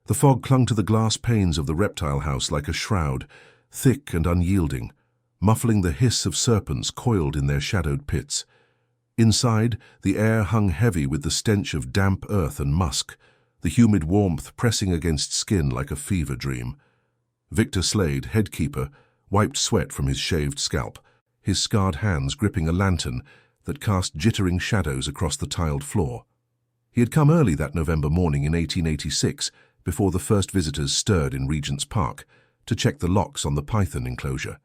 The fog clung to the glass panes of the Reptile House like a shroud, thick and unyielding, muffling the hiss of serpents coiled in their shadowed pits. Inside, the air hung heavy with the stench of damp earth and musk, the humid warmth pressing against skin like a fever dream. Victor Slade, headkeeper, wiped sweat from his shaved scalp, his scarred hands gripping a lantern that cast jittering shadows across the tiled floor. He had come early that November morning in 1886, before the first visitors stirred in Regent's Park, to check the locks on the python enclosure.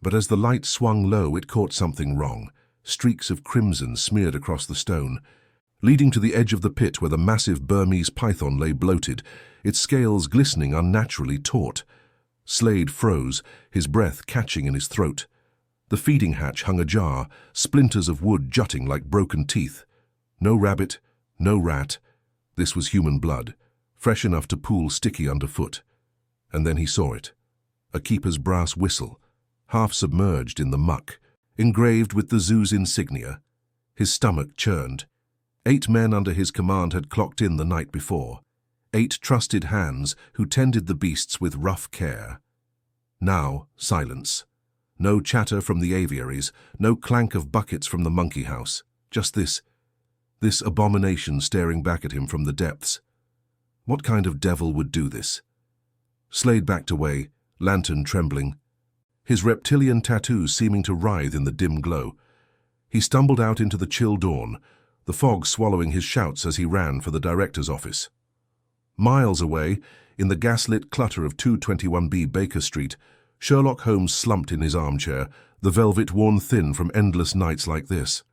But as the light swung low, it caught something wrong. Streaks of crimson smeared across the stone, leading to the edge of the pit where the massive Burmese python lay bloated, its scales glistening unnaturally taut. Slade froze, his breath catching in his throat. The feeding hatch hung ajar, splinters of wood jutting like broken teeth. No rabbit, no rat. This was human blood, fresh enough to pool sticky underfoot. And then he saw it. A keeper's brass whistle, half submerged in the muck, engraved with the zoo's insignia. His stomach churned. 8 men under his command had clocked in the night before. 8 trusted hands who tended the beasts with rough care. Now, silence. No chatter from the aviaries, no clank of buckets from the monkey house. Just this abomination staring back at him from the depths. What kind of devil would do this? Slade backed away, lantern trembling, his reptilian tattoos seeming to writhe in the dim glow. He stumbled out into the chill dawn, the fog swallowing his shouts as he ran for the director's office. Miles away, in the gaslit clutter of 221B Baker Street, Sherlock Holmes slumped in his armchair, the velvet worn thin from endless nights like this.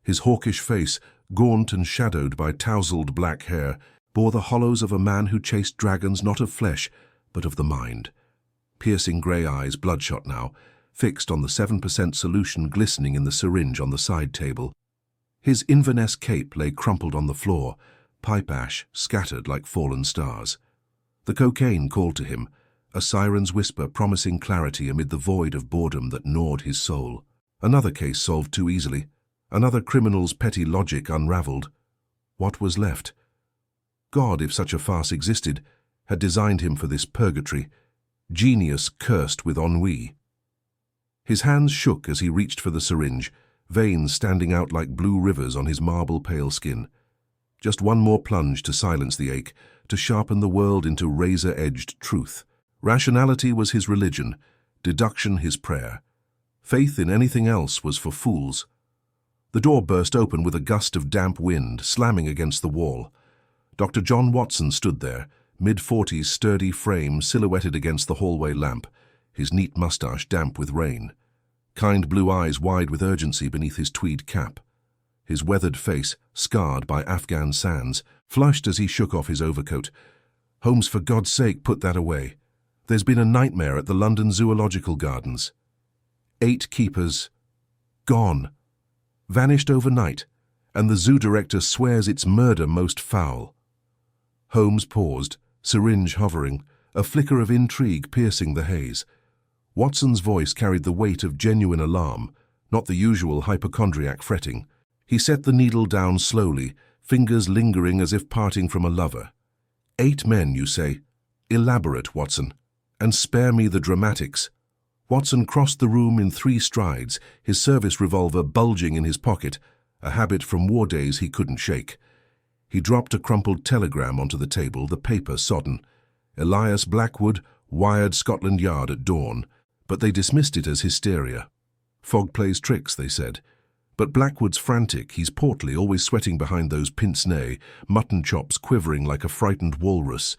His hawkish face, gaunt and shadowed by tousled black hair, bore the hollows of a man who chased dragons not of flesh, but of the mind. Piercing grey eyes, bloodshot now, fixed on the 7% solution glistening in the syringe on the side table. His Inverness cape lay crumpled on the floor, pipe ash scattered like fallen stars. The cocaine called to him, a siren's whisper promising clarity amid the void of boredom that gnawed his soul. Another case solved too easily, another criminal's petty logic unraveled. What was left? God, if such a farce existed, had designed him for this purgatory, genius cursed with ennui. His hands shook as he reached for the syringe, veins standing out like blue rivers on his marble-pale skin. Just one more plunge to silence the ache, to sharpen the world into razor-edged truth. Rationality was his religion, deduction his prayer. Faith in anything else was for fools. The door burst open with a gust of damp wind, slamming against the wall. Dr. John Watson stood there, mid-40s sturdy frame silhouetted against the hallway lamp, his neat mustache damp with rain. Kind blue eyes wide with urgency beneath his tweed cap. His weathered face, scarred by Afghan sands, flushed as he shook off his overcoat. Holmes, for God's sake, put that away. There's been a nightmare at the London Zoological Gardens. 8 keepers, gone. Vanished overnight, and the zoo director swears it's murder most foul. Holmes paused, syringe hovering, a flicker of intrigue piercing the haze. Watson's voice carried the weight of genuine alarm, not the usual hypochondriac fretting. He set the needle down slowly, fingers lingering as if parting from a lover. 8 men, you say? Elaborate, Watson, and spare me the dramatics. Watson crossed the room in 3 strides, his service revolver bulging in his pocket, a habit from war days he couldn't shake. He dropped a crumpled telegram onto the table, the paper sodden. Elias Blackwood wired Scotland Yard at dawn, but they dismissed it as hysteria. Fog plays tricks, they said. But Blackwood's frantic, he's portly, always sweating behind those pince-nez, mutton chops quivering like a frightened walrus.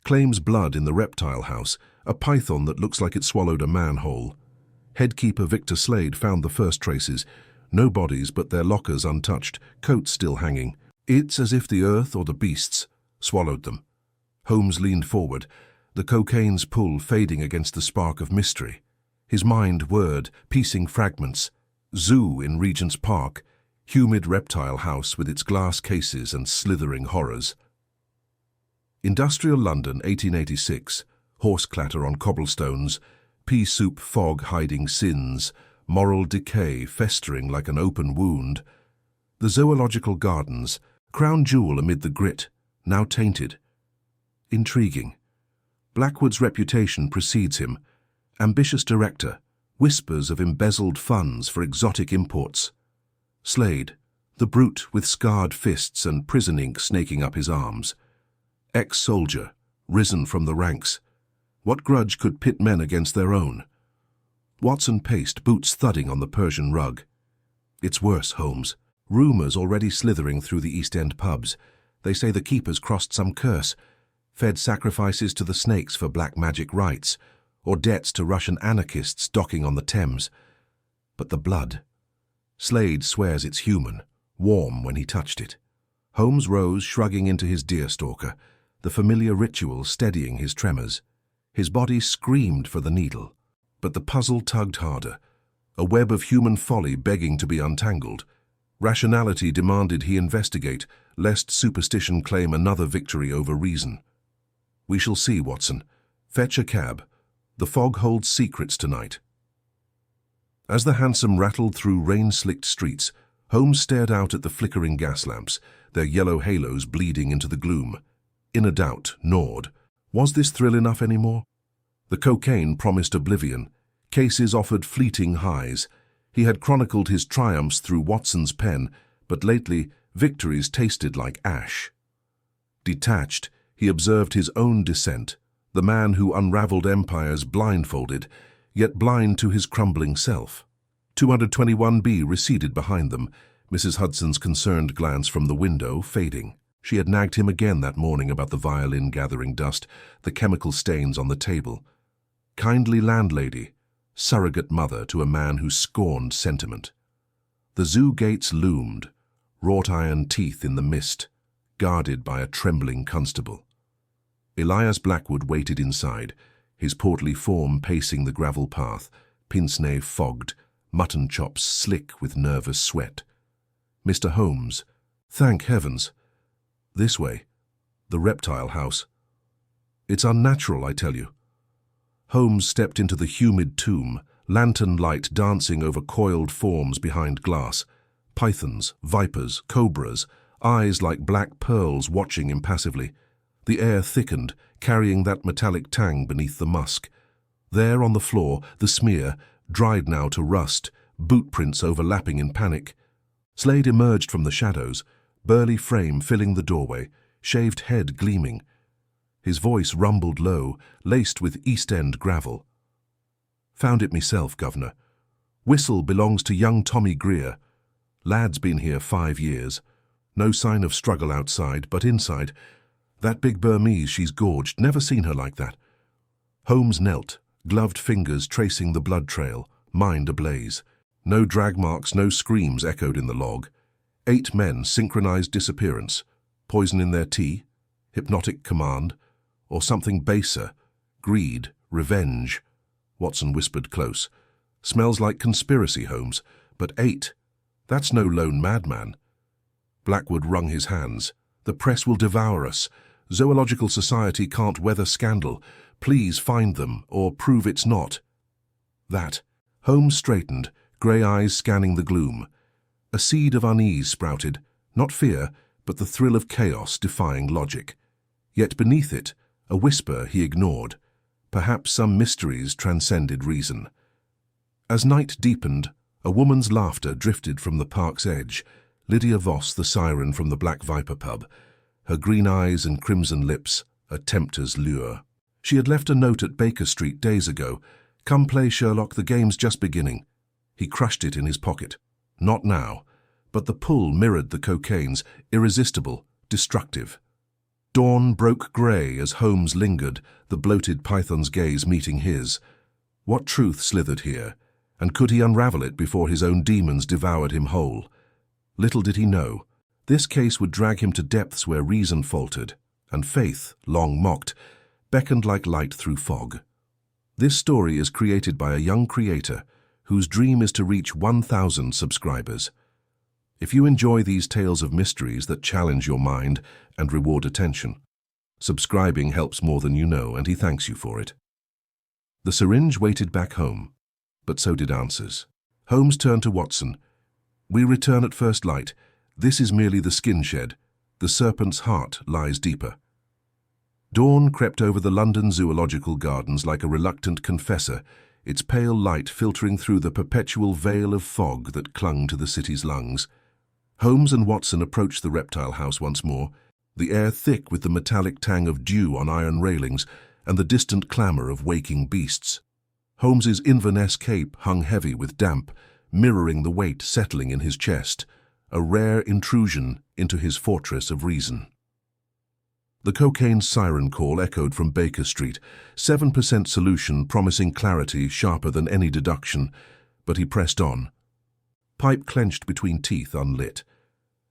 Claims blood in the Reptile House, a python that looks like it swallowed a manhole. Headkeeper Victor Slade found the first traces. No bodies, but their lockers untouched, coats still hanging. It's as if the earth or the beasts swallowed them. Holmes leaned forward, the cocaine's pull fading against the spark of mystery. His mind whirred, piecing fragments. Zoo in Regent's Park, humid Reptile House with its glass cases and slithering horrors. Industrial London, 1886, horse clatter on cobblestones, pea soup fog hiding sins, moral decay festering like an open wound. The Zoological Gardens, crown jewel amid the grit, now tainted. Intriguing. Blackwood's reputation precedes him. Ambitious director, whispers of embezzled funds for exotic imports. Slade, the brute with scarred fists and prison ink snaking up his arms. Ex-soldier, risen from the ranks. What grudge could pit men against their own? Watson paced, boots thudding on the Persian rug. It's worse, Holmes. Rumours already slithering through the East End pubs. They say the keepers crossed some curse, fed sacrifices to the snakes for black magic rites, or debts to Russian anarchists docking on the Thames. But the blood. Slade swears it's human, warm when he touched it. Holmes rose, shrugging into his deerstalker, the familiar ritual steadying his tremors. His body screamed for the needle, but the puzzle tugged harder, a web of human folly begging to be untangled. Rationality demanded he investigate, lest superstition claim another victory over reason. We shall see, Watson. Fetch a cab. The fog holds secrets tonight. As the hansom rattled through rain-slicked streets, Holmes stared out at the flickering gas lamps, their yellow halos bleeding into the gloom. In a doubt, gnawed. Was this thrill enough anymore? The cocaine promised oblivion. Cases offered fleeting highs. He had chronicled his triumphs through Watson's pen, but lately victories tasted like ash. Detached, he observed his own descent, the man who unraveled empires blindfolded, yet blind to his crumbling self. 221B receded behind them, Mrs. Hudson's concerned glance from the window fading. She had nagged him again that morning about the violin gathering dust, the chemical stains on the table. Kindly landlady, surrogate mother to a man who scorned sentiment. The zoo gates loomed, wrought iron teeth in the mist, guarded by a trembling constable. Elias Blackwood waited inside, his portly form pacing the gravel path, pince-nez fogged, mutton chops slick with nervous sweat. Mr. Holmes, thank heavens. This way, the Reptile House. It's unnatural, I tell you. Holmes stepped into the humid tomb, lantern light dancing over coiled forms behind glass. Pythons, vipers, cobras, eyes like black pearls watching impassively. The air thickened, carrying that metallic tang beneath the musk. There on the floor, the smear, dried now to rust, boot prints overlapping in panic. Slade emerged from the shadows, burly frame filling the doorway, shaved head gleaming. His voice rumbled low, laced with East End gravel. Found it myself, Governor. Whistle belongs to young Tommy Greer. Lad's been here 5 years. No sign of struggle outside, but inside. That big Burmese she's gorged, never seen her like that. Holmes knelt, gloved fingers tracing the blood trail, mind ablaze. No drag marks, no screams echoed in the log. 8 men synchronized disappearance. Poison in their tea, hypnotic command, or something baser, greed, revenge. Watson whispered close. Smells like conspiracy, Holmes, but 8. That's no lone madman. Blackwood wrung his hands. The press will devour us. Zoological Society can't weather scandal. Please find them, or prove it's not. That. Holmes straightened, grey eyes scanning the gloom. A seed of unease sprouted, not fear, but the thrill of chaos defying logic. Yet beneath it, a whisper he ignored. Perhaps some mysteries transcended reason. As night deepened, a woman's laughter drifted from the park's edge, Lydia Voss, the siren from the Black Viper pub, her green eyes and crimson lips, a tempter's lure. She had left a note at Baker Street days ago. Come play, Sherlock, the game's just beginning. He crushed it in his pocket. Not now, but the pull mirrored the cocaine's, irresistible, destructive. Dawn broke grey as Holmes lingered, the bloated python's gaze meeting his. What truth slithered here, and could he unravel it before his own demons devoured him whole? Little did he know, this case would drag him to depths where reason faltered, and faith, long mocked, beckoned like light through fog. This story is created by a young creator whose dream is to reach 1,000 subscribers. If you enjoy these tales of mysteries that challenge your mind and reward attention, subscribing helps more than you know, and he thanks you for it. The syringe waited back home, but so did answers. Holmes turned to Watson. We return at first light. This is merely the skin shed. The serpent's heart lies deeper. Dawn crept over the London Zoological Gardens like a reluctant confessor, its pale light filtering through the perpetual veil of fog that clung to the city's lungs. Holmes and Watson approached the Reptile House once more, the air thick with the metallic tang of dew on iron railings and the distant clamour of waking beasts. Holmes's Inverness cape hung heavy with damp, mirroring the weight settling in his chest, a rare intrusion into his fortress of reason. The cocaine siren call echoed from Baker Street, 7% solution promising clarity sharper than any deduction, but he pressed on. Pipe clenched between teeth unlit.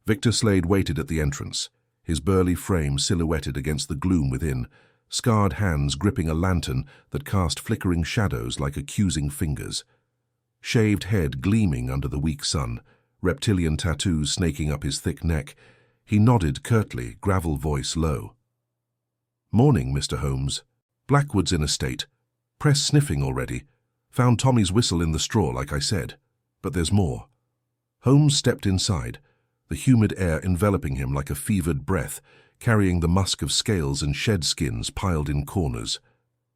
Victor Slade waited at the entrance, his burly frame silhouetted against the gloom within, scarred hands gripping a lantern that cast flickering shadows like accusing fingers. Shaved head gleaming under the weak sun, reptilian tattoos snaking up his thick neck, he nodded curtly, gravel voice low. "Morning, Mr. Holmes. Blackwood's in a state. Press sniffing already. Found Tommy's whistle in the straw, like I said. But there's more." Holmes stepped inside, the humid air enveloping him like a fevered breath, carrying the musk of scales and shed skins piled in corners.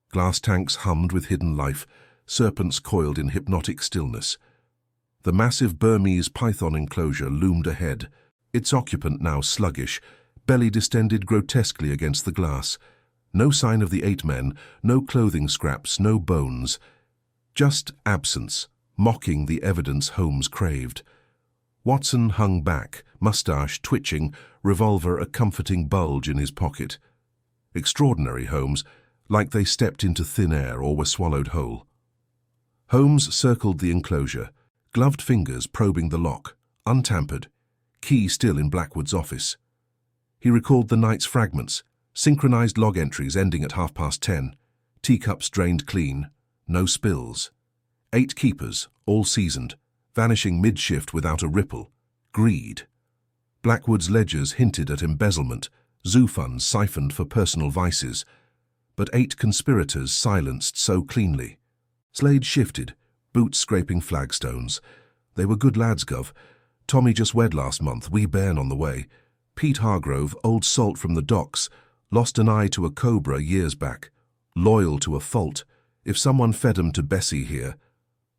Glass tanks hummed with hidden life, serpents coiled in hypnotic stillness. The massive Burmese python enclosure loomed ahead, its occupant now sluggish, belly distended grotesquely against the glass. No sign of the 8 men, no clothing scraps, no bones. Just absence, mocking the evidence Holmes craved. Watson hung back, moustache twitching, revolver a comforting bulge in his pocket. Extraordinary, Holmes, like they stepped into thin air or were swallowed whole. Holmes circled the enclosure, gloved fingers probing the lock, untampered, key still in Blackwood's office. He recalled the night's fragments, synchronized log entries ending at 10:30, teacups drained clean, no spills. 8 keepers, all seasoned, vanishing mid-shift without a ripple. Greed. Blackwood's ledgers hinted at embezzlement, zoo funds siphoned for personal vices. But 8 conspirators silenced so cleanly. Slade shifted, boots scraping flagstones. They were good lads, Gov. Tommy just wed last month, wee bairn on the way. Pete Hargrove, old salt from the docks, lost an eye to a cobra years back. Loyal to a fault. If someone fed 'em to Bessie here.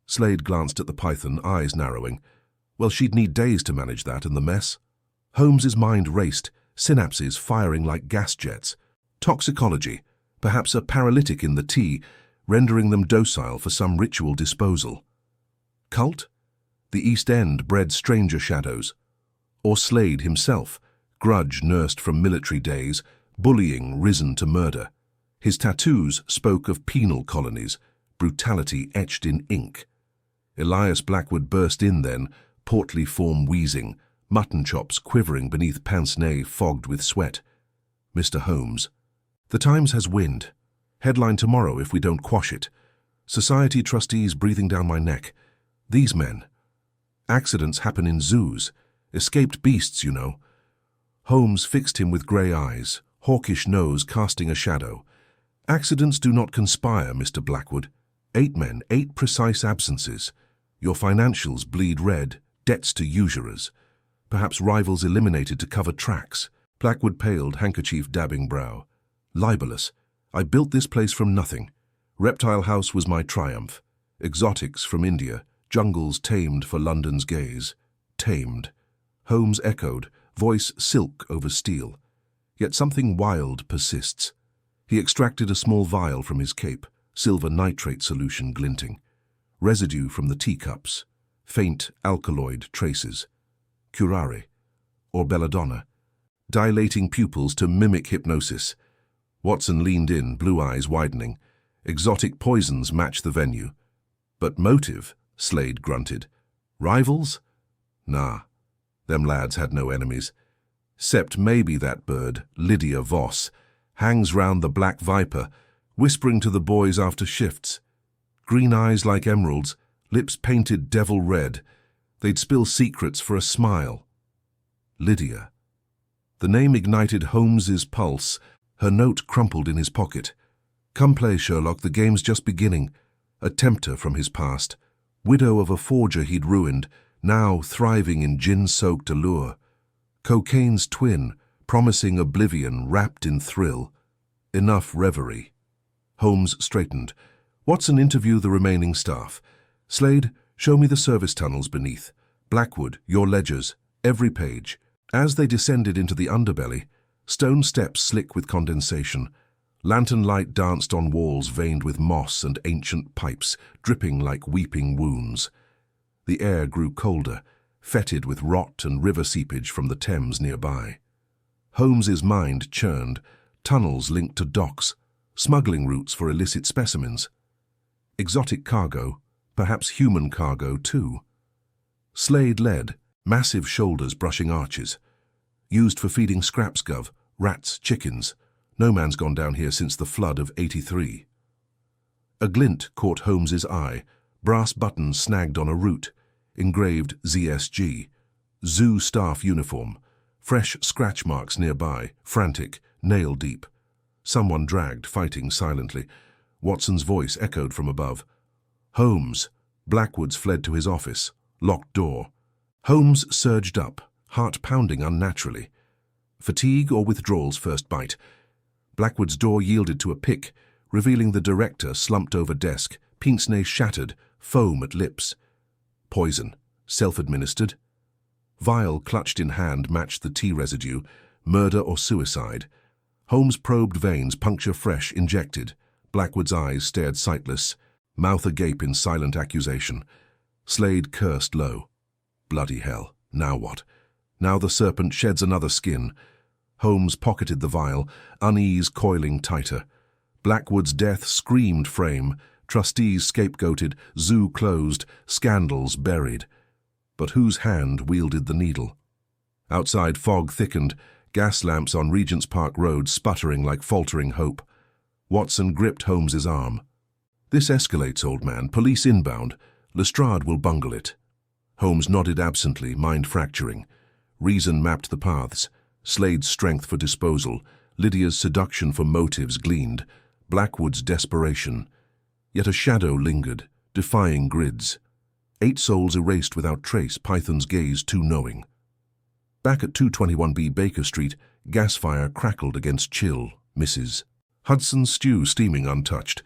Slade glanced at the python, eyes narrowing. Well, she'd need days to manage that and the mess. Holmes's mind raced, synapses firing like gas jets. Toxicology, perhaps a paralytic in the tea, rendering them docile for some ritual disposal. Cult? The East End bred stranger shadows. Or Slade himself, grudge nursed from military days, bullying risen to murder. His tattoos spoke of penal colonies, brutality etched in ink. Elias Blackwood burst in then, portly form wheezing, mutton chops quivering beneath pince-nez fogged with sweat. "Mr. Holmes, the Times has wind. Headline tomorrow if we don't quash it. Society trustees breathing down my neck. These men. Accidents happen in zoos. Escaped beasts, you know." Holmes fixed him with grey eyes, hawkish nose casting a shadow. "Accidents do not conspire, Mr. Blackwood. 8 men, 8 precise absences. Your financials bleed red, debts to usurers. Perhaps rivals eliminated to cover tracks." Blackwood paled, handkerchief dabbing brow. "Libelous. I built this place from nothing. Reptile House was my triumph. Exotics from India, jungles tamed for London's gaze. Tamed." Holmes echoed, voice silk over steel. Yet something wild persists. He extracted a small vial from his cape, silver nitrate solution glinting. Residue from the teacups, faint alkaloid traces. Curare, or belladonna. Dilating pupils to mimic hypnosis. Watson leaned in, blue eyes widening. Exotic poisons match the venue. "But motive," Slade grunted. "Rivals? Nah, them lads had no enemies. Cept maybe that bird, Lydia Voss, hangs round the Black Viper, whispering to the boys after shifts. Green eyes like emeralds, lips painted devil red. They'd spill secrets for a smile." Lydia. The name ignited Holmes's pulse, her note crumpled in his pocket. "Come play, Sherlock, the game's just beginning." A tempter from his past, widow of a forger he'd ruined, now thriving in gin-soaked allure. Cocaine's twin, promising oblivion wrapped in thrill. Enough reverie. Holmes straightened. Watson, interview the remaining staff. Slade, show me the service tunnels beneath. Blackwood, your ledgers, every page. As they descended into the underbelly, stone steps slick with condensation, lantern light danced on walls veined with moss and ancient pipes, dripping like weeping wounds. The air grew colder, fetid with rot and river seepage from the Thames nearby. Holmes's mind churned, tunnels linked to docks, smuggling routes for illicit specimens. Exotic cargo, perhaps human cargo too. Slade led, massive shoulders brushing arches. Used for feeding scraps, gov, rats, chickens. No man's gone down here since the flood of '83. A glint caught Holmes's eye, brass buttons snagged on a root, engraved ZSG. Zoo staff uniform, fresh scratch marks nearby, frantic, nail-deep. Someone dragged, fighting silently. Watson's voice echoed from above. Holmes. Blackwood's fled to his office. Locked door. Holmes surged up, heart pounding unnaturally. Fatigue or withdrawal's first bite. Blackwood's door yielded to a pick, revealing the director slumped over desk, pince-nez shattered, foam at lips. Poison. Self-administered. Vial clutched in hand matched the tea residue. Murder or suicide. Holmes probed veins, puncture fresh, injected. Blackwood's eyes stared sightless, mouth agape in silent accusation. Slade cursed low. Bloody hell. Now what? Now the serpent sheds another skin. Holmes pocketed the vial, unease coiling tighter. Blackwood's death screamed frame, trustees scapegoated, zoo closed, scandals buried. But whose hand wielded the needle? Outside fog thickened, gas lamps on Regent's Park Road sputtering like faltering hope. Watson gripped Holmes's arm. This escalates, old man. Police inbound. Lestrade will bungle it. Holmes nodded absently, mind fracturing. Reason mapped the paths. Slade's strength for disposal. Lydia's seduction for motives gleaned. Blackwood's desperation. Yet a shadow lingered, defying grids. 8 souls erased without trace, Python's gaze too knowing. Back at 221B Baker Street, gas fire crackled against chill, misses. Hudson's stew steaming untouched.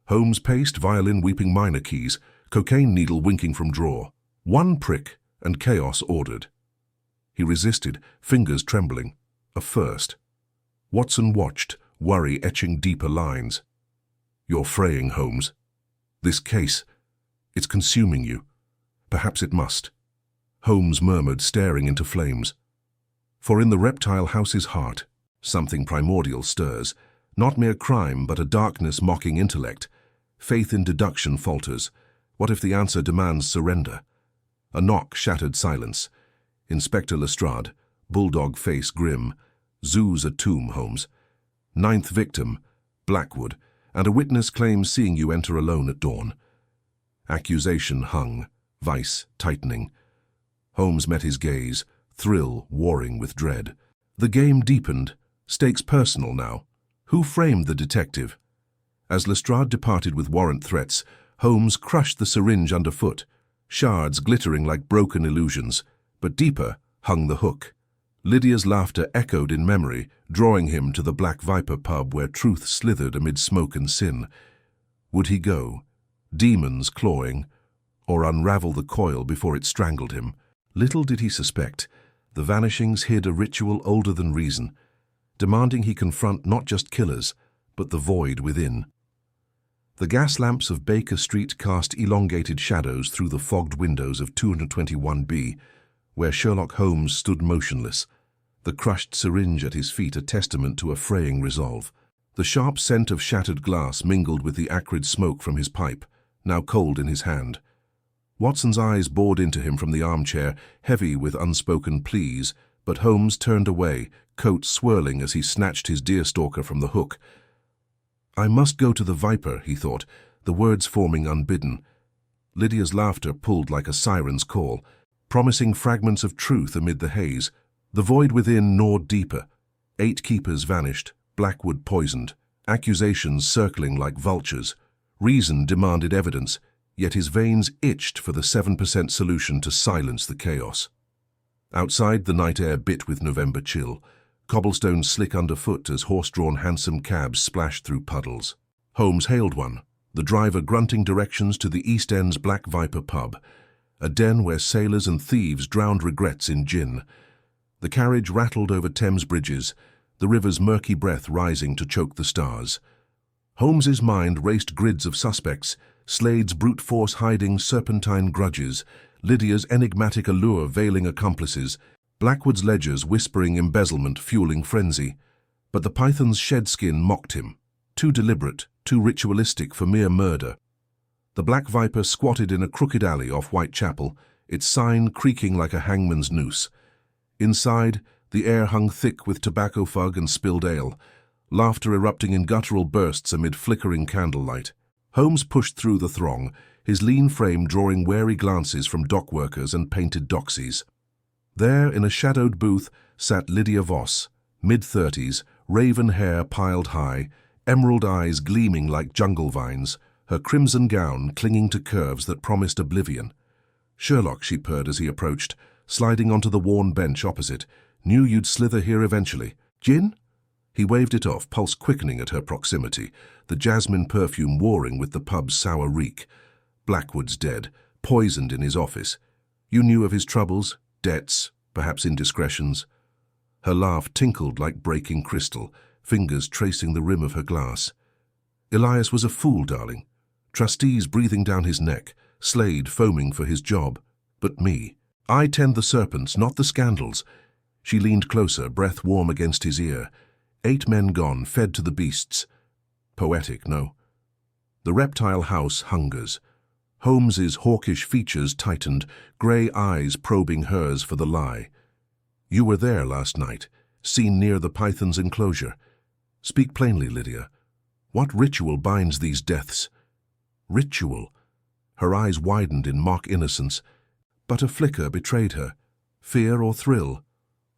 Holmes paced, violin weeping minor keys, cocaine needle winking from drawer. One prick, and chaos ordered. He resisted, fingers trembling. A first. Watson watched, worry etching deeper lines. You're fraying, Holmes. This case, it's consuming you. Perhaps it must. Holmes murmured, staring into flames. For in the Reptile House's heart, something primordial stirs. Not mere crime, but a darkness mocking intellect. Faith in deduction falters. What if the answer demands surrender? A knock shattered silence. Inspector Lestrade, bulldog face grim. Zoo's a tomb, Holmes. 9th victim, Blackwood, and a witness claims seeing you enter alone at dawn. Accusation hung, vice tightening. Holmes met his gaze, thrill warring with dread. The game deepened, stakes personal now. Who framed the detective? As Lestrade departed with warrant threats, Holmes crushed the syringe underfoot, shards glittering like broken illusions, but deeper hung the hook. Lydia's laughter echoed in memory, drawing him to the Black Viper pub where truth slithered amid smoke and sin. Would he go, demons clawing, or unravel the coil before it strangled him? Little did he suspect, the vanishings hid a ritual older than reason, demanding he confront not just killers, but the void within. The gas lamps of Baker Street cast elongated shadows through the fogged windows of 221B, where Sherlock Holmes stood motionless, the crushed syringe at his feet a testament to a fraying resolve. The sharp scent of shattered glass mingled with the acrid smoke from his pipe, now cold in his hand. Watson's eyes bored into him from the armchair, heavy with unspoken pleas, but Holmes turned away, coat swirling as he snatched his deerstalker from the hook. I must go to the Viper, he thought, the words forming unbidden. Lydia's laughter pulled like a siren's call, promising fragments of truth amid the haze. The void within gnawed deeper. 8 keepers vanished, Blackwood poisoned, accusations circling like vultures. Reason demanded evidence, yet his veins itched for the 7% solution to silence the chaos. Outside, the night air bit with November chill. Cobblestones slick underfoot as horse-drawn hansom cabs splashed through puddles. Holmes hailed one, the driver grunting directions to the East End's Black Viper pub, a den where sailors and thieves drowned regrets in gin. The carriage rattled over Thames bridges, the river's murky breath rising to choke the stars. Holmes's mind raced grids of suspects, Slade's brute force hiding serpentine grudges, Lydia's enigmatic allure veiling accomplices, Blackwood's ledgers whispering embezzlement fueling frenzy. But the python's shed skin mocked him, too deliberate, too ritualistic for mere murder. The Black Viper squatted in a crooked alley off Whitechapel, its sign creaking like a hangman's noose. Inside, the air hung thick with tobacco fug and spilled ale, laughter erupting in guttural bursts amid flickering candlelight. Holmes pushed through the throng, his lean frame drawing wary glances from dock workers and painted doxies. There, in a shadowed booth, sat Lydia Voss, mid-30s, raven hair piled high, emerald eyes gleaming like jungle vines, her crimson gown clinging to curves that promised oblivion. "Sherlock," she purred as he approached, sliding onto the worn bench opposite. "Knew you'd slither here eventually. Gin?" He waved it off, pulse quickening at her proximity, the jasmine perfume warring with the pub's sour reek. Blackwood's dead, poisoned in his office. You knew of his troubles, debts, perhaps indiscretions. Her laugh tinkled like breaking crystal, fingers tracing the rim of her glass. Elias was a fool, darling. Trustees breathing down his neck, Slade foaming for his job. But me. I tend the serpents, not the scandals. She leaned closer, breath warm against his ear. 8 men gone, fed to the beasts. Poetic, no? The Reptile House hungers. Holmes's hawkish features tightened, grey eyes probing hers for the lie. You were there last night, seen near the python's enclosure. Speak plainly, Lydia. What ritual binds these deaths? Ritual. Her eyes widened in mock innocence, but a flicker betrayed her. Fear or thrill?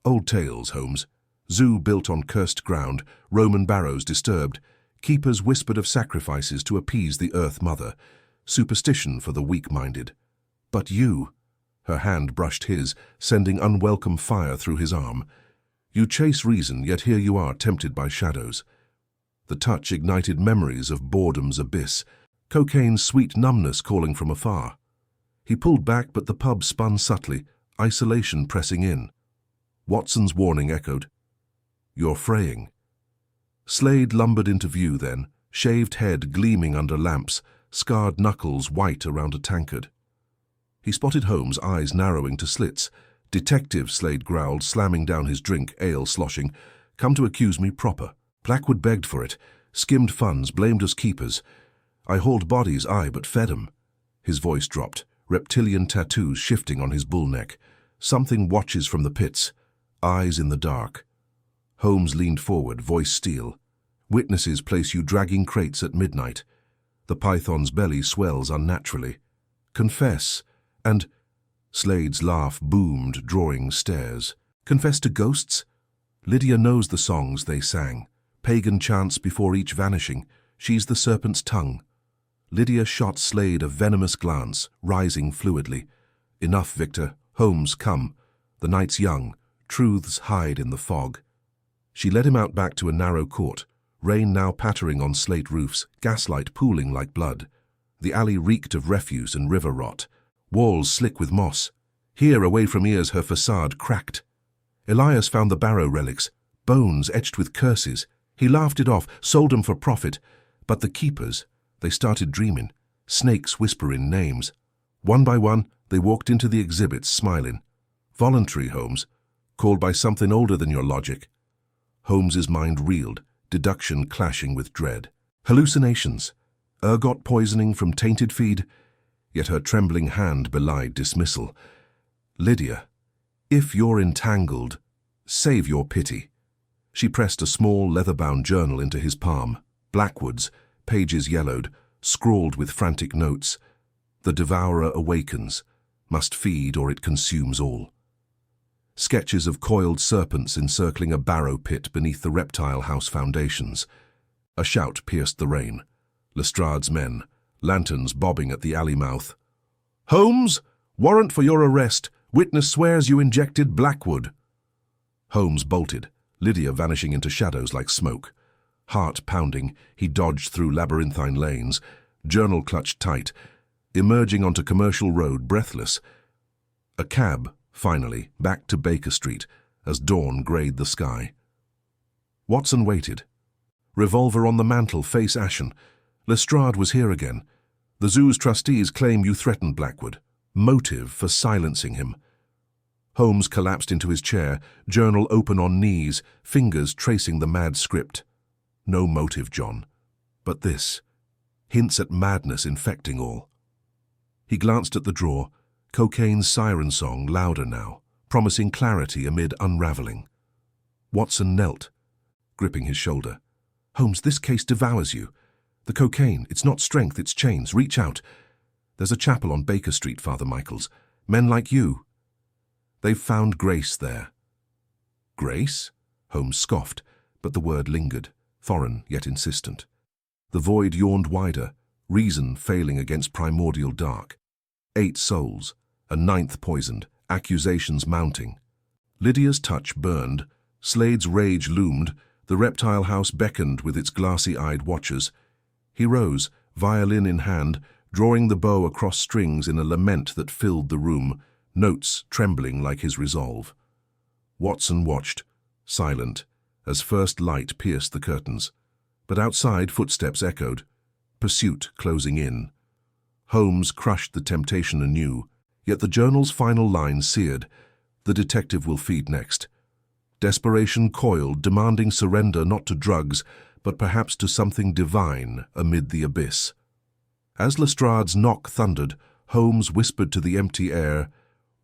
Old tales, Holmes. Zoo built on cursed ground, Roman barrows disturbed. Keepers whispered of sacrifices to appease the Earth Mother. Superstition for the weak-minded. But you, her hand brushed his, sending unwelcome fire through his arm. You chase reason, yet here you are, tempted by shadows. The touch ignited memories of boredom's abyss, cocaine's sweet numbness calling from afar. He pulled back, but the pub spun subtly, isolation pressing in. Watson's warning echoed. You're fraying. Slade lumbered into view then, shaved head gleaming under lamps, scarred knuckles white around a tankard. He spotted Holmes, eyes narrowing to slits. Detective, Slade growled, slamming down his drink, ale sloshing. Come to accuse me proper. Blackwood begged for it, skimmed funds, blamed us keepers. I hauled bodies, aye, but fed 'em. His voice dropped, reptilian tattoos shifting on his bull neck. Something watches from the pits, eyes in the dark. Holmes leaned forward, voice steel. Witnesses place you dragging crates at midnight. The python's belly swells unnaturally. Confess, and... Slade's laugh boomed, drawing stares. Confess to ghosts? Lydia knows the songs they sang. Pagan chants before each vanishing. She's the serpent's tongue. Lydia shot Slade a venomous glance, rising fluidly. Enough, Victor. Holmes, come. The night's young. Truths hide in the fog. She led him out back to a narrow court, rain now pattering on slate roofs, gaslight pooling like blood. The alley reeked of refuse and river rot, walls slick with moss. Here, away from ears, her facade cracked. Elias found the barrow relics, bones etched with curses. He laughed it off, sold 'em for profit. But the keepers, they started dreaming, snakes whispering names. One by one, they walked into the exhibits, smiling. Voluntary, Holmes, called by something older than your logic. Holmes's mind reeled, deduction clashing with dread. Hallucinations, ergot poisoning from tainted feed, yet her trembling hand belied dismissal. Lydia, if you're entangled, save your pity. She pressed a small leather-bound journal into his palm. Blackwood's, pages yellowed, scrawled with frantic notes. The devourer awakens, must feed or it consumes all. Sketches of coiled serpents encircling a barrow pit beneath the Reptile House foundations. A shout pierced the rain. Lestrade's men, lanterns bobbing at the alley mouth. Holmes, warrant for your arrest. Witness swears you injected Blackwood. Holmes bolted, Lydia vanishing into shadows like smoke. Heart pounding, he dodged through labyrinthine lanes, journal clutched tight, emerging onto Commercial Road breathless. A cab, finally, back to Baker Street, as dawn greyed the sky. Watson waited. Revolver on the mantel, face ashen. Lestrade was here again. The zoo's trustees claim you threatened Blackwood. Motive for silencing him. Holmes collapsed into his chair, journal open on knees, fingers tracing the mad script. No motive, John. But this. Hints at madness infecting all. He glanced at the drawer, cocaine's siren song louder now, promising clarity amid unraveling. Watson knelt, gripping his shoulder. Holmes, this case devours you. The cocaine, it's not strength, it's chains. Reach out. There's a chapel on Baker Street, Father Michaels. Men like you. They've found grace there. Grace? Holmes scoffed, but the word lingered, foreign yet insistent. The void yawned wider, reason failing against primordial dark. 8 souls, a 9th poisoned, accusations mounting. Lydia's touch burned, Slade's rage loomed, the Reptile House beckoned with its glassy-eyed watchers. He rose, violin in hand, drawing the bow across strings in a lament that filled the room, notes trembling like his resolve. Watson watched, silent, as first light pierced the curtains. But outside footsteps echoed, pursuit closing in. Holmes crushed the temptation anew, yet the journal's final line seared. The detective will feed next. Desperation coiled, demanding surrender not to drugs, but perhaps to something divine amid the abyss. As Lestrade's knock thundered, Holmes whispered to the empty air,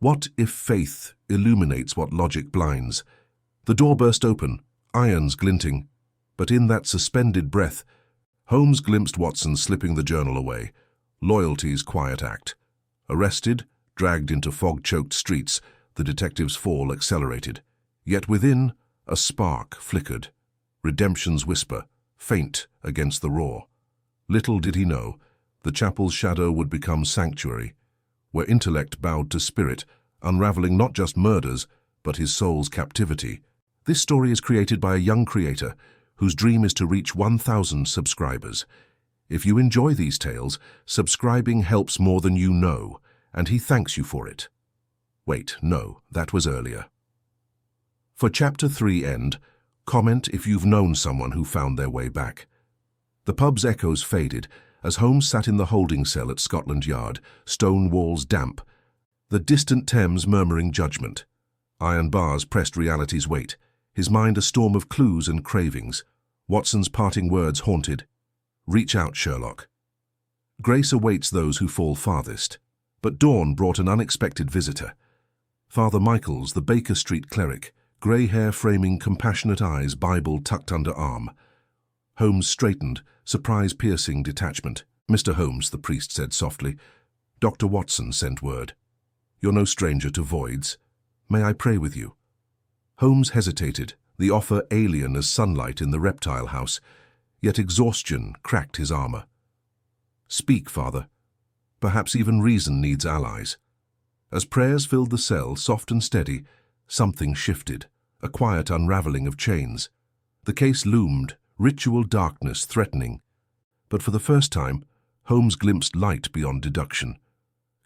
"What if faith illuminates what logic blinds?" The door burst open, irons glinting, but in that suspended breath, Holmes glimpsed Watson slipping the journal away, loyalty's quiet act. Arrested, dragged into fog-choked streets, the detective's fall accelerated. Yet within, a spark flickered, redemption's whisper, faint against the roar. Little did he know, the chapel's shadow would become sanctuary, where intellect bowed to spirit, unraveling not just murders, but his soul's captivity. This story is created by a young creator whose dream is to reach 1,000 subscribers. If you enjoy these tales, subscribing helps more than you know, and he thanks you for it. Wait, no, that was earlier. For Chapter 3 end, comment if you've known someone who found their way back. The pub's echoes faded as Holmes sat in the holding cell at Scotland Yard, stone walls damp, the distant Thames murmuring judgment. Iron bars pressed reality's weight, his mind a storm of clues and cravings. Watson's parting words haunted. Reach out, Sherlock. Grace awaits those who fall farthest. But dawn brought an unexpected visitor. Father Michaels, the Baker Street cleric, grey hair framing compassionate eyes, Bible tucked under arm. Holmes straightened, surprise-piercing detachment. "Mr. Holmes," the priest said softly, "Dr. Watson sent word. You're no stranger to voids. May I pray with you?" Holmes hesitated, the offer alien as sunlight in the Reptile House, yet exhaustion cracked his armor. "Speak, Father. Perhaps even reason needs allies." As prayers filled the cell, soft and steady, something shifted, a quiet unraveling of chains. The case loomed, ritual darkness threatening. But for the first time, Holmes glimpsed light beyond deduction.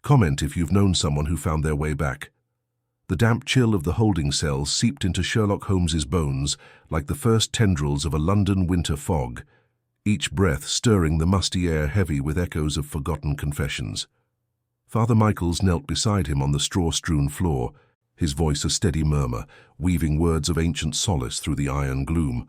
Comment if you've known someone who found their way back. The damp chill of the holding cell seeped into Sherlock Holmes's bones like the first tendrils of a London winter fog, each breath stirring the musty air heavy with echoes of forgotten confessions. Father Michaels knelt beside him on the straw-strewn floor, his voice a steady murmur, weaving words of ancient solace through the iron gloom.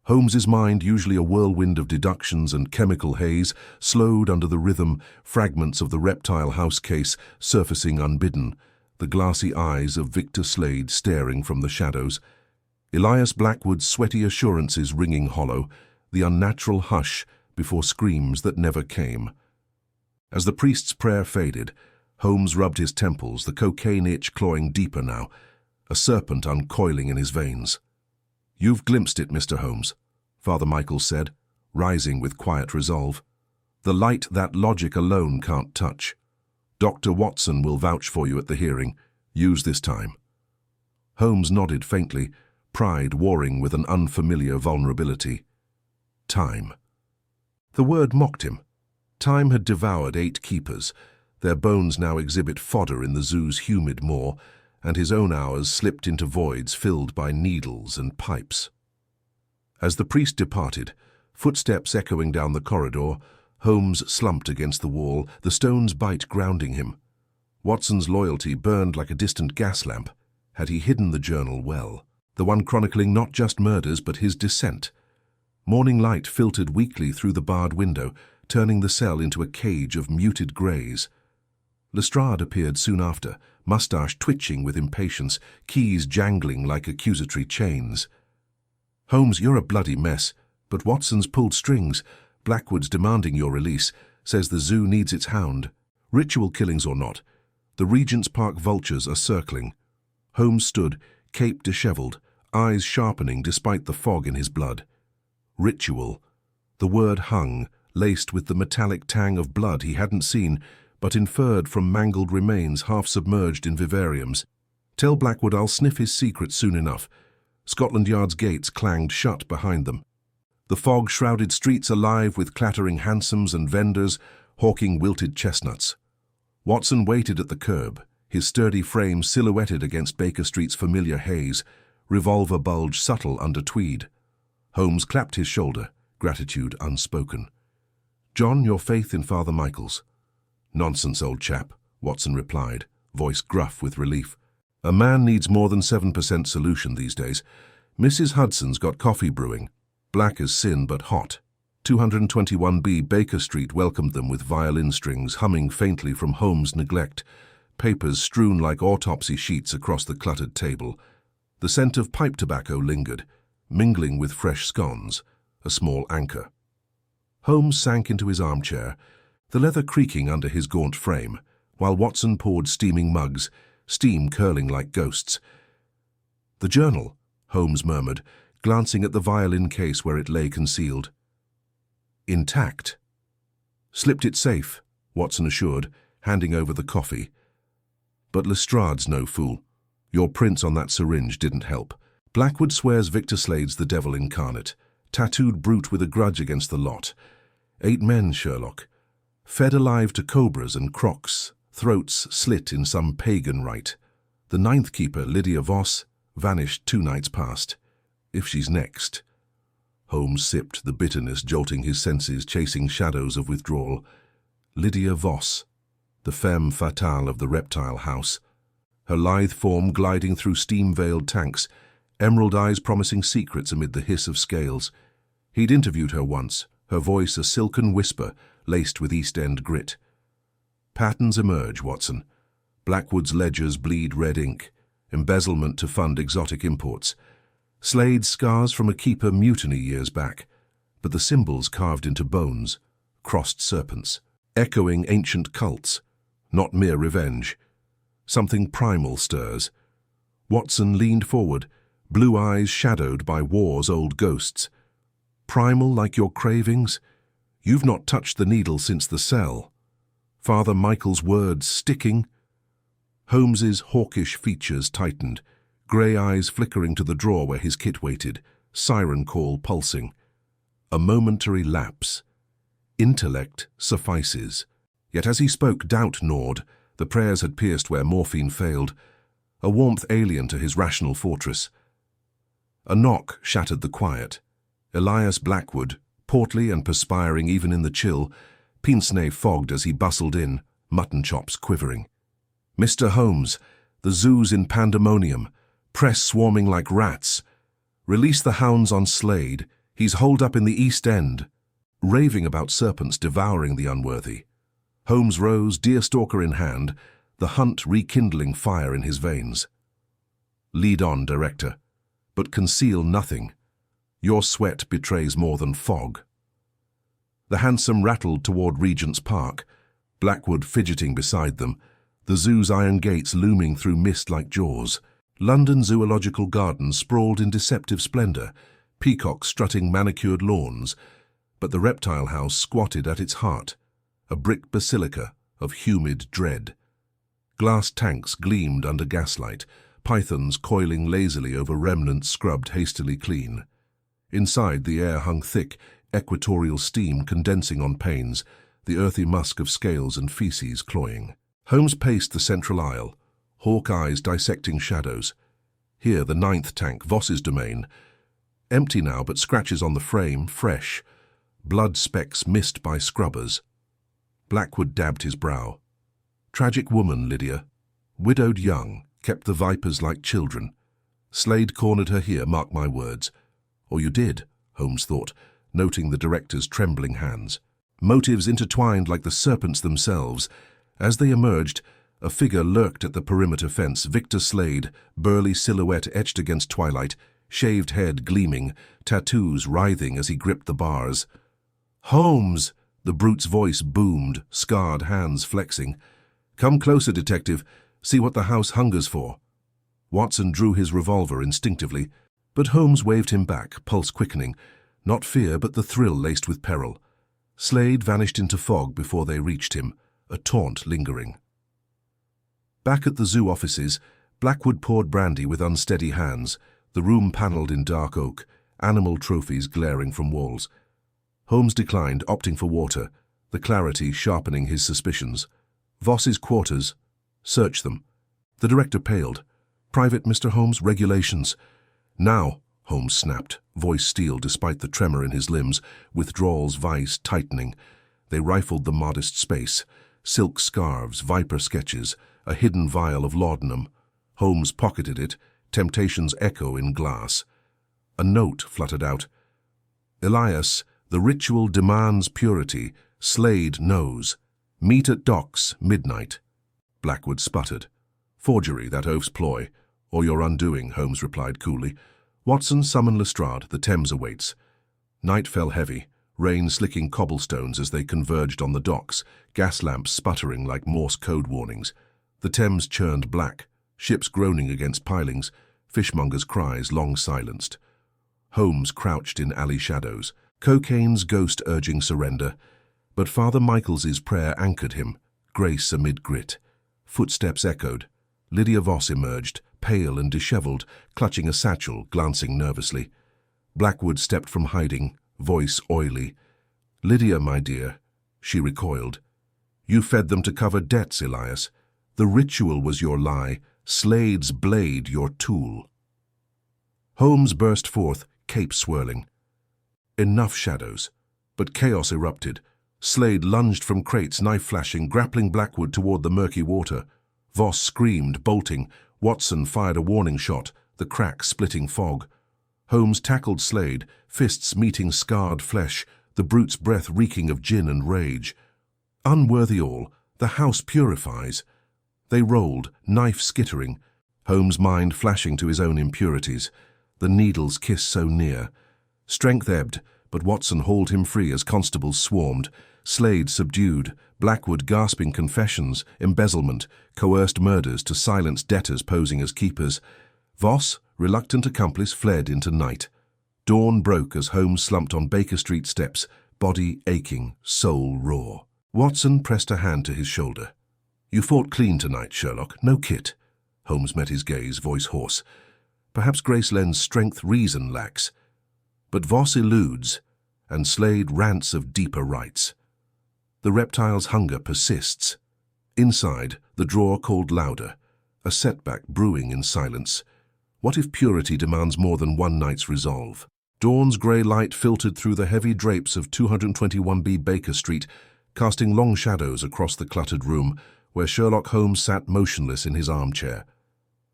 Holmes's mind, usually a whirlwind of deductions and chemical haze, slowed under the rhythm, fragments of the Reptile House case surfacing unbidden, the glassy eyes of Victor Slade staring from the shadows, Elias Blackwood's sweaty assurances ringing hollow, the unnatural hush before screams that never came. As the priest's prayer faded, Holmes rubbed his temples, the cocaine itch clawing deeper now, a serpent uncoiling in his veins. "You've glimpsed it, Mr. Holmes," Father Michaels said, rising with quiet resolve. "The light that logic alone can't touch. Dr. Watson will vouch for you at the hearing. Use this time." Holmes nodded faintly, pride warring with an unfamiliar vulnerability. Time. The word mocked him. Time had devoured 8 keepers. Their bones now exhibit fodder in the zoo's humid maw, and his own hours slipped into voids filled by needles and pipes. As the priest departed, footsteps echoing down the corridor, Holmes slumped against the wall, the stone's bite grounding him. Watson's loyalty burned like a distant gas lamp. Had he hidden the journal well? The one chronicling not just murders but his descent. Morning light filtered weakly through the barred window, turning the cell into a cage of muted greys. Lestrade appeared soon after, moustache twitching with impatience, keys jangling like accusatory chains. "Holmes, you're a bloody mess, but Watson's pulled strings. Blackwood's demanding your release, says the zoo needs its hound. Ritual killings or not, the Regent's Park vultures are circling." Holmes stood, cape dishevelled, eyes sharpening despite the fog in his blood. Ritual. The word hung, laced with the metallic tang of blood he hadn't seen, but inferred from mangled remains half submerged in vivariums. "Tell Blackwood I'll sniff his secret soon enough." Scotland Yard's gates clanged shut behind them. The fog-shrouded streets alive with clattering hansoms and vendors, hawking wilted chestnuts. Watson waited at the curb, his sturdy frame silhouetted against Baker Street's familiar haze, revolver bulge subtle under tweed. Holmes clapped his shoulder, gratitude unspoken. "John, your faith in Father Michael's." "Nonsense, old chap," Watson replied, voice gruff with relief. "A man needs more than 7% solution these days. Mrs. Hudson's got coffee brewing. Black as sin, but hot." 221B Baker Street welcomed them with violin strings humming faintly from Holmes' neglect, papers strewn like autopsy sheets across the cluttered table. The scent of pipe tobacco lingered, mingling with fresh scones, a small anchor. Holmes sank into his armchair, the leather creaking under his gaunt frame, while Watson poured steaming mugs, steam curling like ghosts. "The journal," Holmes murmured, glancing at the violin case where it lay concealed. "Intact." "Slipped it safe," Watson assured, handing over the coffee. "But Lestrade's no fool. Your prints on that syringe didn't help. Blackwood swears Victor Slade's the devil incarnate, tattooed brute with a grudge against the lot. 8 men, Sherlock. Fed alive to cobras and crocs, throats slit in some pagan rite. The 9th keeper, Lydia Voss, vanished 2 nights past. If she's next." Holmes sipped, the bitterness jolting his senses, chasing shadows of withdrawal. Lydia Voss, the femme fatale of the Reptile House. Her lithe form gliding through steam-veiled tanks, emerald eyes promising secrets amid the hiss of scales. He'd interviewed her once, her voice a silken whisper laced with East End grit. Patterns emerge, Watson. Blackwood's ledgers bleed red ink, embezzlement to fund exotic imports. Slade's scars from a keeper mutiny years back, but the symbols carved into bones, crossed serpents, echoing ancient cults, not mere revenge. Something primal stirs. Watson leaned forward, blue eyes shadowed by war's old ghosts. "Primal like your cravings? You've not touched the needle since the cell." Father Michael's words sticking. Holmes's hawkish features tightened, grey eyes flickering to the drawer where his kit waited, siren call pulsing. A momentary lapse. Intellect suffices. Yet as he spoke, doubt gnawed. The prayers had pierced where morphine failed, a warmth alien to his rational fortress. A knock shattered the quiet. Elias Blackwood, portly and perspiring even in the chill, pince-nez fogged as he bustled in, mutton chops quivering. "Mr. Holmes, the zoo's in pandemonium, press swarming like rats. Release the hounds on Slade, he's holed up in the East End." Raving about serpents devouring the unworthy. Holmes rose, deerstalker in hand, the hunt rekindling fire in his veins. "Lead on, Director, but conceal nothing. Your sweat betrays more than fog." The hansom rattled toward Regent's Park, Blackwood fidgeting beside them, the zoo's iron gates looming through mist like jaws. London Zoological Gardens sprawled in deceptive splendor, peacocks strutting manicured lawns, but the Reptile House squatted at its heart, a brick basilica of humid dread. Glass tanks gleamed under gaslight, pythons coiling lazily over remnants scrubbed hastily clean. Inside, the air hung thick, equatorial steam condensing on panes, the earthy musk of scales and feces cloying. Holmes paced the central aisle, hawk eyes dissecting shadows. Here, the 9th tank, Voss's domain. Empty now, but scratches on the frame, fresh. Blood specks missed by scrubbers. Blackwood dabbed his brow. Tragic woman, Lydia. Widowed young, kept the vipers like children. Slade cornered her here, mark my words. Or you did, Holmes thought, noting the director's trembling hands. Motives intertwined like the serpents themselves. As they emerged, a figure lurked at the perimeter fence, Victor Slade, burly silhouette etched against twilight, shaved head gleaming, tattoos writhing as he gripped the bars. "Holmes!" The brute's voice boomed, scarred hands flexing. "Come closer, detective. See what the house hungers for." Watson drew his revolver instinctively, but Holmes waved him back, pulse quickening. Not fear, but the thrill laced with peril. Slade vanished into fog before they reached him, a taunt lingering. Back at the zoo offices, Blackwood poured brandy with unsteady hands, the room panelled in dark oak, animal trophies glaring from walls. Holmes declined, opting for water, the clarity sharpening his suspicions. Voss's quarters. Search them. The director paled. "Private, Mr. Holmes, regulations." "Now," Holmes snapped, voice steel despite the tremor in his limbs, withdrawal's vice tightening. They rifled the modest space. Silk scarves, viper sketches, a hidden vial of laudanum. Holmes pocketed it, temptation's echo in glass. A note fluttered out. "Elias, the ritual demands purity. Slade knows. Meet at docks, midnight." Blackwood sputtered. "Forgery, that oaf's ploy. Or your undoing," Holmes replied coolly. "Watson, summon Lestrade. The Thames awaits." Night fell heavy, rain slicking cobblestones as they converged on the docks, gas lamps sputtering like Morse code warnings. The Thames churned black, ships groaning against pilings, fishmongers' cries long silenced. Holmes crouched in alley shadows, cocaine's ghost urging surrender. But Father Michaels's prayer anchored him, grace amid grit. Footsteps echoed. Lydia Voss emerged, pale and dishevelled, clutching a satchel, glancing nervously. Blackwood stepped from hiding, voice oily. "Lydia, my dear," she recoiled. "You fed them to cover debts, Elias. The ritual was your lie, Slade's blade your tool." Holmes burst forth, cape swirling. Enough shadows. But chaos erupted. Slade lunged from crates, knife flashing, grappling Blackwood toward the murky water. Voss screamed, bolting. Watson fired a warning shot, the crack splitting fog. Holmes tackled Slade, fists meeting scarred flesh, the brute's breath reeking of gin and rage. Unworthy all, the house purifies. They rolled, knife skittering, Holmes' mind flashing to his own impurities. The needle's kiss so near. Strength ebbed, but Watson hauled him free as constables swarmed. Slade subdued, Blackwood gasping confessions, embezzlement, coerced murders to silence debtors posing as keepers. Voss, reluctant accomplice, fled into night. Dawn broke as Holmes slumped on Baker Street steps, body aching, soul raw. Watson pressed a hand to his shoulder. "You fought clean tonight, Sherlock. No kit." Holmes met his gaze, voice hoarse. "Perhaps Grace lends strength reason lacks. But Voss eludes, and Slade rants of deeper rights. The reptile's hunger persists. Inside, the drawer called louder, a setback brewing in silence. What if purity demands more than one night's resolve? Dawn's grey light filtered through the heavy drapes of 221B Baker Street, casting long shadows across the cluttered room, where Sherlock Holmes sat motionless in his armchair.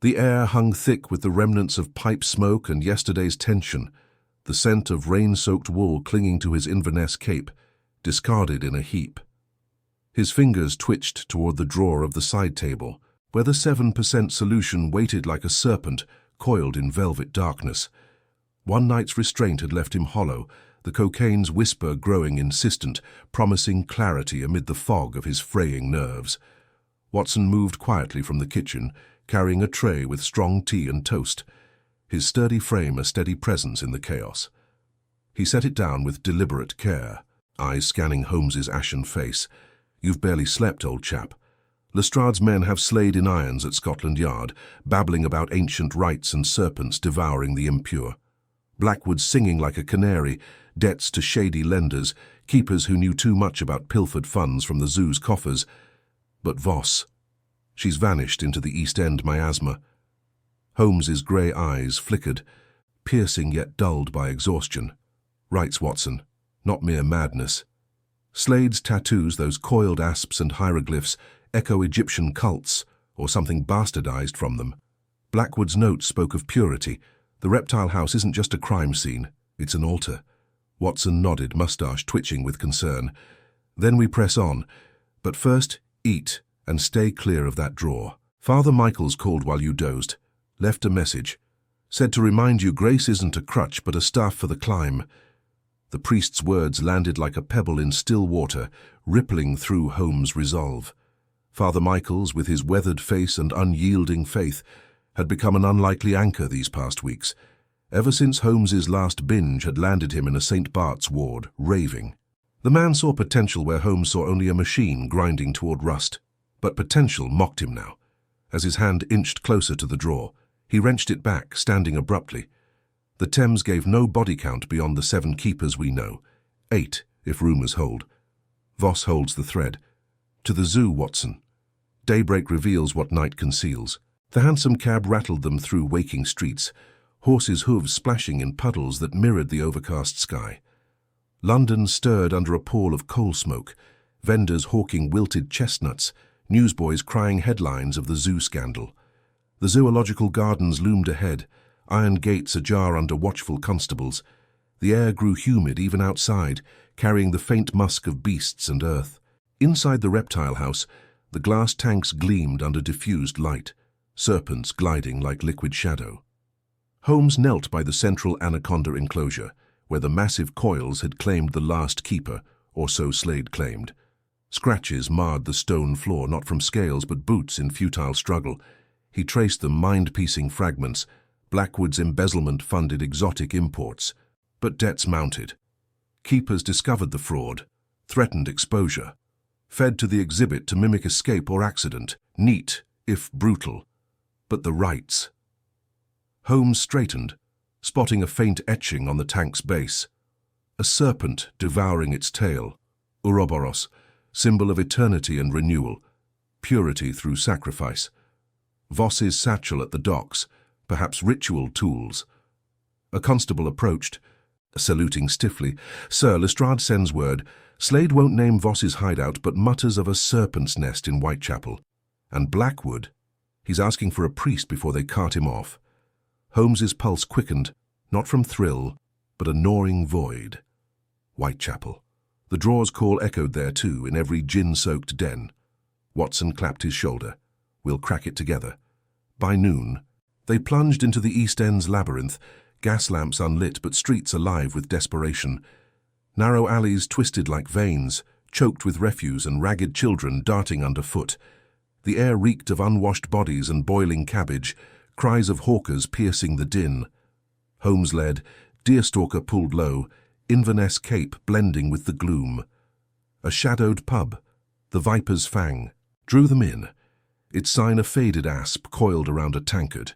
The air hung thick with the remnants of pipe smoke and yesterday's tension, the scent of rain-soaked wool clinging to his Inverness cape, discarded in a heap. His fingers twitched toward the drawer of the side table, where the 7% solution waited like a serpent, coiled in velvet darkness. One night's restraint had left him hollow, the cocaine's whisper growing insistent, promising clarity amid the fog of his fraying nerves. Watson moved quietly from the kitchen, carrying a tray with strong tea and toast, his sturdy frame a steady presence in the chaos. He set it down with deliberate care, eyes scanning Holmes's ashen face. "You've barely slept, old chap." Lestrade's men have Slade in irons at Scotland Yard, babbling about ancient rites and serpents devouring the impure. Blackwood singing like a canary, debts to shady lenders, keepers who knew too much about pilfered funds from the zoo's coffers. But Voss, she's vanished into the East End miasma. Holmes's grey eyes flickered, piercing yet dulled by exhaustion. Writes Watson, not mere madness. Slade's tattoos, those coiled asps and hieroglyphs, echo Egyptian cults, or something bastardized from them. Blackwood's note spoke of purity. The Reptile House isn't just a crime scene, it's an altar. Watson nodded, moustache twitching with concern. Then we press on. But first, eat, and stay clear of that drawer. Father Michael's called while you dozed. Left a message. Said to remind you grace isn't a crutch, but a staff for the climb. The priest's words landed like a pebble in still water, rippling through Holmes' resolve. Father Michael's, with his weathered face and unyielding faith, had become an unlikely anchor these past weeks, ever since Holmes's last binge had landed him in a St. Bart's ward, raving. The man saw potential where Holmes saw only a machine grinding toward rust. But potential mocked him now. As his hand inched closer to the drawer, he wrenched it back, standing abruptly. The Thames gave no body count beyond the 7 keepers we know. 8, if rumours hold. Voss holds the thread. To the zoo, Watson. Daybreak reveals what night conceals. The hansom cab rattled them through waking streets, horses' hooves splashing in puddles that mirrored the overcast sky. London stirred under a pall of coal smoke, vendors hawking wilted chestnuts, newsboys crying headlines of the zoo scandal. The zoological gardens loomed ahead, iron gates ajar under watchful constables. The air grew humid even outside, carrying the faint musk of beasts and earth. Inside the Reptile House, the glass tanks gleamed under diffused light, serpents gliding like liquid shadow. Holmes knelt by the central anaconda enclosure, where the massive coils had claimed the last keeper, or so Slade claimed. Scratches marred the stone floor, not from scales but boots in futile struggle. He traced them, mind-piecing fragments. Blackwood's embezzlement funded exotic imports. But debts mounted. Keepers discovered the fraud, threatened exposure, fed to the exhibit to mimic escape or accident, neat, if brutal. But the rights. Holmes straightened, spotting a faint etching on the tank's base. A serpent devouring its tail, Ouroboros, symbol of eternity and renewal, purity through sacrifice. Voss's satchel at the docks, perhaps ritual tools. A constable approached, saluting stiffly. Sir, Lestrade sends word. Slade won't name Voss's hideout, but mutters of a serpent's nest in Whitechapel. And Blackwood, he's asking for a priest before they cart him off. Holmes's pulse quickened, not from thrill, but a gnawing void. Whitechapel. The draw's call echoed there too, in every gin-soaked den. Watson clapped his shoulder. We'll crack it together. By noon, they plunged into the East End's labyrinth, gas lamps unlit but streets alive with desperation. Narrow alleys twisted like veins, choked with refuse and ragged children darting underfoot. The air reeked of unwashed bodies and boiling cabbage, cries of hawkers piercing the din. Holmes led, deerstalker pulled low, Inverness Cape blending with the gloom. A shadowed pub, the Viper's Fang, drew them in, its sign a faded asp coiled around a tankard.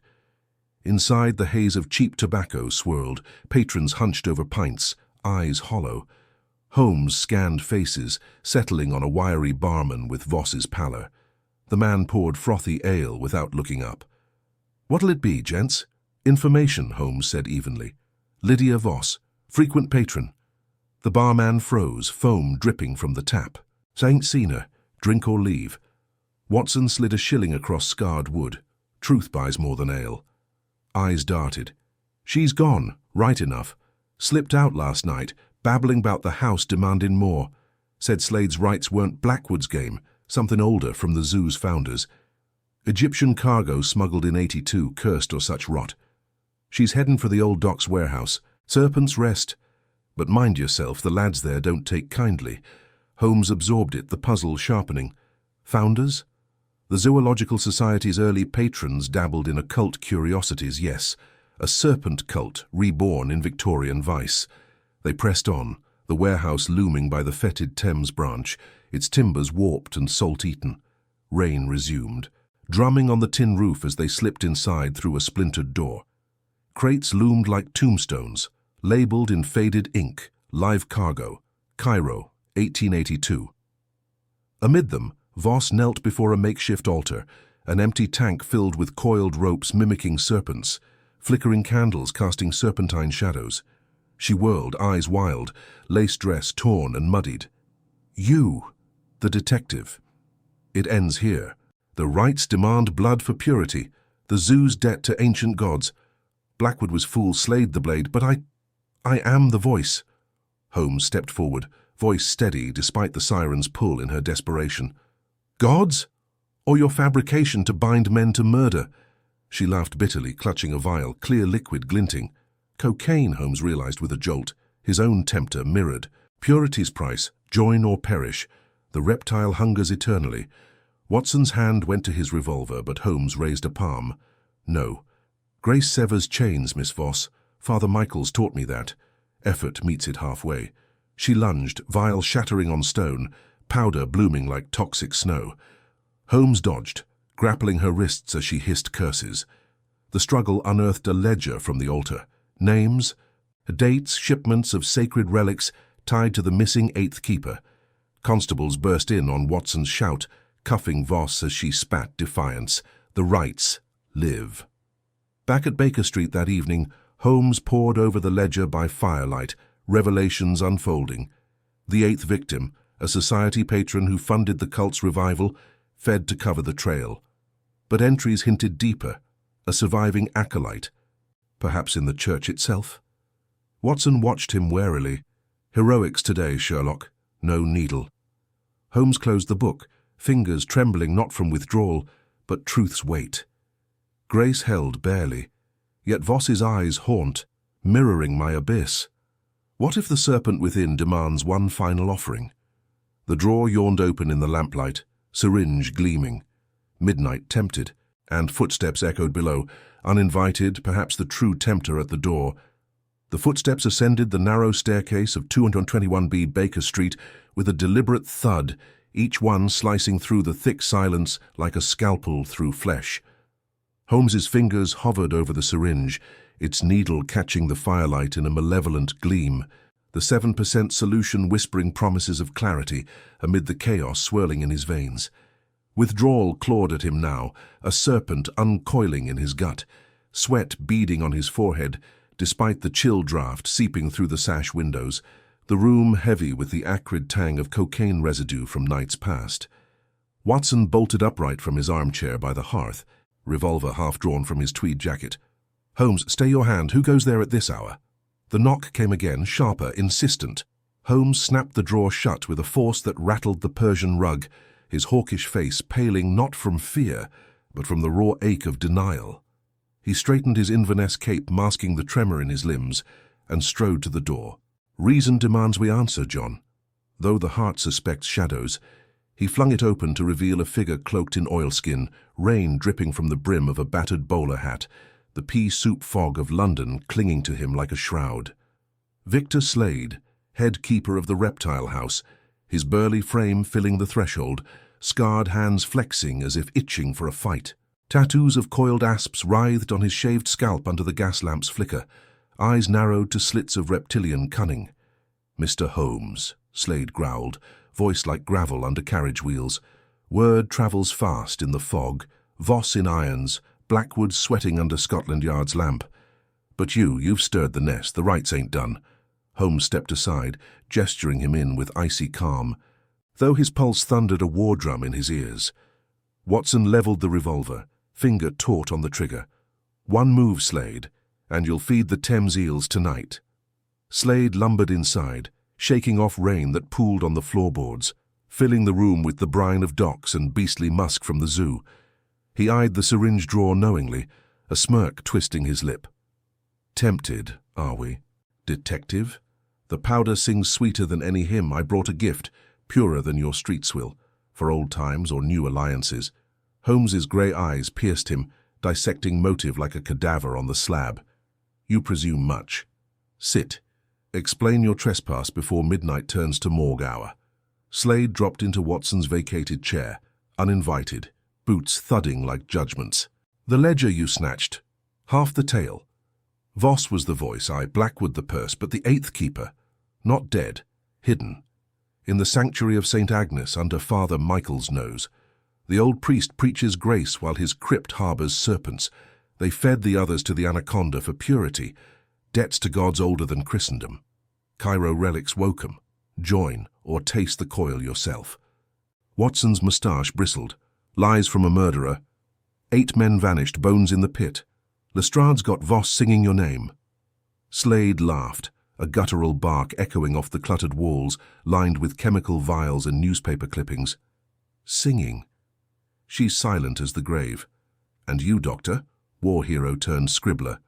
Inside, the haze of cheap tobacco swirled, patrons hunched over pints, eyes hollow. Holmes scanned faces, settling on a wiry barman with Voss's pallor. The man poured frothy ale without looking up. "What'll it be, gents?" "Information," Holmes said evenly. "Lydia Voss, frequent patron." The barman froze, foam dripping from the tap. "Ain't seen her. Drink or leave." Watson slid a shilling across scarred wood. Truth buys more than ale. Eyes darted. "She's gone, right enough. Slipped out last night, babbling about the house demanding more. Said Slade's rights weren't Blackwood's game, something older from the zoo's founders. Egyptian cargo smuggled in '82, cursed or such rot. She's heading for the old docks warehouse. Serpent's Rest. But mind yourself, the lads there don't take kindly." Holmes absorbed it, the puzzle sharpening. Founders? The Zoological Society's early patrons dabbled in occult curiosities, yes. A serpent cult reborn in Victorian vice. They pressed on, the warehouse looming by the fetid Thames branch, its timbers warped and salt-eaten. Rain resumed, drumming on the tin roof as they slipped inside through a splintered door. Crates loomed like tombstones, labeled in faded ink, "Live Cargo, Cairo, 1882. Amid them, Voss knelt before a makeshift altar, an empty tank filled with coiled ropes mimicking serpents, flickering candles casting serpentine shadows. She whirled, eyes wild, lace dress torn and muddied. "You, the detective. It ends here. The rites demand blood for purity, the zoo's debt to ancient gods. Blackwood was fool, Slade the blade, but I am the voice." Holmes stepped forward, voice steady despite the siren's pull in her desperation. "Gods? Or your fabrication to bind men to murder?" She laughed bitterly, clutching a vial, clear liquid glinting. Cocaine, Holmes realized with a jolt, his own tempter mirrored. Purity's price, join or perish. The reptile hungers eternally. Watson's hand went to his revolver, but Holmes raised a palm. "No. Grace severs chains, Miss Voss. Father Michael's taught me that. Effort meets it halfway." She lunged, vial shattering on stone, powder blooming like toxic snow. Holmes dodged, grappling her wrists as she hissed curses. The struggle unearthed a ledger from the altar. Names, dates, shipments of sacred relics tied to the missing eighth keeper. Constables burst in on Watson's shout, cuffing Voss as she spat defiance. The rights live. Back at Baker Street that evening, Holmes pored over the ledger by firelight, revelations unfolding. The eighth victim, a society patron who funded the cult's revival, fed to cover the trail. But entries hinted deeper, a surviving acolyte, perhaps in the church itself. Watson watched him warily. "Heroics today, Sherlock. No needle." Holmes closed the book, fingers trembling not from withdrawal, but truth's weight. Grace held barely, yet Voss's eyes haunt, mirroring my abyss. What if the serpent within demands one final offering? The drawer yawned open in the lamplight, syringe gleaming. Midnight tempted, and footsteps echoed below, uninvited, perhaps the true tempter at the door. The footsteps ascended the narrow staircase of 221B Baker Street with a deliberate thud, each one slicing through the thick silence like a scalpel through flesh. Holmes's fingers hovered over the syringe, its needle catching the firelight in a malevolent gleam, the 7% solution whispering promises of clarity amid the chaos swirling in his veins. Withdrawal clawed at him now, a serpent uncoiling in his gut, sweat beading on his forehead, despite the chill draft seeping through the sash windows, the room heavy with the acrid tang of cocaine residue from nights past. Watson bolted upright from his armchair by the hearth, revolver half-drawn from his tweed jacket. "Holmes, stay your hand. Who goes there at this hour?" The knock came again, sharper, insistent. Holmes snapped the drawer shut with a force that rattled the Persian rug, his hawkish face paling not from fear, but from the raw ache of denial. He straightened his Inverness cape, masking the tremor in his limbs, and strode to the door. "Reason demands we answer, John. Though the heart suspects shadows." He flung it open to reveal a figure cloaked in oilskin, rain dripping from the brim of a battered bowler hat, the pea-soup fog of London clinging to him like a shroud. Victor Slade, head keeper of the Reptile House, his burly frame filling the threshold, scarred hands flexing as if itching for a fight. Tattoos of coiled asps writhed on his shaved scalp under the gas lamp's flicker, eyes narrowed to slits of reptilian cunning. "Mr. Holmes," Slade growled, voice like gravel under carriage wheels. Word travels fast in the fog, Voss in irons, Blackwood sweating under Scotland Yard's lamp. "But you've stirred the nest, the rights ain't done." Holmes stepped aside, gesturing him in with icy calm, though his pulse thundered a war drum in his ears. Watson leveled the revolver, finger taut on the trigger. "One move, Slade, and you'll feed the Thames eels tonight." Slade lumbered inside, shaking off rain that pooled on the floorboards, filling the room with the brine of docks and beastly musk from the zoo. He eyed the syringe drawer knowingly, a smirk twisting his lip. "Tempted, are we? Detective? The powder sings sweeter than any hymn. I brought a gift, purer than your street swill, for old times or new alliances." Holmes's grey eyes pierced him, dissecting motive like a cadaver on the slab. "You presume much. Sit. Explain your trespass before midnight turns to morgue hour." Slade dropped into Watson's vacated chair, uninvited, boots thudding like judgments. "The ledger you snatched. Half the tale." Voss was the voice, Blackwood the purse, but the eighth keeper, not dead, hidden. In the sanctuary of St. Agnes under Father Michael's nose. The old priest preaches grace while his crypt harbours serpents. They fed the others to the anaconda for purity, debts to gods older than Christendom. Cairo relics woke 'em. Join, or taste the coil yourself. Watson's moustache bristled. Lies from a murderer. 8 men vanished, bones in the pit. Lestrade's got Voss singing your name. Slade laughed, a guttural bark echoing off the cluttered walls, lined with chemical vials and newspaper clippings. Singing. She's silent as the grave. And you, Doctor, war hero turned scribbler,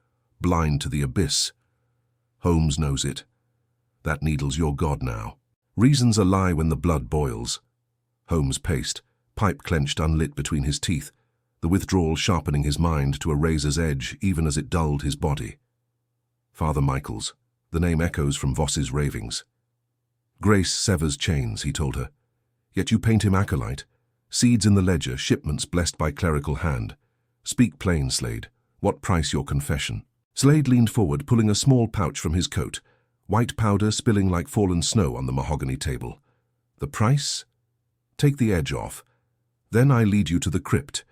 blind to the abyss. Holmes knows it. That needle's your god now. Reason's a lie when the blood boils. Holmes paced, pipe clenched unlit between his teeth, the withdrawal sharpening his mind to a razor's edge even as it dulled his body. Father Michael's. The name echoes from Voss's ravings. Grace severs chains, he told her. Yet you paint him acolyte. Seeds in the ledger, shipments blessed by clerical hand. Speak plain, Slade. What price your confession? Slade leaned forward, pulling a small pouch from his coat, white powder spilling like fallen snow on the mahogany table. The price? Take the edge off. Then I lead you to the crypt.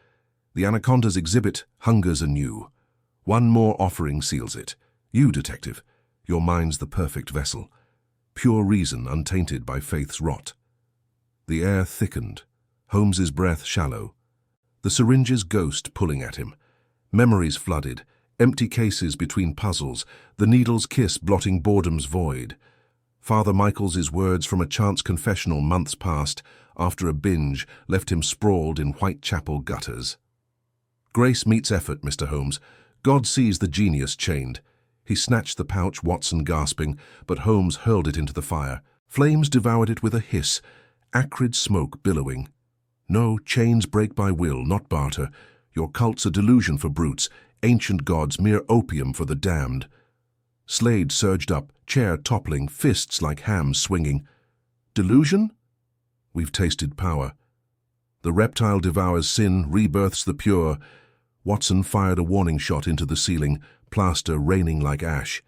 The anaconda's exhibit hungers anew. One more offering seals it. You, detective, your mind's the perfect vessel. Pure reason untainted by faith's rot. The air thickened, Holmes's breath shallow. The syringe's ghost pulling at him. Memories flooded, empty cases between puzzles, the needle's kiss blotting boredom's void. Father Michael's words from a chance confessional months past, after a binge, left him sprawled in Whitechapel gutters. Grace meets effort, Mr. Holmes. God sees the genius chained. He snatched the pouch, Watson gasping, but Holmes hurled it into the fire. Flames devoured it with a hiss, acrid smoke billowing. No, chains break by will, not barter. Your cult's a delusion for brutes, ancient gods mere opium for the damned. Slade surged up, chair toppling, fists like hams swinging. Delusion? We've tasted power. The reptile devours sin, rebirths the pure. Watson fired a warning shot into the ceiling, plaster raining like ash.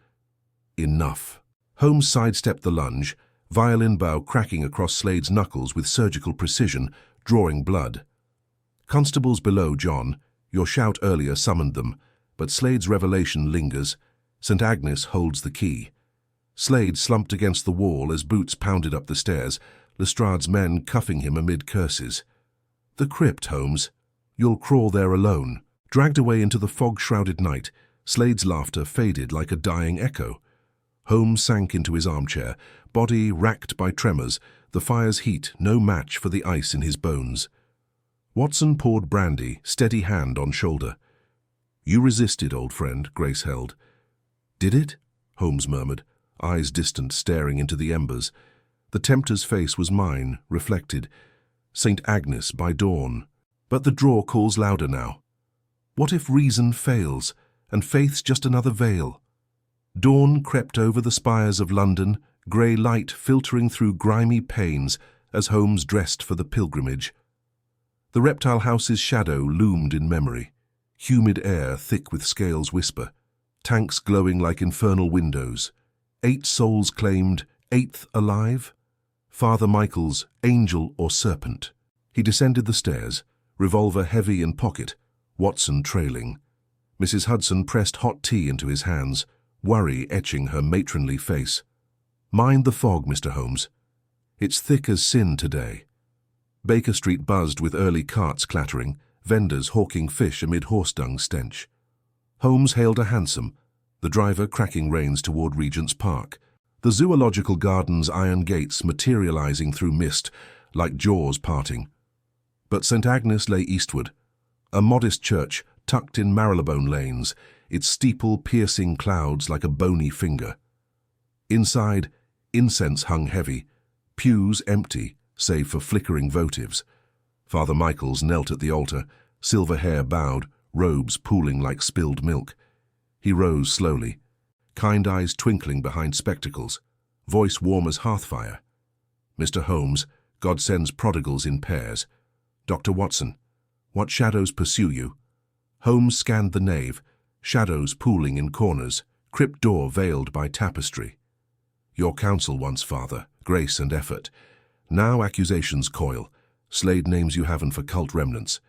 Enough. Holmes sidestepped the lunge, violin bow cracking across Slade's knuckles with surgical precision, drawing blood. Constables below, John. Your shout earlier summoned them, but Slade's revelation lingers. St. Agnes holds the key. Slade slumped against the wall as boots pounded up the stairs, Lestrade's men cuffing him amid curses. The crypt, Holmes. You'll crawl there alone. Dragged away into the fog-shrouded night, Slade's laughter faded like a dying echo. Holmes sank into his armchair, body racked by tremors, the fire's heat no match for the ice in his bones. Watson poured brandy, steady hand on shoulder. You resisted, old friend, Grace held. Did it? Holmes murmured, eyes distant, staring into the embers. The tempter's face was mine, reflected. St. Agnes by dawn. But the draw calls louder now. What if reason fails, and faith's just another veil? Dawn crept over the spires of London, grey light filtering through grimy panes as Holmes dressed for the pilgrimage. The Reptile House's shadow loomed in memory, humid air thick with scales whisper, tanks glowing like infernal windows. 8 souls claimed, 8th alive? Father Michael's angel or serpent. He descended the stairs, revolver heavy in pocket, Watson trailing. Mrs. Hudson pressed hot tea into his hands, worry etching her matronly face. Mind the fog, Mr. Holmes. It's thick as sin today. Baker Street buzzed with early carts clattering, vendors hawking fish amid horse-dung stench. Holmes hailed a hansom, the driver cracking reins toward Regent's Park, the zoological garden's iron gates materializing through mist, like jaws parting. But St. Agnes lay eastward, a modest church tucked in Marylebone lanes, its steeple piercing clouds like a bony finger. Inside, incense hung heavy, pews empty, save for flickering votives. Father Michael's knelt at the altar, silver hair bowed, robes pooling like spilled milk. He rose slowly, kind eyes twinkling behind spectacles, voice warm as hearthfire. Mr. Holmes, God sends prodigals in pairs. "Dr. Watson, what shadows pursue you?" Holmes scanned the nave, shadows pooling in corners, crypt door veiled by tapestry. "Your counsel once, Father, grace and effort. Now accusations coil. Slade names you haven for cult remnants.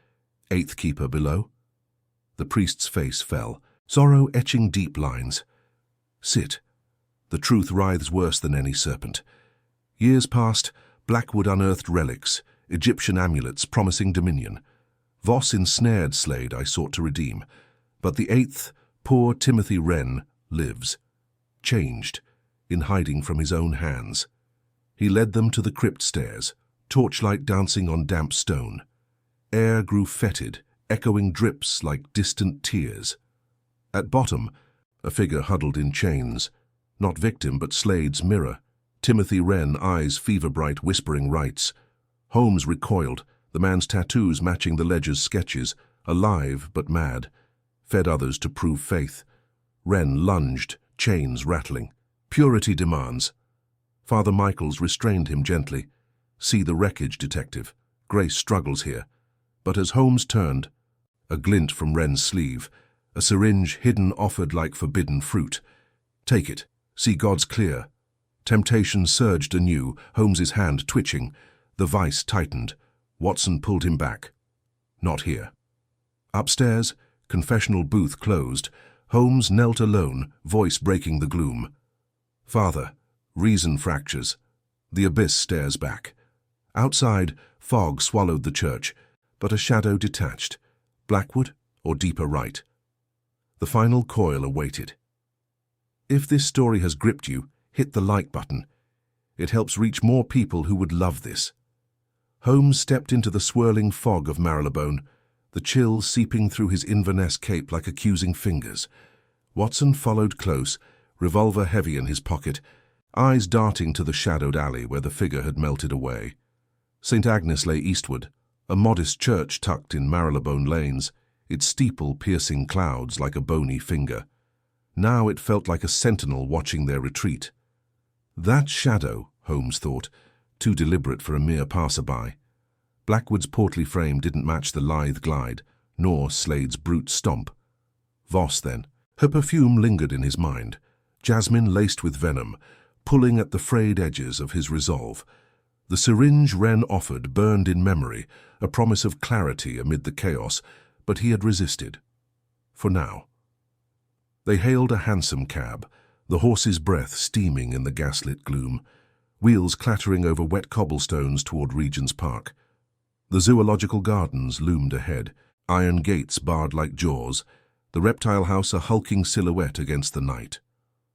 Eighth keeper below?" The priest's face fell, sorrow etching deep lines. "Sit. The truth writhes worse than any serpent. Years past, Blackwood unearthed relics, Egyptian amulets promising dominion. Voss ensnared Slade I sought to redeem. But the eighth, poor Timothy Wren, lives. Changed, in hiding from his own hands. He led them to the crypt stairs, torchlight dancing on damp stone. Air grew fetid, echoing drips like distant tears. At bottom, a figure huddled in chains. Not victim, but Slade's mirror. Timothy Wren, eyes fever-bright, whispering rites. Holmes recoiled, the man's tattoos matching the ledger's sketches, alive but mad. Fed others to prove faith. Wren lunged, chains rattling. "Purity demands." Father Michaels restrained him gently. "See the wreckage, detective. Grace struggles here." But as Holmes turned, a glint from Wren's sleeve, a syringe hidden offered like forbidden fruit. "Take it. See God's clear." Temptation surged anew, Holmes's hand twitching. The vice tightened. Watson pulled him back. "Not here." Upstairs, confessional booth closed. Holmes knelt alone, voice breaking the gloom. "Father, reason fractures. The abyss stares back." Outside, fog swallowed the church, but a shadow detached. Blackwood or deeper right? The final coil awaited. If this story has gripped you, hit the like button. It helps reach more people who would love this. Holmes stepped into the swirling fog of Marylebone, the chill seeping through his Inverness cape like accusing fingers. Watson followed close, revolver heavy in his pocket, eyes darting to the shadowed alley where the figure had melted away. St. Agnes lay eastward, a modest church tucked in Marylebone lanes, its steeple piercing clouds like a bony finger. Now it felt like a sentinel watching their retreat. That shadow, Holmes thought, too deliberate for a mere passerby. Blackwood's portly frame didn't match the lithe glide, nor Slade's brute stomp. Voss, then. Her perfume lingered in his mind, jasmine laced with venom, pulling at the frayed edges of his resolve. The syringe Wren offered burned in memory, a promise of clarity amid the chaos, but he had resisted. For now. They hailed a hansom cab, the horse's breath steaming in the gaslit gloom, wheels clattering over wet cobblestones toward Regent's Park. The zoological gardens loomed ahead, iron gates barred like jaws, the Reptile House a hulking silhouette against the night.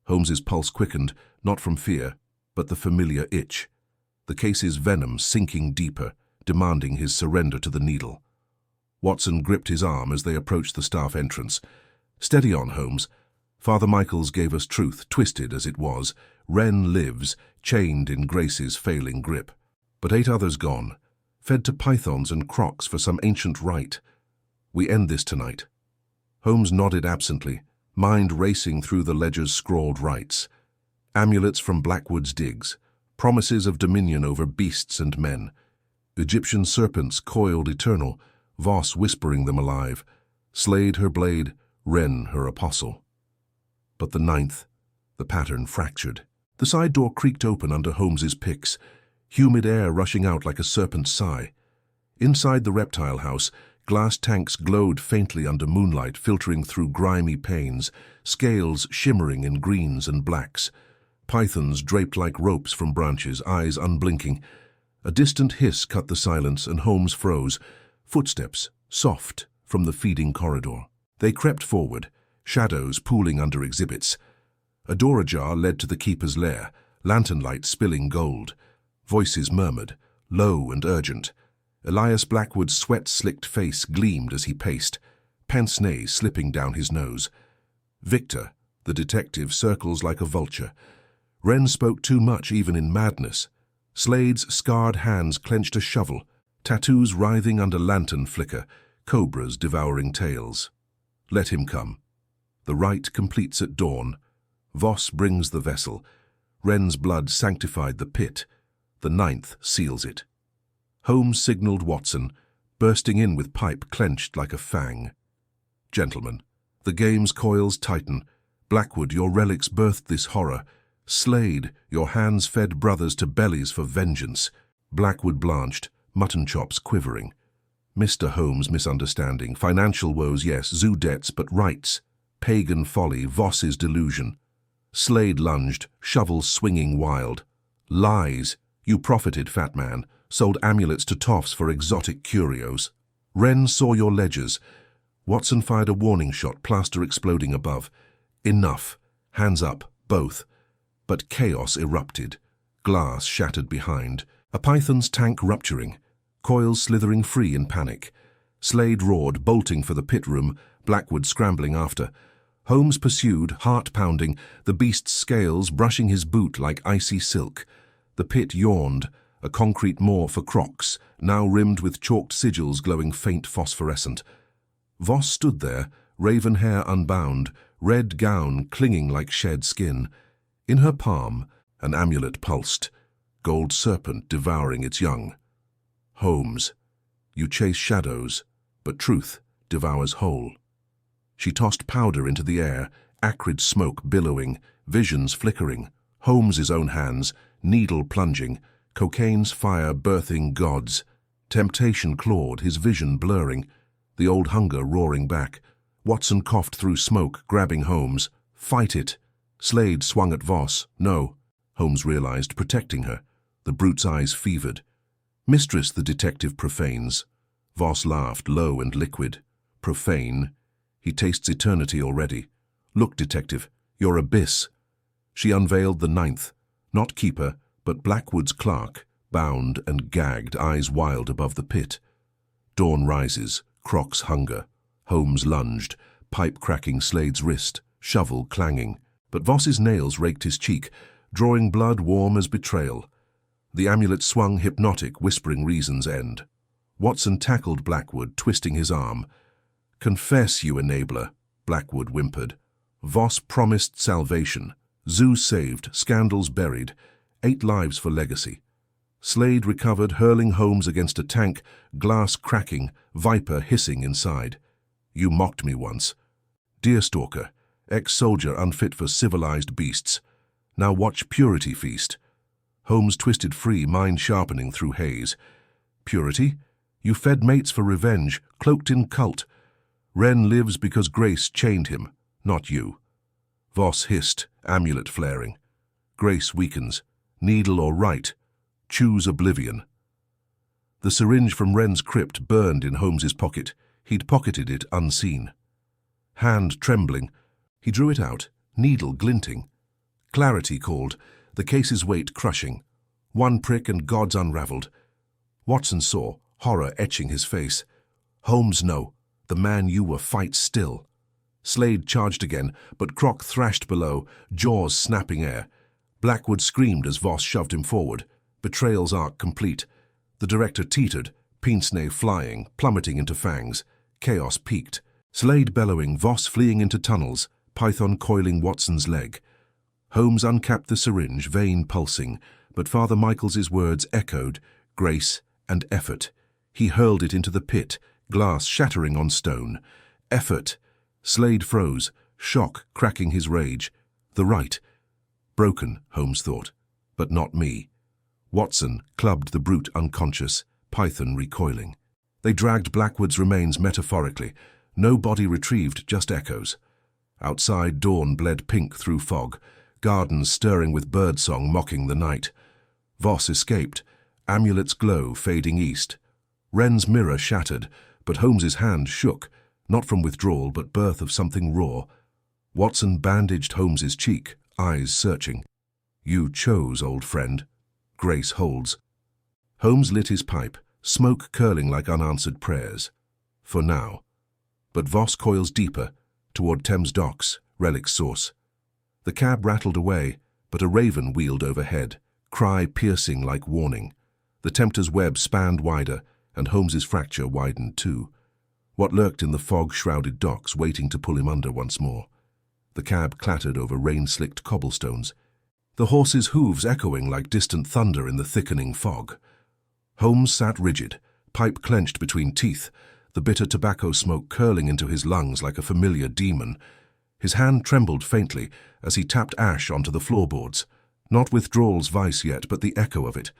Holmes's pulse quickened, not from fear, but the familiar itch. The case's venom sinking deeper, demanding his surrender to the needle. Watson gripped his arm as they approached the staff entrance. "Steady on, Holmes. Father Michaels gave us truth, twisted as it was. Wren lives, chained in Grace's failing grip. But 8 others gone, fed to pythons and crocs for some ancient rite. We end this tonight." Holmes nodded absently, mind racing through the ledger's scrawled rites. Amulets from Blackwood's digs, promises of dominion over beasts and men. Egyptian serpents coiled eternal, Voss whispering them alive. Slade her blade, Wren her apostle. But the 9th, the pattern fractured. The side door creaked open under Holmes's picks, humid air rushing out like a serpent's sigh. Inside the Reptile House, glass tanks glowed faintly under moonlight filtering through grimy panes, scales shimmering in greens and blacks. Pythons draped like ropes from branches, eyes unblinking. A distant hiss cut the silence and Holmes froze. Footsteps, soft, from the feeding corridor. They crept forward, shadows pooling under exhibits. A door ajar led to the keeper's lair, lantern light spilling gold. Voices murmured, low and urgent. Elias Blackwood's sweat-slicked face gleamed as he paced, pince-nez slipping down his nose. Victor, the detective, circles like a vulture. Wren spoke too much even in madness. Slade's scarred hands clenched a shovel, tattoos writhing under lantern flicker, cobras devouring tails. Let him come. The rite completes at dawn. Voss brings the vessel. Wren's blood sanctified the pit. The 9th seals it. Holmes signaled Watson, bursting in with pipe clenched like a fang. "Gentlemen, the game's coils tighten. Blackwood, your relics birthed this horror. Slade, your hands fed brothers to bellies for vengeance." Blackwood blanched, mutton chops quivering. Mr. Holmes' misunderstanding. Financial woes, yes, zoo debts, but rights. Pagan folly, Voss's delusion. Slade lunged, shovel swinging wild. "Lies. You profited, fat man. Sold amulets to toffs for exotic curios. Wren saw your ledgers." Watson fired a warning shot, plaster exploding above. Enough. Hands up, both. But chaos erupted. Glass shattered behind. A python's tank rupturing. Coils slithering free in panic. Slade roared, bolting for the pit room, Blackwood scrambling after. Holmes pursued, heart pounding, the beast's scales brushing his boot like icy silk. The pit yawned, a concrete maw for crocs, now rimmed with chalked sigils glowing faint phosphorescent. Voss stood there, raven hair unbound, red gown clinging like shed skin. In her palm, an amulet pulsed, gold serpent devouring its young. "Holmes, you chase shadows, but truth devours whole." She tossed powder into the air, acrid smoke billowing, visions flickering. Holmes's own hands, needle plunging, cocaine's fire birthing gods. Temptation clawed, his vision blurring, the old hunger roaring back. Watson coughed through smoke, grabbing Holmes. "Fight it!" Slade swung at Voss. "No," Holmes realized, protecting her. The brute's eyes fevered. "Mistress," the detective profanes. Voss laughed, low and liquid. "Profane? He tastes eternity already. Look, detective, your abyss." She unveiled the ninth, not keeper, but Blackwood's clerk, bound and gagged, eyes wild above the pit. Dawn rises, Croc's hunger. Holmes lunged, pipe cracking Slade's wrist, shovel clanging. But Voss's nails raked his cheek, drawing blood warm as betrayal. The amulet swung hypnotic, whispering reason's end. Watson tackled Blackwood, twisting his arm. "Confess, you enabler," Blackwood whimpered. Voss promised salvation. Zoo saved, scandals buried. 8 lives for legacy. Slade recovered, hurling Holmes against a tank, glass cracking, viper hissing inside. "You mocked me once. Deerstalker, ex-soldier unfit for civilized beasts. Now watch purity feast." Holmes twisted free, mind sharpening through haze. "Purity? You fed mates for revenge, cloaked in cult. Wren lives because Grace chained him, not you." Voss hissed, amulet flaring. "Grace weakens. Needle or right. Choose oblivion." The syringe from Wren's crypt burned in Holmes's pocket. He'd pocketed it unseen. Hand trembling, he drew it out, needle glinting. Clarity called, the case's weight crushing. One prick and gods unraveled. Watson saw, horror etching his face. "Holmes, no. The man you were fights still." Slade charged again, but Croc thrashed below, jaws snapping air. Blackwood screamed as Voss shoved him forward. Betrayal's arc complete. The director teetered, pince-nez flying, plummeting into fangs. Chaos peaked. Slade bellowing, Voss fleeing into tunnels, python coiling Watson's leg. Holmes uncapped the syringe, vein pulsing, but Father Michaels's words echoed, grace and effort. He hurled it into the pit, glass shattering on stone. Effort. Slade froze, shock cracking his rage. The right. Broken, Holmes thought, but not me. Watson clubbed the brute unconscious, python recoiling. They dragged Blackwood's remains metaphorically. No body retrieved, just echoes. Outside, dawn bled pink through fog, gardens stirring with birdsong mocking the night. Voss escaped, amulet's glow fading east. Wren's mirror shattered, but Holmes's hand shook, not from withdrawal but birth of something raw. Watson bandaged Holmes's cheek, eyes searching. "You chose, old friend." Grace holds. Holmes lit his pipe, smoke curling like unanswered prayers. For now. But Voss coils deeper, toward Thames docks, relic source. The cab rattled away, but a raven wheeled overhead, cry piercing like warning. The tempter's web spanned wider, and Holmes's fracture widened too. What lurked in the fog-shrouded docks waiting to pull him under once more? The cab clattered over rain-slicked cobblestones, the horses' hooves echoing like distant thunder in the thickening fog. Holmes sat rigid, pipe clenched between teeth, the bitter tobacco smoke curling into his lungs like a familiar demon. His hand trembled faintly as he tapped ash onto the floorboards, not withdrawal's vice yet, but the echo of it,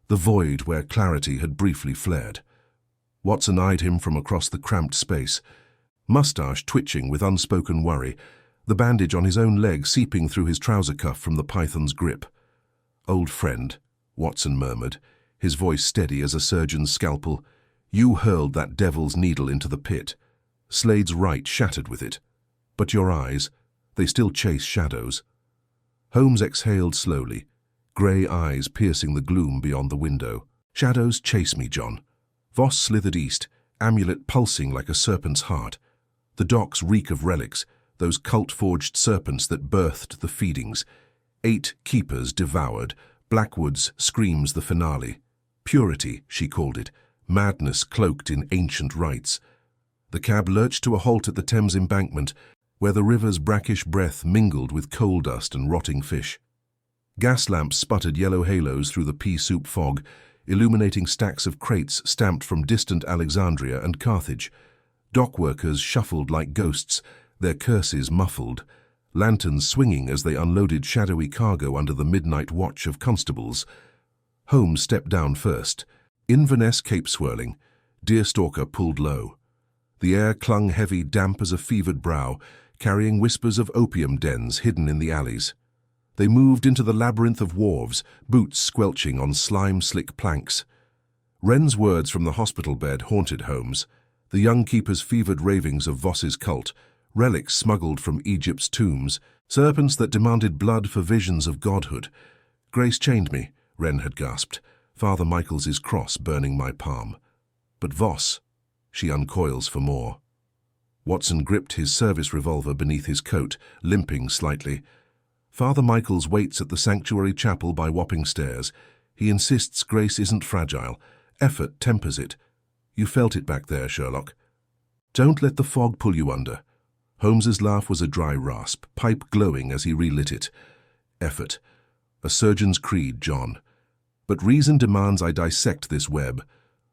the void where clarity had briefly flared. Watson eyed him from across the cramped space, mustache twitching with unspoken worry, the bandage on his own leg seeping through his trouser cuff from the python's grip. "Old friend," Watson murmured, his voice steady as a surgeon's scalpel, "you hurled that devil's needle into the pit. Slade's right shattered with it. But your eyes, they still chase shadows." Holmes exhaled slowly, grey eyes piercing the gloom beyond the window. "Shadows chase me, John." Voss slithered east, amulet pulsing like a serpent's heart. The docks reek of relics, those cult-forged serpents that birthed the feedings. 8 keepers devoured. Blackwood's screams the finale. Purity, she called it, madness cloaked in ancient rites. The cab lurched to a halt at the Thames embankment, where the river's brackish breath mingled with coal dust and rotting fish. Gas lamps sputtered yellow halos through the pea-soup fog, illuminating stacks of crates stamped from distant Alexandria and Carthage. Dock workers shuffled like ghosts, their curses muffled, lanterns swinging as they unloaded shadowy cargo under the midnight watch of constables. Holmes stepped down first. Inverness cape swirling, deerstalker pulled low. The air clung heavy, damp as a fevered brow, carrying whispers of opium dens hidden in the alleys. They moved into the labyrinth of wharves, boots squelching on slime-slick planks. Wren's words from the hospital bed haunted Holmes, the young keeper's fevered ravings of Voss's cult, relics smuggled from Egypt's tombs, serpents that demanded blood for visions of godhood. "Grace chained me," Wren had gasped, "Father Michael's cross burning my palm. But Voss," she uncoils for more. Watson gripped his service revolver beneath his coat, limping slightly. "Father Michael's waits at the sanctuary chapel by Wapping Stairs. He insists grace isn't fragile. Effort tempers it. You felt it back there, Sherlock. Don't let the fog pull you under." Holmes's laugh was a dry rasp, pipe glowing as he relit it. "Effort. A surgeon's creed, John. But reason demands I dissect this web.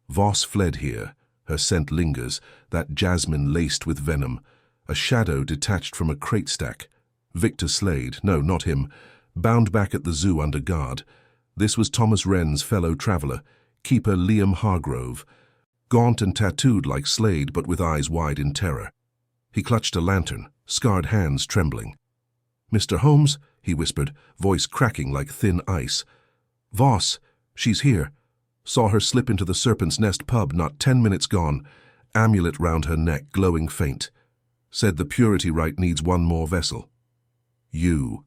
Voss fled here. Her scent lingers, that jasmine laced with venom. A shadow detached from a crate stack. Victor Slade, no, not him, bound back at the zoo under guard. This was Thomas Wren's fellow traveller, keeper Liam Hargrove, gaunt and tattooed like Slade but with eyes wide in terror. He clutched a lantern, scarred hands trembling. "Mr. Holmes," he whispered, voice cracking like thin ice. "Voss, she's here. Saw her slip into the Serpent's Nest pub not 10 minutes gone, amulet round her neck glowing faint. Said the purity rite needs one more vessel." "You."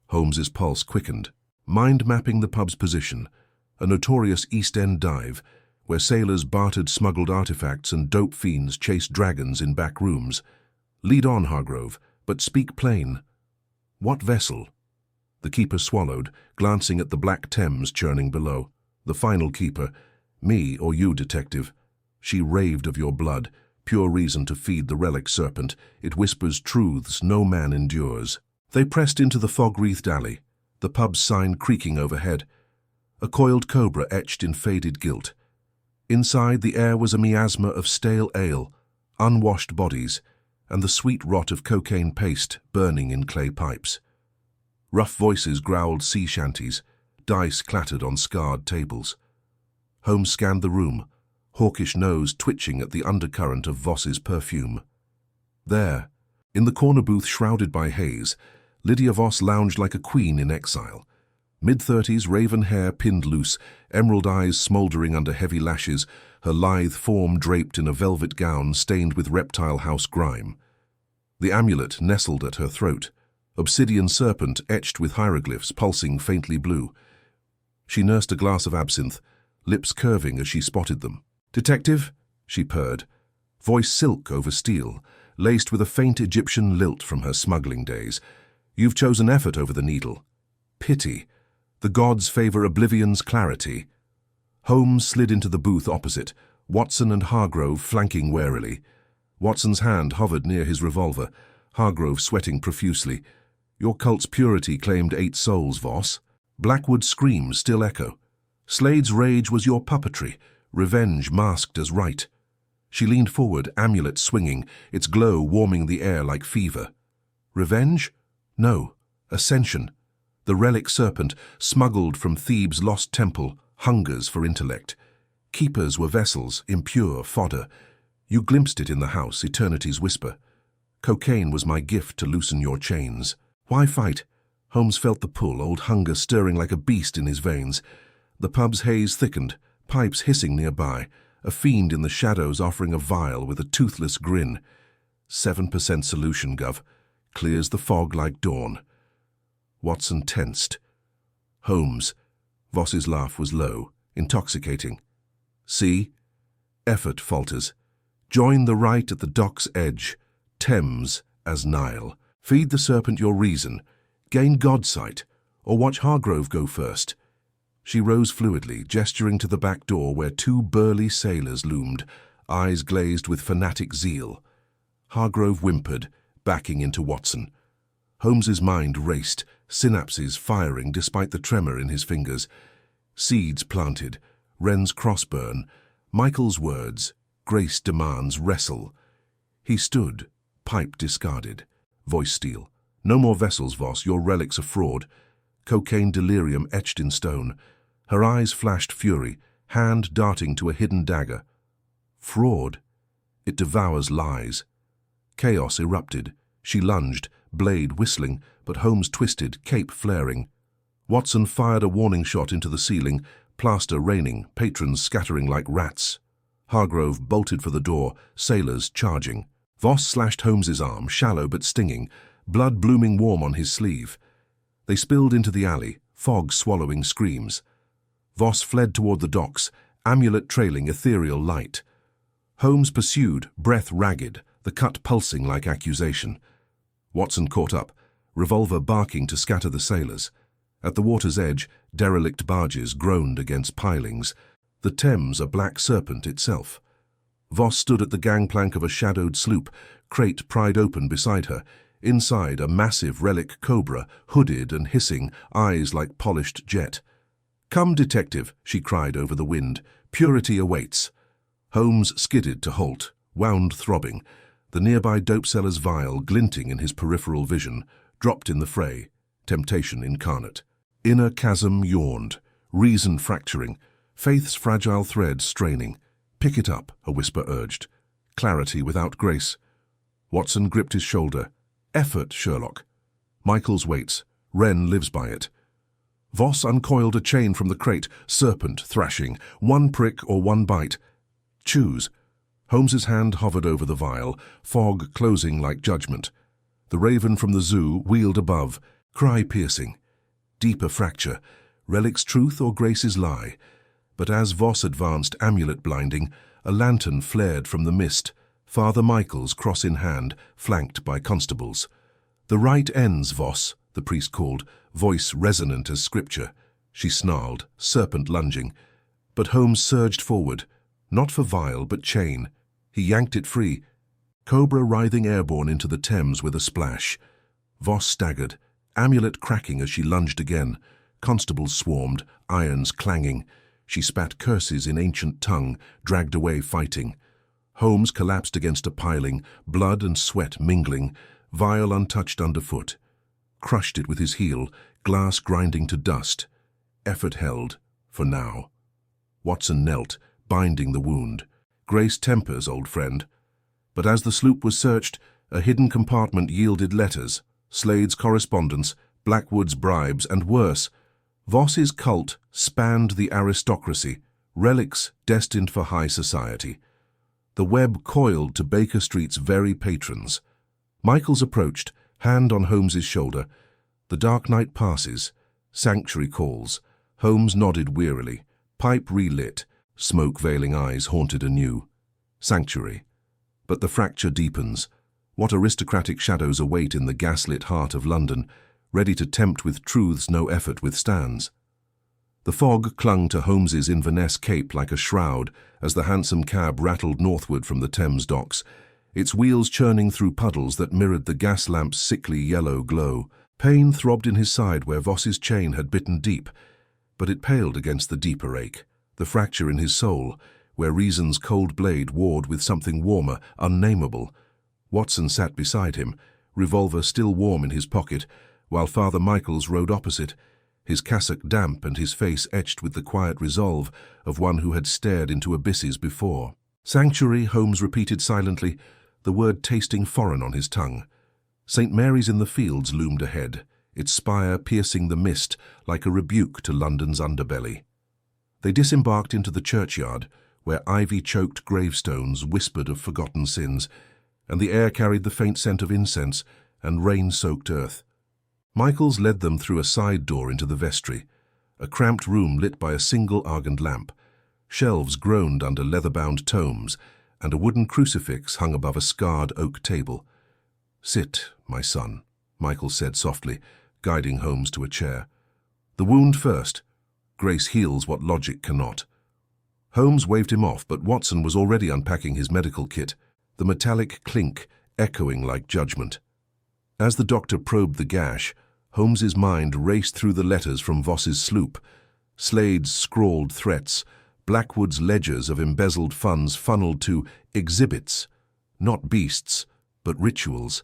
Holmes's pulse quickened, mind-mapping the pub's position, a notorious East End dive, where sailors bartered smuggled artifacts and dope fiends chased dragons in back rooms. "Lead on, Hargrove, but speak plain. What vessel?" The keeper swallowed, glancing at the black Thames churning below. "The final keeper. Me or you, detective. She raved of your blood, pure reason to feed the relic serpent. It whispers truths no man endures." They pressed into the fog-wreathed alley, the pub's sign creaking overhead. A coiled cobra etched in faded gilt. Inside, the air was a miasma of stale ale, unwashed bodies, and the sweet rot of cocaine paste burning in clay pipes. Rough voices growled sea shanties, dice clattered on scarred tables. Holmes scanned the room, hawkish nose twitching at the undercurrent of Voss's perfume. There, in the corner booth shrouded by haze, Lydia Voss lounged like a queen in exile. Mid-30s, raven hair pinned loose, emerald eyes smouldering under heavy lashes, her lithe form draped in a velvet gown stained with Reptile House grime. The amulet nestled at her throat, obsidian serpent etched with hieroglyphs pulsing faintly blue. She nursed a glass of absinthe, lips curving as she spotted them. "Detective?" she purred, voice silk over steel, laced with a faint Egyptian lilt from her smuggling days. "You've chosen effort over the needle. Pity. The gods favor oblivion's clarity." Holmes slid into the booth opposite, Watson and Hargrove flanking warily. Watson's hand hovered near his revolver, Hargrove sweating profusely. "Your cult's purity claimed 8 souls, Voss." Blackwood's screams still echo. "Slade's rage was your puppetry. revenge masked as right. She leaned forward, amulet swinging, its glow warming the air like fever. Revenge? No. Ascension. The relic serpent, smuggled from Thebes' lost temple, hungers for intellect. Keepers were vessels, impure fodder. You glimpsed it in the house, eternity's whisper. Cocaine was my gift to loosen your chains. Why fight? Holmes felt the pull, old hunger stirring like a beast in his veins. The pub's haze thickened, pipes hissing nearby, a fiend in the shadows offering a vial with a toothless grin. 7% solution, Gov. Clears the fog like dawn. Watson tensed. Holmes. Voss's laugh was low, intoxicating. See? Effort falters. Join the right at the dock's edge. Thames as Nile. Feed the serpent your reason. Gain God-sight. Or watch Hargrove go first. She rose fluidly, gesturing to the back door where two burly sailors loomed, eyes glazed with fanatic zeal. Hargrove whimpered, backing into Watson. Holmes's mind raced, synapses firing despite the tremor in his fingers. Seeds planted, Wren's crossburn, Michael's words, Grace demands wrestle. He stood, pipe discarded, voice steel. No more vessels, Voss, your relic's a fraud. Cocaine delirium etched in stone. Her eyes flashed fury, hand darting to a hidden dagger. Fraud? It devours lies. Chaos erupted. She lunged, blade whistling, but Holmes twisted, cape flaring. Watson fired a warning shot into the ceiling, plaster raining, patrons scattering like rats. Hargrove bolted for the door, sailors charging. Voss slashed Holmes's arm, shallow but stinging, blood blooming warm on his sleeve. They spilled into the alley, fog swallowing screams. Voss fled toward the docks, amulet trailing ethereal light. Holmes pursued, breath ragged, the cut pulsing like accusation. Watson caught up, revolver barking to scatter the sailors. At the water's edge, derelict barges groaned against pilings, the Thames a black serpent itself. Voss stood at the gangplank of a shadowed sloop, crate pried open beside her. Inside, a massive relic cobra, hooded and hissing, eyes like polished jet. "Come, detective," she cried over the wind. "Purity awaits." Holmes skidded to halt, wound throbbing. The nearby dope seller's vial, glinting in his peripheral vision, dropped in the fray, temptation incarnate. Inner chasm yawned, reason fracturing, faith's fragile thread straining. "Pick it up," a whisper urged. Clarity without grace. Watson gripped his shoulder. "Effort, Sherlock." Michaels waits. Wren lives by it. Voss uncoiled a chain from the crate, serpent thrashing. One prick or one bite. Choose. Holmes's hand hovered over the vial, fog closing like judgment. The raven from the zoo wheeled above, cry piercing. Deeper fracture. Relic's truth or Grace's lie. But as Voss advanced, amulet blinding, a lantern flared from the mist. Father Michael's cross in hand, flanked by constables. "The right ends, Voss," the priest called, voice resonant as scripture. She snarled, serpent lunging. But Holmes surged forward, not for vial but chain. He yanked it free. Cobra writhing airborne into the Thames with a splash. Voss staggered, amulet cracking as she lunged again. Constables swarmed, irons clanging. She spat curses in ancient tongue, dragged away fighting. Holmes collapsed against a piling, blood and sweat mingling, vial untouched underfoot. Crushed it with his heel, glass grinding to dust. Effort held, for now. Watson knelt, binding the wound. "Grace tempers, old friend." But as the sloop was searched, a hidden compartment yielded letters, Slade's correspondence, Blackwood's bribes, and worse, Voss's cult spanned the aristocracy, relics destined for high society. The web coiled to Baker Street's very patrons. Michaels approached, hand on Holmes's shoulder. The dark night passes. Sanctuary calls. Holmes nodded wearily. Pipe relit. Smoke-veiling eyes haunted anew. Sanctuary. But the fracture deepens. What aristocratic shadows await in the gaslit heart of London, ready to tempt with truths no effort withstands? The fog clung to Holmes's Inverness cape like a shroud as the hansom cab rattled northward from the Thames docks, its wheels churning through puddles that mirrored the gas lamp's sickly yellow glow. Pain throbbed in his side where Voss's chain had bitten deep, but it paled against the deeper ache, the fracture in his soul, where reason's cold blade warred with something warmer, unnameable. Watson sat beside him, revolver still warm in his pocket, while Father Michaels rode opposite, his cassock damp and his face etched with the quiet resolve of one who had stared into abysses before. Sanctuary, Holmes repeated silently, the word tasting foreign on his tongue. St. Mary's in the Fields loomed ahead, its spire piercing the mist like a rebuke to London's underbelly. They disembarked into the churchyard, where ivy-choked gravestones whispered of forgotten sins, and the air carried the faint scent of incense and rain-soaked earth. Michaels led them through a side door into the vestry, a cramped room lit by a single argand lamp. Shelves groaned under leather-bound tomes, and a wooden crucifix hung above a scarred oak table. "Sit, my son," Michaels said softly, guiding Holmes to a chair. "The wound first. Grace heals what logic cannot." Holmes waved him off, but Watson was already unpacking his medical kit, the metallic clink echoing like judgment. As the doctor probed the gash, Holmes's mind raced through the letters from Voss's sloop, Slade's scrawled threats, Blackwood's ledgers of embezzled funds funneled to exhibits, not beasts, but rituals,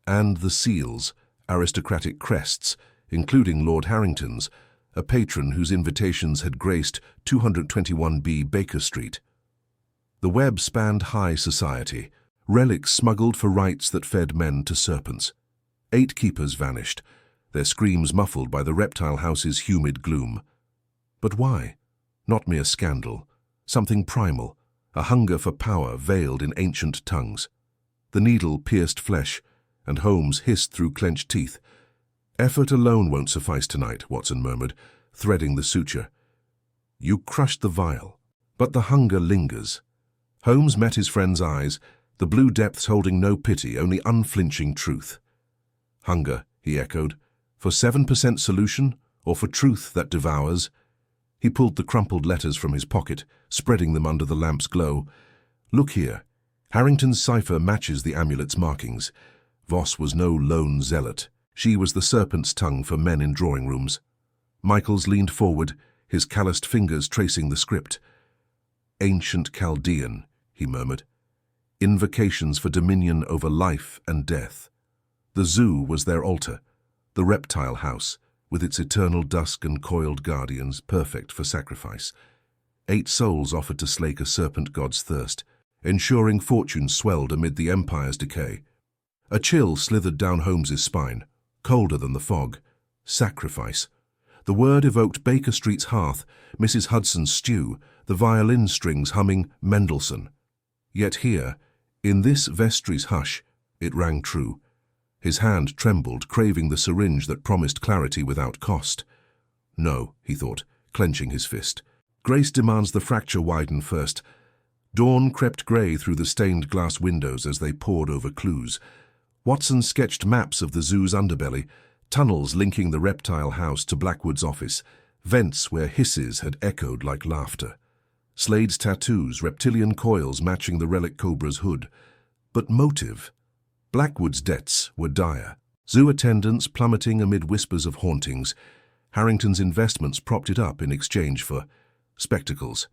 and the seals, aristocratic crests, including Lord Harrington's, a patron whose invitations had graced 221B Baker Street. The web spanned high society, relics smuggled for rites that fed men to serpents. 8 keepers vanished, their screams muffled by the Reptile House's humid gloom. But why? Not mere scandal. Something primal, a hunger for power veiled in ancient tongues. The needle pierced flesh, and Holmes hissed through clenched teeth. "Effort alone won't suffice tonight," Watson murmured, threading the suture. "You crushed the vial, but the hunger lingers." Holmes met his friend's eyes, the blue depths holding no pity, only unflinching truth. "Hunger," he echoed, "for 7% solution, or for truth that devours?" He pulled the crumpled letters from his pocket, spreading them under the lamp's glow. "Look here. Harrington's cipher matches the amulet's markings. Voss was no lone zealot. She was the serpent's tongue for men in drawing rooms." Michaels leaned forward, his calloused fingers tracing the script. "Ancient Chaldean," he murmured. "Invocations for dominion over life and death." The zoo was their altar, the Reptile House, with its eternal dusk and coiled guardians, perfect for sacrifice. 8 souls offered to slake a serpent god's thirst, ensuring fortune swelled amid the empire's decay. A chill slithered down Holmes's spine, colder than the fog. Sacrifice. The word evoked Baker Street's hearth, Mrs. Hudson's stew, the violin strings humming Mendelssohn. Yet here, in this vestry's hush, it rang true. His hand trembled, craving the syringe that promised clarity without cost. "No," he thought, clenching his fist. "Grace demands the fracture widen first." Dawn crept grey through the stained glass windows as they pored over clues. Watson sketched maps of the zoo's underbelly, tunnels linking the Reptile House to Blackwood's office, vents where hisses had echoed like laughter. Slade's tattoos, reptilian coils matching the relic cobra's hood. But motive? Blackwood's debts were dire. Zoo attendance plummeting amid whispers of hauntings. Harrington's investments propped it up in exchange for spectacles.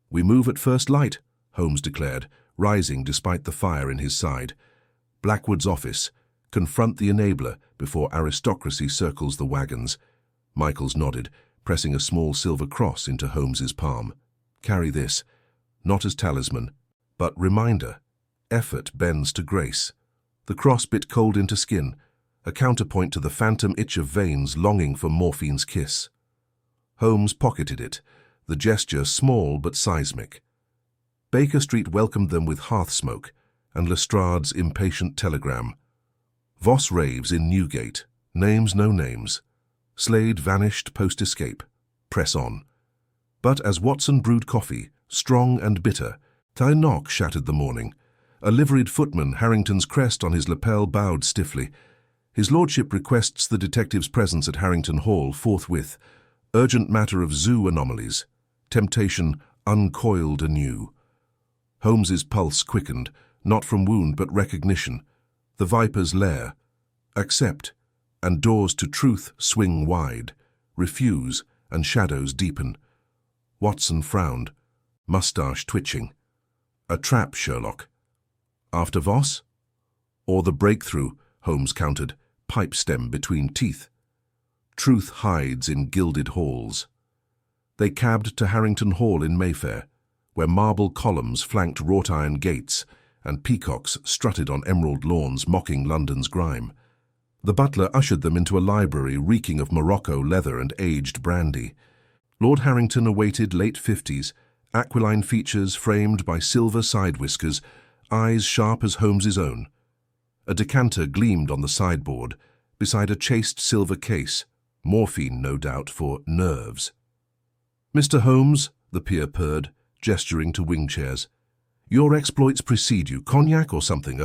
"We move at first light," Holmes declared, rising despite the fire in his side. "Blackwood's office. Confront the enabler before aristocracy circles the wagons." Michaels nodded, pressing a small silver cross into Holmes's palm. "Carry this, not as talisman, but reminder. Effort bends to grace." The cross bit cold into skin, a counterpoint to the phantom itch of veins longing for morphine's kiss. Holmes pocketed it, the gesture small but seismic. Baker Street welcomed them with hearth smoke and Lestrade's impatient telegram. Voss raves in Newgate, names no names. Slade vanished post-escape. Press on. But as Watson brewed coffee, strong and bitter, a knock shattered the morning. A liveried footman, Harrington's crest on his lapel, bowed stiffly. "His lordship requests the detective's presence at Harrington Hall forthwith. Urgent matter of zoo anomalies. Temptation uncoiled anew." Holmes's pulse quickened, not from wound but recognition. The viper's lair. Accept, and doors to truth swing wide. Refuse, and shadows deepen. Watson frowned. moustache twitching. A trap, Sherlock. After Voss? Or the breakthrough, Holmes countered, pipe stem between teeth. Truth hides in gilded halls. They cabbed to Harrington Hall in Mayfair, where marble columns flanked wrought-iron gates and peacocks strutted on emerald lawns mocking London's grime. The butler ushered them into a library reeking of Morocco leather and aged brandy. Lord Harrington awaited late 50s, aquiline features framed by silver side whiskers, eyes sharp as Holmes's own. A decanter gleamed on the sideboard, beside a chased silver case, morphine no doubt for nerves. "Mr. Holmes," the peer purred, gesturing to wing chairs. "Your exploits precede you. Cognac or something,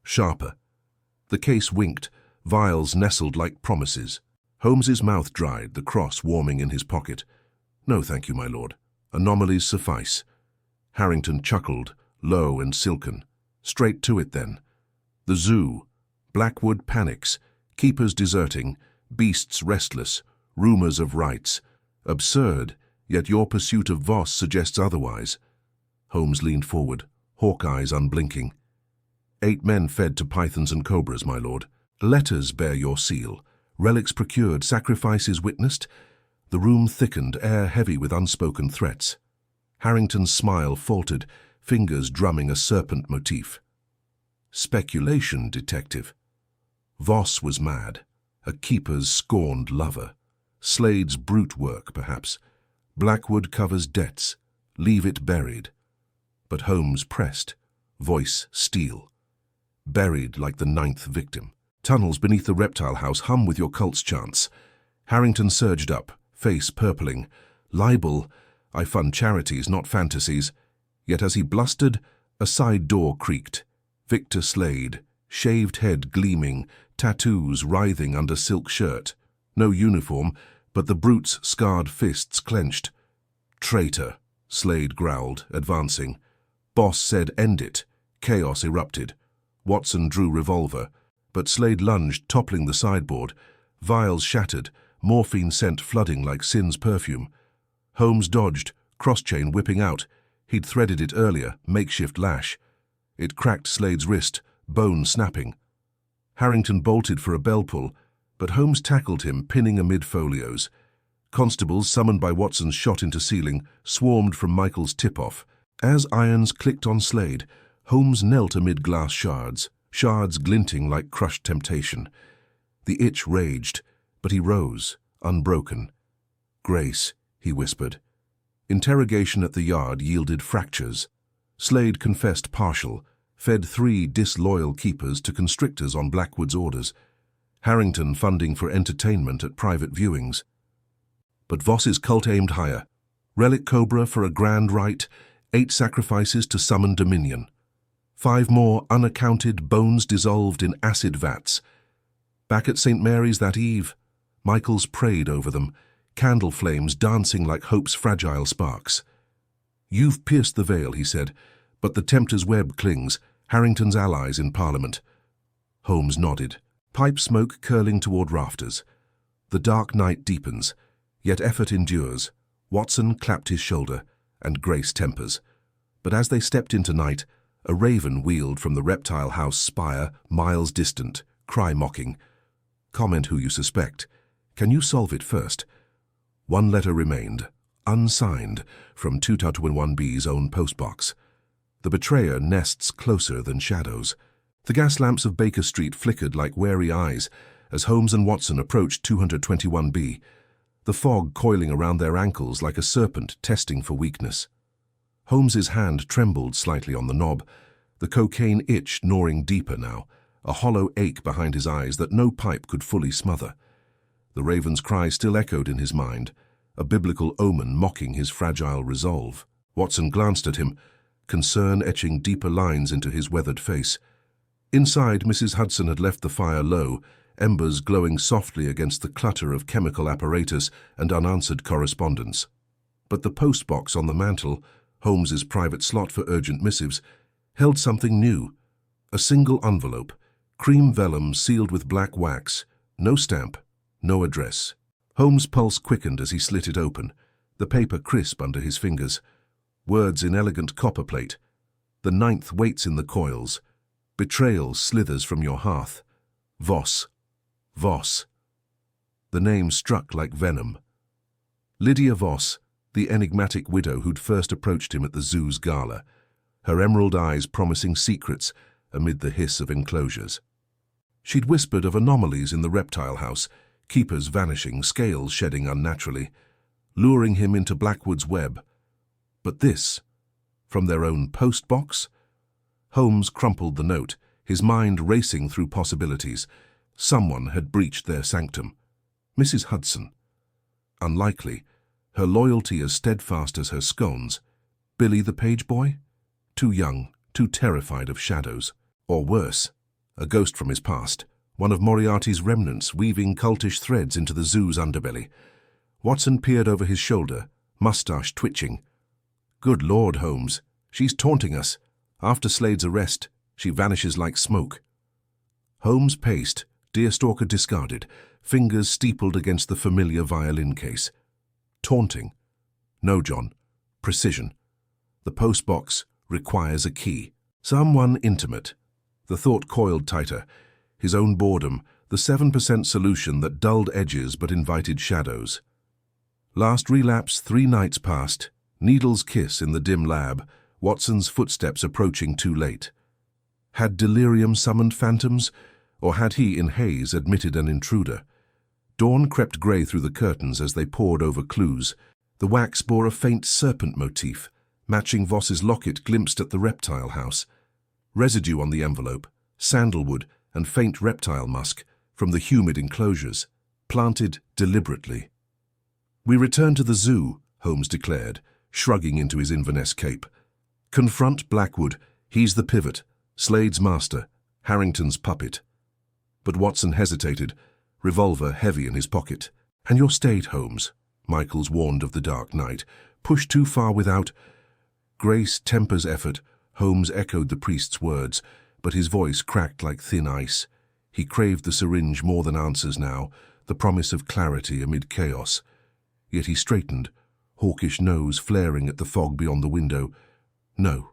sharper." The case winked, vials nestled like promises. Holmes's mouth dried, the cross warming in his pocket. "No, thank you, my lord. Anomalies suffice." Harrington chuckled, low and silken. "Straight to it, then. The zoo. Blackwood panics. Keepers deserting. Beasts restless. Rumors of rights. Absurd, yet your pursuit of Voss suggests otherwise." Holmes leaned forward, hawk eyes unblinking. 8 men fed to pythons and cobras, my lord. Letters bear your seal. Relics procured, sacrifices witnessed. The room thickened, air heavy with unspoken threats. Harrington's smile faltered, fingers drumming a serpent motif. "Speculation, detective." Voss was mad, a keeper's scorned lover. Slade's brute work, perhaps. Blackwood covers debts. Leave it buried. But Holmes pressed, voice steel. Buried like the 9th victim. Tunnels beneath the Reptile House hum with your cult's chants. Harrington surged up, face purpling. "Libel. I fund charities, not fantasies." Yet as he blustered, a side door creaked. Victor Slade, shaved head gleaming, tattoos writhing under silk shirt. No uniform, but the brute's scarred fists clenched. "Traitor," Slade growled, advancing. Boss said end it. Chaos erupted. Watson drew revolver, but Slade lunged, toppling the sideboard. Vials shattered, morphine scent flooding like sin's perfume. Holmes dodged, cross-chain whipping out. He'd threaded it earlier, makeshift lash. It cracked Slade's wrist, bone snapping. Harrington bolted for a bell pull, but Holmes tackled him, pinning amid folios. Constables, summoned by Watson's shot into ceiling, swarmed from Michael's tip-off. As irons clicked on Slade, Holmes knelt amid glass shards, shards glinting like crushed temptation. The itch raged, but he rose, unbroken. "Grace," he whispered. Interrogation at the yard yielded fractures. Slade confessed partial, fed 3 disloyal keepers to constrictors on Blackwood's orders. Harrington funding for entertainment at private viewings. But Voss's cult aimed higher. Relic Cobra for a grand rite, 8 sacrifices to summon dominion. 5 more unaccounted, bones dissolved in acid vats. Back at St. Mary's that eve, Michaels prayed over them, candle flames dancing like hope's fragile sparks. "You've pierced the veil," he said, "but the tempter's web clings, Harrington's allies in Parliament." Holmes nodded, pipe smoke curling toward rafters. The dark night deepens, yet effort endures. Watson clapped his shoulder, and Grace tempers. But as they stepped into night, a raven wheeled from the Reptile House spire, miles distant, cry mocking. "Comment who you suspect. Can you solve it first?" 1 letter remained, unsigned, from 221B's own postbox. The betrayer nests closer than shadows. The gas lamps of Baker Street flickered like wary eyes as Holmes and Watson approached 221B, the fog coiling around their ankles like a serpent testing for weakness. Holmes's hand trembled slightly on the knob, the cocaine itch gnawing deeper now, a hollow ache behind his eyes that no pipe could fully smother. The raven's cry still echoed in his mind, a biblical omen mocking his fragile resolve. Watson glanced at him, concern etching deeper lines into his weathered face. Inside, Mrs. Hudson had left the fire low, embers glowing softly against the clutter of chemical apparatus and unanswered correspondence. But the postbox on the mantel, Holmes's private slot for urgent missives, held something new. A single envelope, cream vellum sealed with black wax, no stamp, no address. Holmes' pulse quickened as he slit it open, the paper crisp under his fingers. words in elegant copperplate. The ninth waits in the coils. Betrayal slithers from your hearth. Voss. Voss. The name struck like venom. Lydia Voss, the enigmatic widow who'd first approached him at the zoo's gala, her emerald eyes promising secrets amid the hiss of enclosures. She'd whispered of anomalies in the Reptile House, keepers vanishing, scales shedding unnaturally, luring him into Blackwood's web. But this, from their own post box? Holmes crumpled the note, his mind racing through possibilities. Someone had breached their sanctum. Mrs. Hudson. Unlikely. Her loyalty as steadfast as her scones. Billy the page boy? Too young, too terrified of shadows. Or worse, a ghost from his past, one of Moriarty's remnants weaving cultish threads into the zoo's underbelly. Watson peered over his shoulder, mustache twitching. Good Lord, Holmes, she's taunting us. After Slade's arrest, she vanishes like smoke. Holmes paced, deerstalker discarded, fingers steepled against the familiar violin case. Taunting? No, John. Precision. The postbox requires a key. Someone intimate. The thought coiled tighter. His own boredom, the 7% solution that dulled edges but invited shadows. Last relapse 3 nights past. Needle's kiss in the dim lab. Watson's footsteps approaching too late. Had delirium summoned phantoms, or had he in haze admitted an intruder? Dawn crept grey through the curtains as they pored over clues. The wax bore a faint serpent motif, matching Voss's locket glimpsed at the Reptile House. Residue on the envelope, sandalwood and faint reptile musk from the humid enclosures, planted deliberately. We return to the zoo, Holmes declared, shrugging into his Inverness cape. Confront Blackwood. He's the pivot, Slade's master, Harrington's puppet. But Watson hesitated, revolver heavy in his pocket. And your state, Holmes, Michaels warned of the dark night. Push too far without... Grace tempers effort. Holmes echoed the priest's words, but his voice cracked like thin ice. He craved the syringe more than answers now, the promise of clarity amid chaos. Yet he straightened, hawkish nose flaring at the fog beyond the window. No.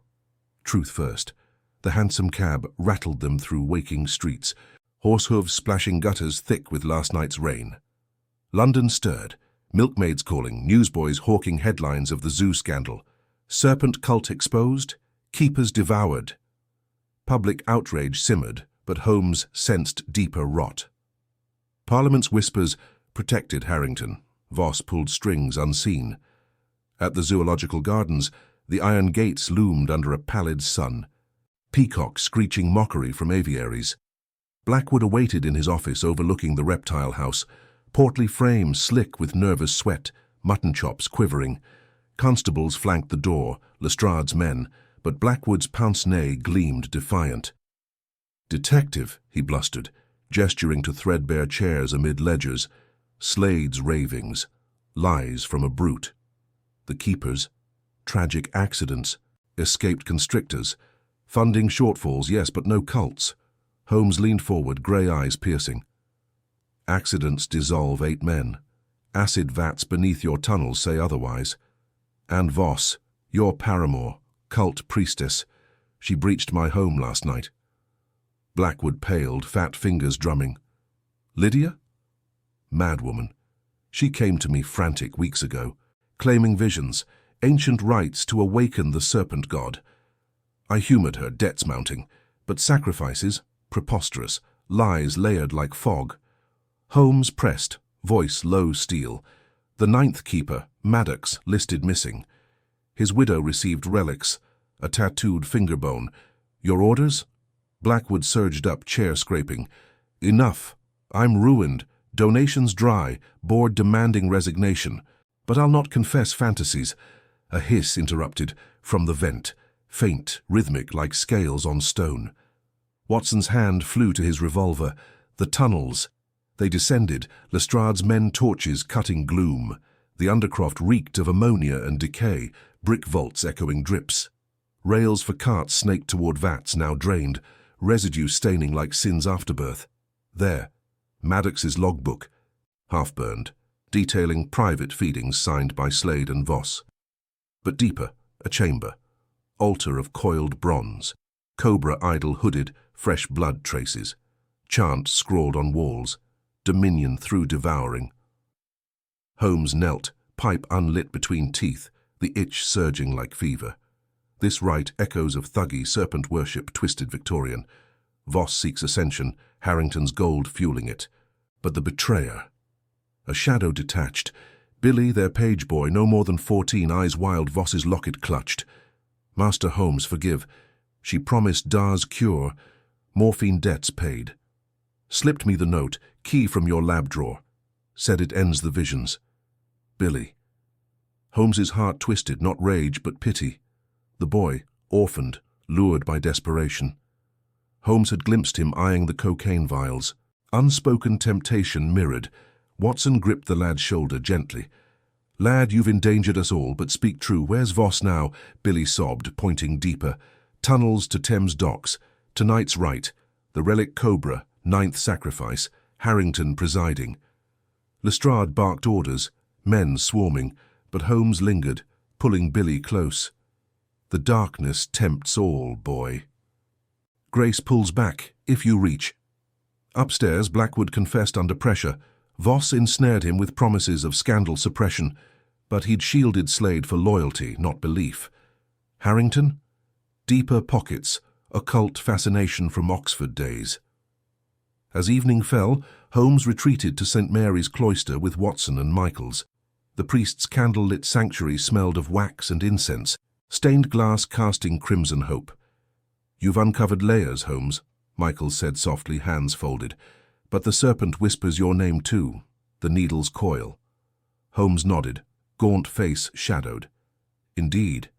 Truth first. The hansom cab rattled them through waking streets, horse hooves splashing gutters thick with last night's rain. London stirred, milkmaids calling, newsboys hawking headlines of the zoo scandal. Serpent cult exposed, keepers devoured. Public outrage simmered, but Holmes sensed deeper rot. Parliament's whispers protected Harrington. Voss pulled strings unseen. At the zoological gardens, the iron gates loomed under a pallid sun. Peacocks screeching mockery from aviaries. Blackwood awaited in his office overlooking the Reptile House, portly frame slick with nervous sweat, mutton chops quivering. Constables flanked the door, Lestrade's men, but Blackwood's pince-nez gleamed defiant. Detective, he blustered, gesturing to threadbare chairs amid ledgers. Slade's ravings. Lies from a brute. The keepers. Tragic accidents. Escaped constrictors. Funding shortfalls, yes, but no cults. Holmes leaned forward, grey eyes piercing. Accidents dissolve 8 men. Acid vats beneath your tunnels say otherwise. And Voss, your paramour, cult priestess, she breached my home last night. Blackwood paled, fat fingers drumming. Lydia? Madwoman. She came to me frantic weeks ago, claiming visions, ancient rites to awaken the serpent god. I humoured her, debts mounting, but sacrifices, preposterous, lies layered like fog. Holmes pressed, voice low steel. The 9th keeper, Maddox, listed missing. His widow received relics, a tattooed finger bone. Your orders? Blackwood surged up, chair scraping. Enough. I'm ruined. Donations dry, board demanding resignation. But I'll not confess fantasies. A hiss interrupted, from the vent, faint, rhythmic like scales on stone. Watson's hand flew to his revolver. The tunnels. They descended, Lestrade's men torches cutting gloom. The undercroft reeked of ammonia and decay, brick vaults echoing drips. Rails for carts snaked toward vats now drained, residue staining like sin's afterbirth. There, Maddox's logbook, half-burned, detailing private feedings signed by Slade and Voss. But deeper, A chamber. Altar of coiled bronze. Cobra idol hooded, fresh blood traces. Chant scrawled on walls. Dominion through devouring. Holmes knelt, pipe unlit between teeth, the itch surging like fever. This rite echoes of thuggy serpent worship twisted Victorian. Voss seeks ascension, Harrington's gold fueling it. But the betrayer. A shadow detached. Billy, their page boy, no more than 14, eyes wild, Voss's locket clutched. Master Holmes, forgive. She promised Da's cure. Morphine debts paid. Slipped me the note, key from your lab drawer. Said it ends the visions. Billy. Holmes's heart twisted, not rage, but pity. The boy, orphaned, lured by desperation. Holmes had glimpsed him eyeing the cocaine vials. Unspoken temptation mirrored. Watson gripped the lad's shoulder gently. Lad, you've endangered us all, but speak true. Where's Voss now? Billy sobbed, pointing deeper. Tunnels to Thames docks. Tonight's rite. The relic Cobra, 9th sacrifice. Harrington presiding. Lestrade barked orders, men swarming, but Holmes lingered, pulling Billy close. The darkness tempts all, boy. Grace pulls back, if you reach. Upstairs, Blackwood confessed under pressure. Voss ensnared him with promises of scandal suppression, but he'd shielded Slade for loyalty, not belief. Harrington? Deeper pockets, occult fascination from Oxford days. As evening fell, Holmes retreated to St. Mary's cloister with Watson and Michaels. The priest's candle-lit sanctuary smelled of wax and incense, stained glass casting crimson hope. You've uncovered layers, Holmes, Michaels said softly, hands folded. But the serpent whispers your name too, the needle's coil. Holmes nodded, gaunt face shadowed. Indeed.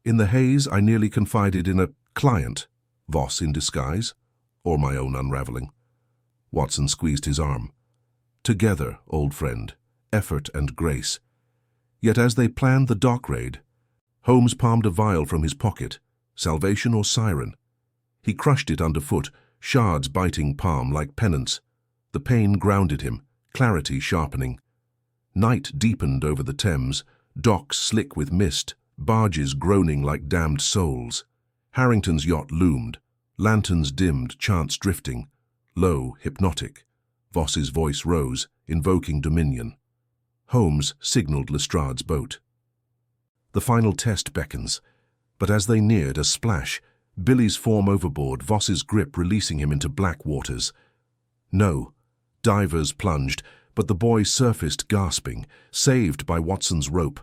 In the haze, I nearly confided in a client, Voss in disguise, or my own unraveling. Watson squeezed his arm. Together, old friend, effort and grace. Yet as they planned the dock raid, Holmes palmed a vial from his pocket, salvation or siren. He crushed it underfoot, shards biting palm like pennants. The pain grounded him, clarity sharpening. Night deepened over the Thames, docks slick with mist, barges groaning like damned souls. Harrington's yacht loomed, lanterns dimmed, chants drifting. Low, hypnotic. Voss's voice rose, invoking dominion. Holmes signaled Lestrade's boat. The final test beckons, but as they neared, a splash, Billy's form overboard, Voss's grip releasing him into black waters. No. Divers plunged, but the boy surfaced gasping, saved by Watson's rope.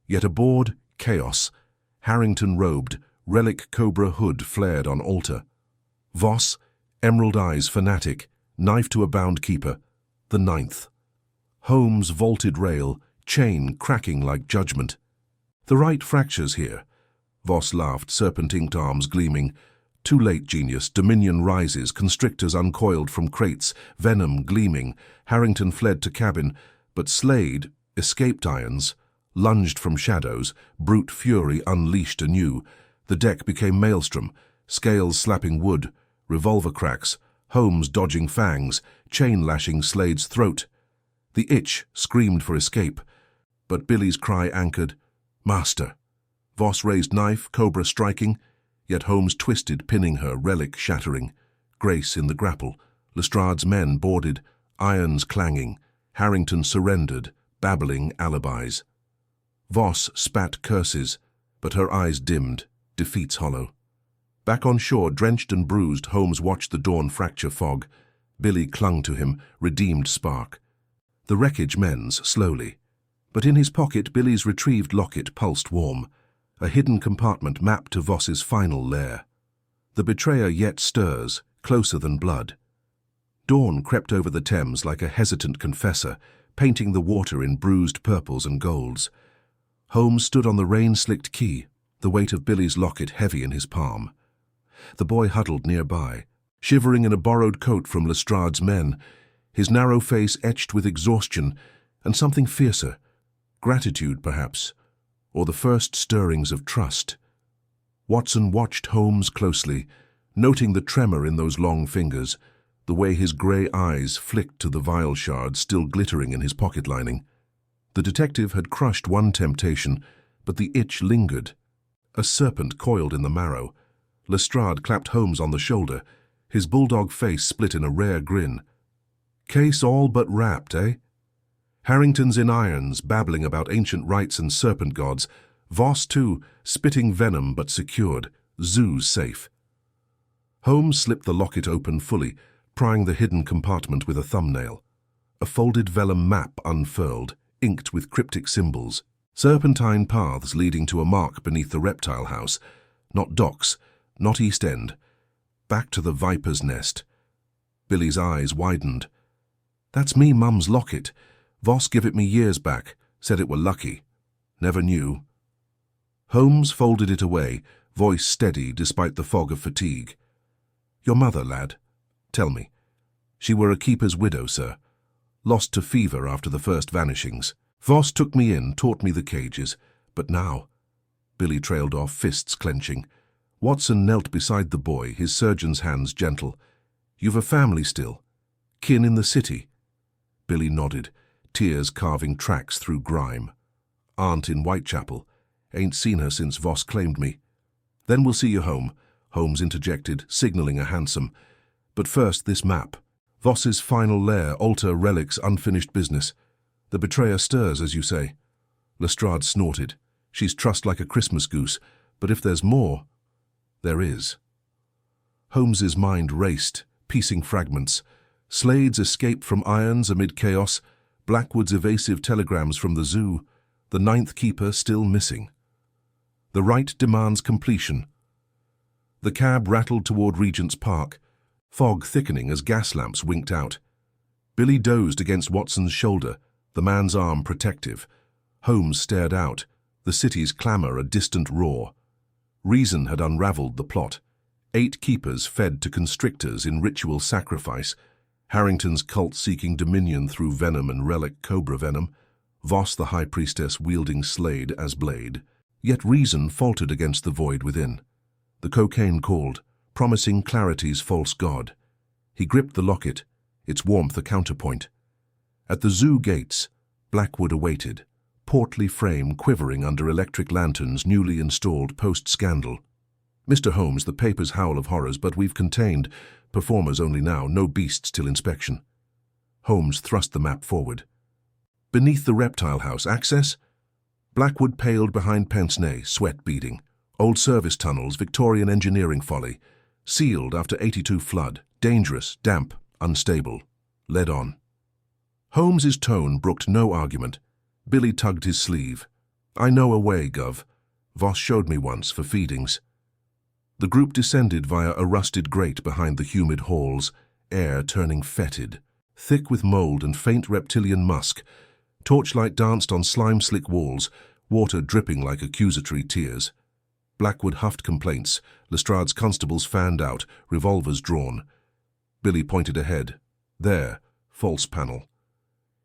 Yet aboard, chaos. Harrington robed, relic Cobra hood flared on altar. Voss, emerald eyes fanatic, knife to a bound keeper. The 9th. Holmes vaulted rail, chain cracking like judgment. The right fractures here. Voss laughed, serpent-inked arms gleaming. Too late, genius. Dominion rises, constrictors uncoiled from crates, venom gleaming. Harrington fled to cabin, but Slade, escaped irons, lunged from shadows, brute fury unleashed anew. The deck became maelstrom, scales slapping wood, revolver cracks, Holmes dodging fangs, chain lashing Slade's throat. The itch screamed for escape, but Billy's cry anchored, Master. Voss raised knife, Cobra striking, yet Holmes twisted, pinning her, relic shattering. Grace in the grapple, Lestrade's men boarded, irons clanging. Harrington surrendered, babbling alibis. Voss spat curses, but her eyes dimmed, defeats hollow. Back on shore, drenched and bruised, Holmes watched the dawn fracture fog. Billy clung to him, redeemed spark. The wreckage mends slowly, but in his pocket Billy's retrieved locket pulsed warm. A hidden compartment mapped to Voss's final lair. The betrayer yet stirs, closer than blood. Dawn crept over the Thames like a hesitant confessor, painting the water in bruised purples and golds. Holmes stood on the rain-slicked quay, the weight of Billy's locket heavy in his palm. The boy huddled nearby, shivering in a borrowed coat from Lestrade's men, his narrow face etched with exhaustion and something fiercer, gratitude perhaps, or the first stirrings of trust. Watson watched Holmes closely, noting the tremor in those long fingers, the way his grey eyes flicked to the vial shards still glittering in his pocket lining. The detective had crushed one temptation, but the itch lingered, A serpent coiled in the marrow. Lestrade clapped Holmes on the shoulder, his bulldog face split in a rare grin. Case all but wrapped, eh? Harrington's in irons, babbling about ancient rites and serpent gods. Voss, too, spitting venom but secured. Zoo's safe. Holmes slipped the locket open fully, prying the hidden compartment with a thumbnail. A folded vellum map unfurled, inked with cryptic symbols. Serpentine paths leading to a mark beneath the Reptile House. Not docks, not East End. Back to the Viper's Nest. Billy's eyes widened. That's me Mum's locket. Voss give it me years back, said it were lucky. Never knew. Holmes folded it away, voice steady despite the fog of fatigue. Your mother, lad. Tell me. She were a keeper's widow, sir. Lost to fever after the first vanishings. Voss took me in, taught me the cages. But now... Billy trailed off, fists clenching. Watson knelt beside the boy, his surgeon's hands gentle. You've a family still? Kin in the city? Billy nodded, tears carving tracks through grime. Aunt in Whitechapel. Ain't seen her since Voss claimed me. Then we'll see you home, Holmes interjected, signalling a hansom. But first, this map. Voss's final lair, altar, relics, unfinished business. The betrayer stirs, as you say. Lestrade snorted. She's trussed like a Christmas goose, but if there's more... There is. Holmes's mind raced, piecing fragments. Slade's escape from irons amid chaos, Blackwood's evasive telegrams from the zoo, the ninth keeper still missing. The right demands completion. The cab rattled toward Regent's Park, fog thickening as gas lamps winked out. Billy dozed against Watson's shoulder, the man's arm protective. Holmes stared out, the city's clamour a distant roar. Reason had unravelled the plot. 8 keepers fed to constrictors in ritual sacrifice, Harrington's cult seeking dominion through venom and relic cobra venom, Voss the high priestess wielding Slade as blade. Yet reason faltered against the void within. The cocaine called, promising clarity's false god. He gripped the locket, its warmth a counterpoint. At the zoo gates, Blackwood awaited, portly frame quivering under electric lanterns newly installed post-scandal. Mr. Holmes, the paper's howl of horrors, but we've contained. Performers only now, no beasts till inspection. Holmes thrust the map forward. Beneath the Reptile House, access? Blackwood paled behind pince-nez, sweat beading. Old service tunnels, Victorian engineering folly. Sealed after 82 flood. Dangerous, damp, unstable. Led on. Holmes's tone brooked no argument. Billy tugged his sleeve. I know a way, Gov. Voss showed me once for feedings. The group descended via a rusted grate behind the humid halls, air turning fetid, thick with mould and faint reptilian musk. Torchlight danced on slime-slick walls, water dripping like accusatory tears. Blackwood huffed complaints, Lestrade's constables fanned out, revolvers drawn. Billy pointed ahead. There, false panel.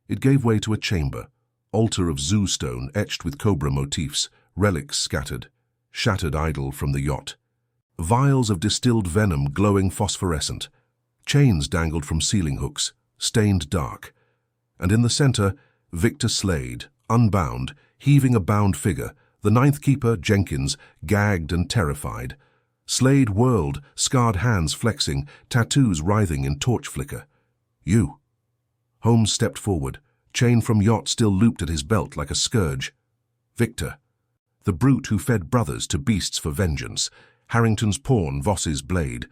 It gave way to a chamber, altar of zoo stone etched with cobra motifs, relics scattered, shattered idol from the yacht. Vials of distilled venom glowing phosphorescent. Chains dangled from ceiling hooks, stained dark. And in the center, Victor Slade, unbound, heaving a bound figure, the ninth keeper, Jenkins, gagged and terrified. Slade whirled, scarred hands flexing, tattoos writhing in torch flicker. You. Holmes stepped forward, chain from yacht still looped at his belt like a scourge. Victor. The brute who fed brothers to beasts for vengeance. Harrington's pawn, Voss's blade.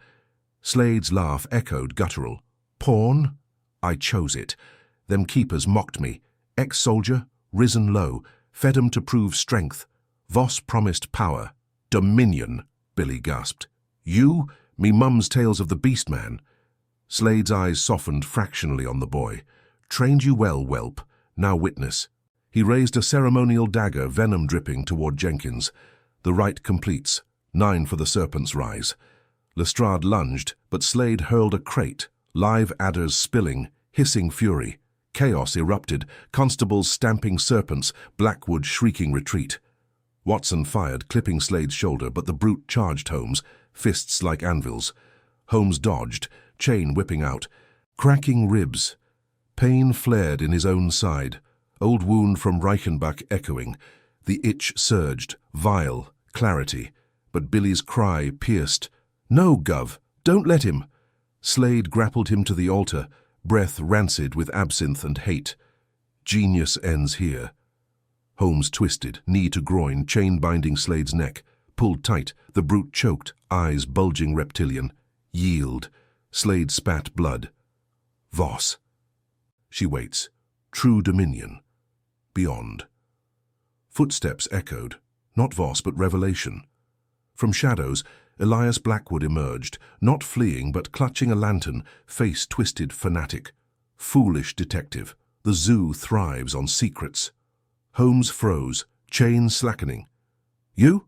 Slade's laugh echoed guttural. Pawn? I chose it. Them keepers mocked me. Ex-soldier, risen low, fed 'em to prove strength. Voss promised power. Dominion, Billy gasped. You? Me mum's tales of the beast man. Slade's eyes softened fractionally on the boy. Trained you well, whelp. Now witness. He raised a ceremonial dagger, venom dripping, toward Jenkins. The rite completes. 9 for the serpent's rise. Lestrade lunged, but Slade hurled a crate, live adders spilling, hissing fury. Chaos erupted, constables stamping serpents, Blackwood shrieking retreat. Watson fired, clipping Slade's shoulder, but the brute charged Holmes, fists like anvils. Holmes dodged, chain whipping out. Cracking ribs. Pain flared in his own side, old wound from Reichenbach echoing. The itch surged, vile, clarity, but Billy's cry pierced. "No, Gov, don't let him!" Slade grappled him to the altar, breath rancid with absinthe and hate. Genius ends here. Holmes twisted, knee to groin, chain binding Slade's neck. Pulled tight, the brute choked, eyes bulging reptilian. Yield. Slade spat blood. Voss. She waits. True dominion. Beyond. Footsteps echoed. Not Voss, but revelation. From shadows, Elias Blackwood emerged, not fleeing but clutching a lantern, face twisted fanatic. Foolish detective. The zoo thrives on secrets. Holmes froze, chain slackening. "You?"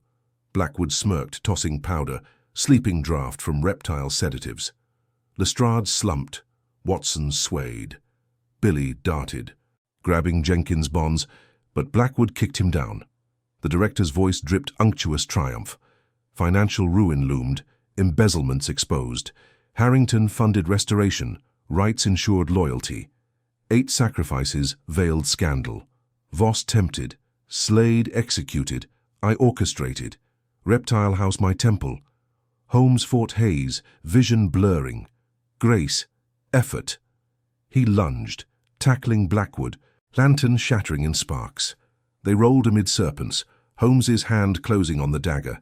Blackwood smirked, tossing powder, sleeping draught from reptile sedatives. Lestrade slumped. Watson swayed. Billy darted, grabbing Jenkins' bonds, but Blackwood kicked him down. The director's voice dripped unctuous triumph. Financial ruin loomed, embezzlements exposed. Harrington funded restoration, rights ensured loyalty. 8 sacrifices veiled scandal. Voss tempted, Slade executed, I orchestrated. Reptile House my temple. Holmes fought haze, vision blurring. Grace, effort. He lunged, tackling Blackwood, lantern shattering in sparks. They rolled amid serpents, Holmes's hand closing on the dagger.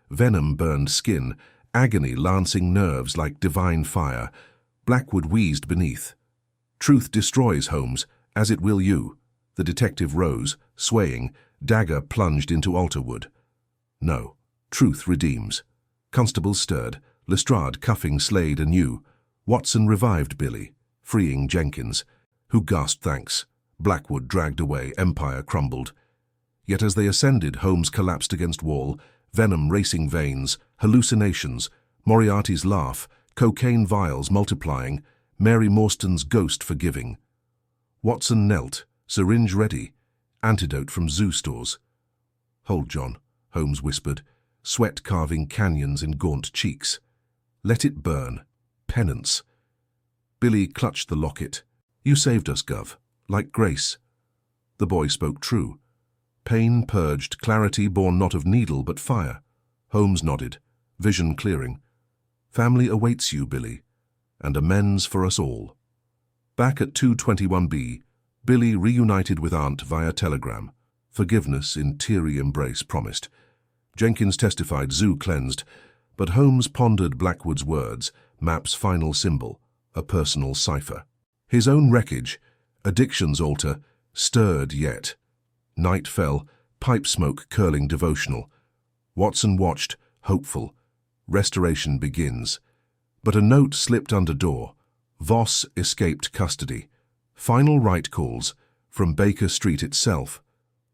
Venom burned skin, agony lancing nerves like divine fire. Blackwood wheezed beneath. Truth destroys Holmes, as it will you. The detective rose, swaying, dagger plunged into altarwood. No, truth redeems. Constable stirred, Lestrade cuffing Slade anew. Watson revived Billy, freeing Jenkins, who gasped thanks. Blackwood dragged away, empire crumbled. Yet as they ascended, Holmes collapsed against wall, venom racing veins, hallucinations, Moriarty's laugh, cocaine vials multiplying, Mary Morstan's ghost forgiving. Watson knelt, syringe ready, antidote from zoo stores. "Hold, John," Holmes whispered, sweat carving canyons in gaunt cheeks. "Let it burn. Penance." Billy clutched the locket. "You saved us, Gov, like grace." The boy spoke true. Pain purged, clarity born not of needle but fire. Holmes nodded, vision clearing. "Family awaits you, Billy, and amends for us all." Back at 221B, Billy reunited with Aunt via telegram. Forgiveness in teary embrace promised. Jenkins testified zoo cleansed, but Holmes pondered Blackwood's words, map's final symbol, a personal cipher. His own wreckage, addiction's altar, stirred yet. Night fell, pipe smoke curling devotional. Watson watched, hopeful. Restoration begins. But a note slipped under door. Voss escaped custody. Final right calls from Baker Street itself.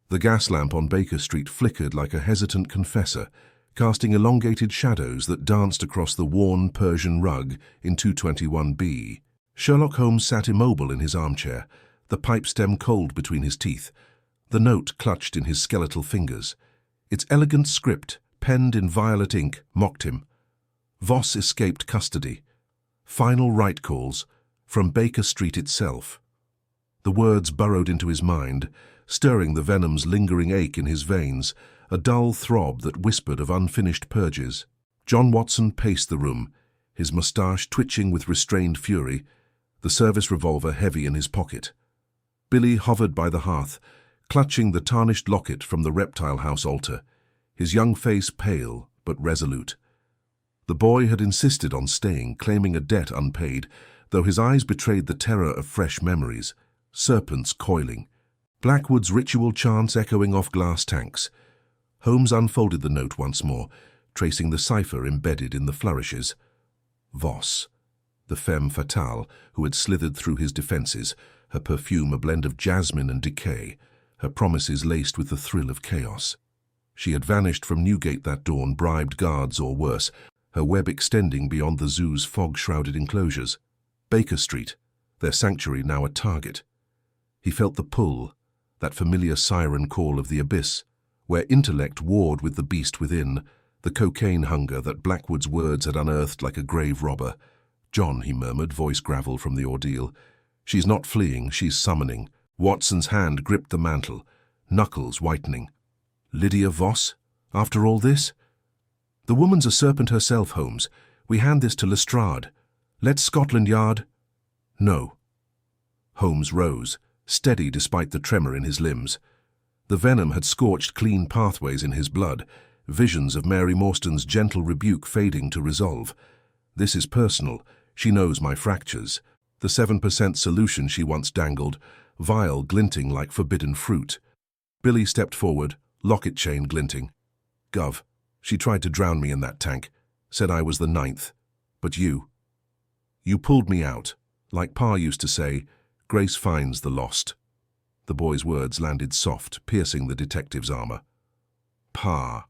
The gas lamp on Baker Street flickered like a hesitant confessor, casting elongated shadows that danced across the worn Persian rug in 221B. Sherlock Holmes sat immobile in his armchair, the pipe stem cold between his teeth, the note clutched in his skeletal fingers. Its elegant script, penned in violet ink, mocked him. Voss escaped custody. Final right calls from Baker Street itself. The words burrowed into his mind, stirring the venom's lingering ache in his veins, a dull throb that whispered of unfinished purges. John Watson paced the room, his moustache twitching with restrained fury, the service revolver heavy in his pocket. Billy hovered by the hearth, clutching the tarnished locket from the Reptile House altar, his young face pale but resolute. The boy had insisted on staying, claiming a debt unpaid, though his eyes betrayed the terror of fresh memories. Serpents coiling, Blackwood's ritual chants echoing off glass tanks. Holmes unfolded the note once more, tracing the cipher embedded in the flourishes. Voss, the femme fatale who had slithered through his defences, her perfume a blend of jasmine and decay, her promises laced with the thrill of chaos. She had vanished from Newgate that dawn, bribed guards or worse, her web extending beyond the zoo's fog-shrouded enclosures. Baker Street, their sanctuary now a target. He felt the pull, that familiar siren call of the abyss, where intellect warred with the beast within, the cocaine hunger that Blackwood's words had unearthed like a grave robber. "John," he murmured, voice gravel from the ordeal. "She's not fleeing, she's summoning." Watson's hand gripped the mantle, knuckles whitening. "Lydia Voss?" After all this? The woman's a serpent herself, Holmes. We hand this to Lestrade. Let Scotland Yard— No. Holmes rose, steady despite the tremor in his limbs. The venom had scorched clean pathways in his blood, visions of Mary Morstan's gentle rebuke fading to resolve. This is personal. She knows my fractures. The 7% solution she once dangled, vial glinting like forbidden fruit. Billy stepped forward, locket chain glinting. Gov, she tried to drown me in that tank, said I was the 9th. But you pulled me out. Like Pa used to say, grace finds the lost. The boy's words landed soft, piercing the detective's armor. Pa,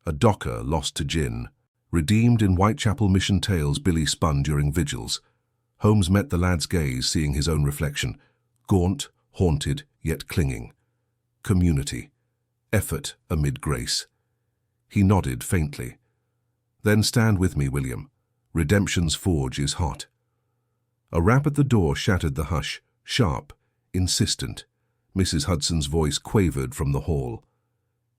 a docker lost to gin, redeemed in Whitechapel mission tales Billy spun during vigils. Holmes met the lad's gaze, seeing his own reflection, gaunt, haunted, yet clinging. Community, effort amid grace. He nodded faintly. Then stand with me, William. Redemption's forge is hot. A rap at the door shattered the hush, sharp, insistent. Mrs. Hudson's voice quavered from the hall.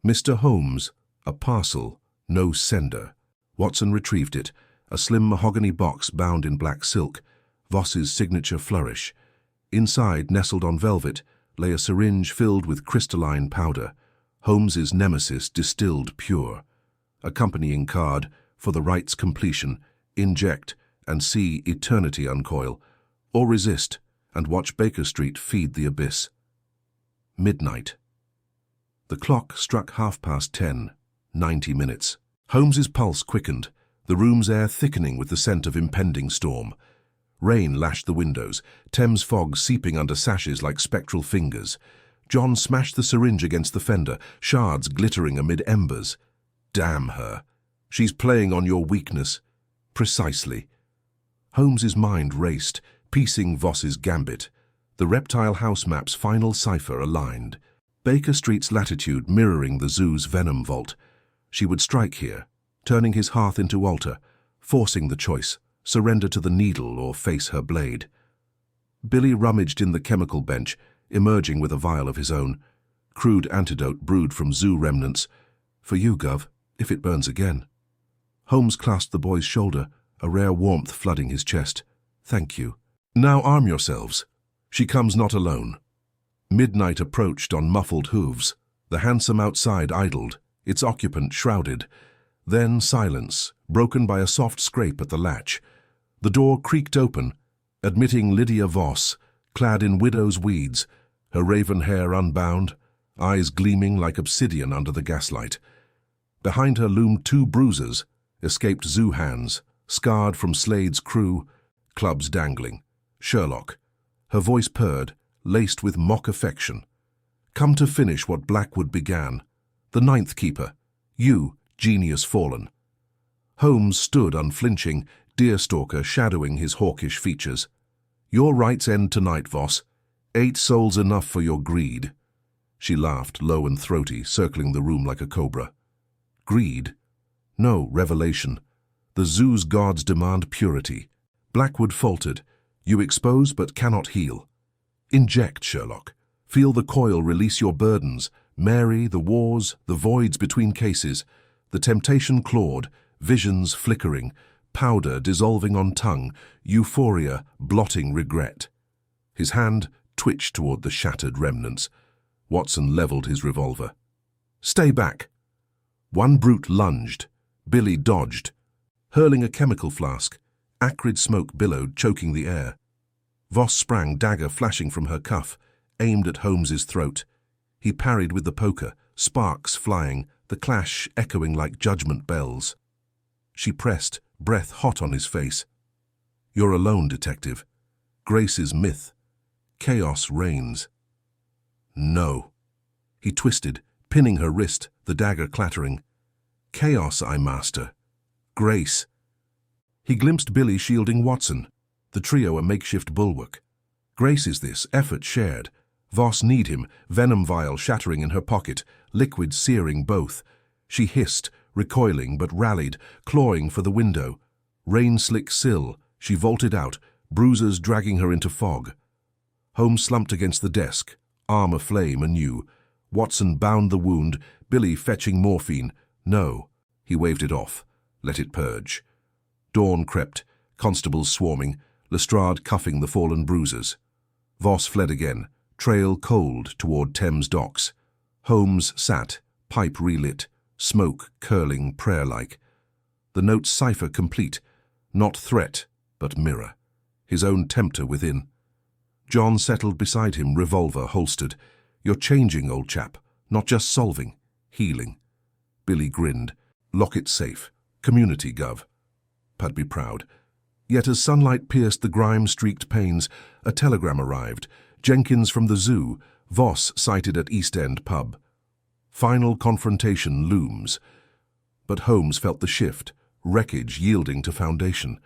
Mr. Holmes, a parcel, no sender. Watson retrieved it, a slim mahogany box bound in black silk, Voss's signature flourish. Inside, nestled on velvet, lay a syringe filled with crystalline powder, Holmes's nemesis distilled pure. Accompanying card, for the rite's completion, inject and see eternity uncoil, or resist and watch Baker Street feed the abyss. Midnight. The clock struck 10:30, 90 minutes. Holmes's pulse quickened, the room's air thickening with the scent of impending storm. Rain lashed the windows, Thames fog seeping under sashes like spectral fingers. John smashed the syringe against the fender, shards glittering amid embers. Damn her. She's playing on your weakness. Precisely. Holmes's mind raced, piecing Voss's gambit. The Reptile House map's final cipher aligned. Baker Street's latitude mirroring the zoo's venom vault. She would strike here, turning his hearth into altar, forcing the choice, surrender to the needle or face her blade. Billy rummaged in the chemical bench, emerging with a vial of his own. Crude antidote brewed from zoo remnants. For you, Gov, if it burns again. Holmes clasped the boy's shoulder, a rare warmth flooding his chest. Thank you. Now arm yourselves. She comes not alone. Midnight approached on muffled hooves. The hansom outside idled, its occupant shrouded. Then silence, broken by a soft scrape at the latch. The door creaked open, admitting Lydia Voss, clad in widow's weeds, her raven hair unbound, eyes gleaming like obsidian under the gaslight. Behind her loomed 2 bruisers, escaped zoo hands, scarred from Slade's crew, clubs dangling. Sherlock. Her voice purred, laced with mock affection. Come to finish what Blackwood began. The 9th keeper. You, genius fallen. Holmes stood unflinching, deerstalker shadowing his hawkish features. Your rights end tonight, Voss. 8 souls enough for your greed. She laughed, low and throaty, circling the room like a cobra. Greed? No, revelation. The zoo's gods demand purity. Blackwood faltered. You expose but cannot heal. Inject, Sherlock. Feel the coil release your burdens. Mary, the wars, the voids between cases. The temptation clawed, visions flickering, powder dissolving on tongue, euphoria blotting regret. His hand twitched toward the shattered remnants. Watson leveled his revolver. Stay back. One brute lunged. Billy dodged, hurling a chemical flask. Acrid smoke billowed, choking the air. Voss sprang, dagger flashing from her cuff, aimed at Holmes's throat. He parried with the poker, sparks flying, the clash echoing like judgment bells. She pressed, breath hot on his face. You're alone, detective. Grace is myth. Chaos reigns. No. He twisted, pinning her wrist, the dagger clattering. Chaos I master. Grace. He glimpsed Billy shielding Watson, the trio a makeshift bulwark. Grace is this, effort shared. Voss need him, venom vial shattering in her pocket, liquid searing both. She hissed, recoiling but rallied, clawing for the window. Rain-slick sill, she vaulted out, bruisers dragging her into fog. Holmes slumped against the desk, arm aflame anew. Watson bound the wound, Billy fetching morphine, No. He waved it off. Let it purge. Dawn crept, constables swarming, Lestrade cuffing the fallen bruisers. Voss fled again, trail cold toward Thames docks. Holmes sat, pipe relit, smoke curling prayer-like. The note's cipher complete, not threat, but mirror. His own tempter within. John settled beside him, revolver holstered. You're changing, old chap, not just solving, healing. Billy grinned. Lock it safe. Community, Gov. I'd be proud. Yet as sunlight pierced the grime-streaked panes, a telegram arrived. Jenkins from the zoo, Voss sighted at East End pub. Final confrontation looms. But Holmes felt the shift, wreckage yielding to foundation.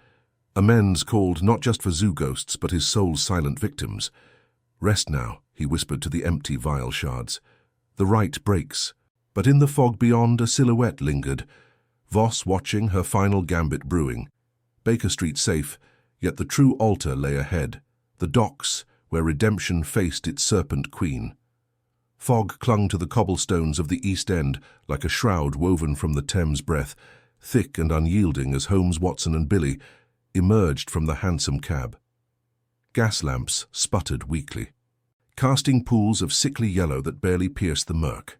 Amends called not just for zoo ghosts, but his soul's silent victims. Rest now, he whispered to the empty vial shards. The rite breaks, but in the fog beyond a silhouette lingered, Voss watching her final gambit brewing. Baker Street safe, yet the true altar lay ahead, the docks where redemption faced its serpent queen. Fog clung to the cobblestones of the East End like a shroud woven from the Thames breath, thick and unyielding as Holmes, Watson and Billy emerged from the hansom cab. Gas lamps sputtered weakly, casting pools of sickly yellow that barely pierced the murk.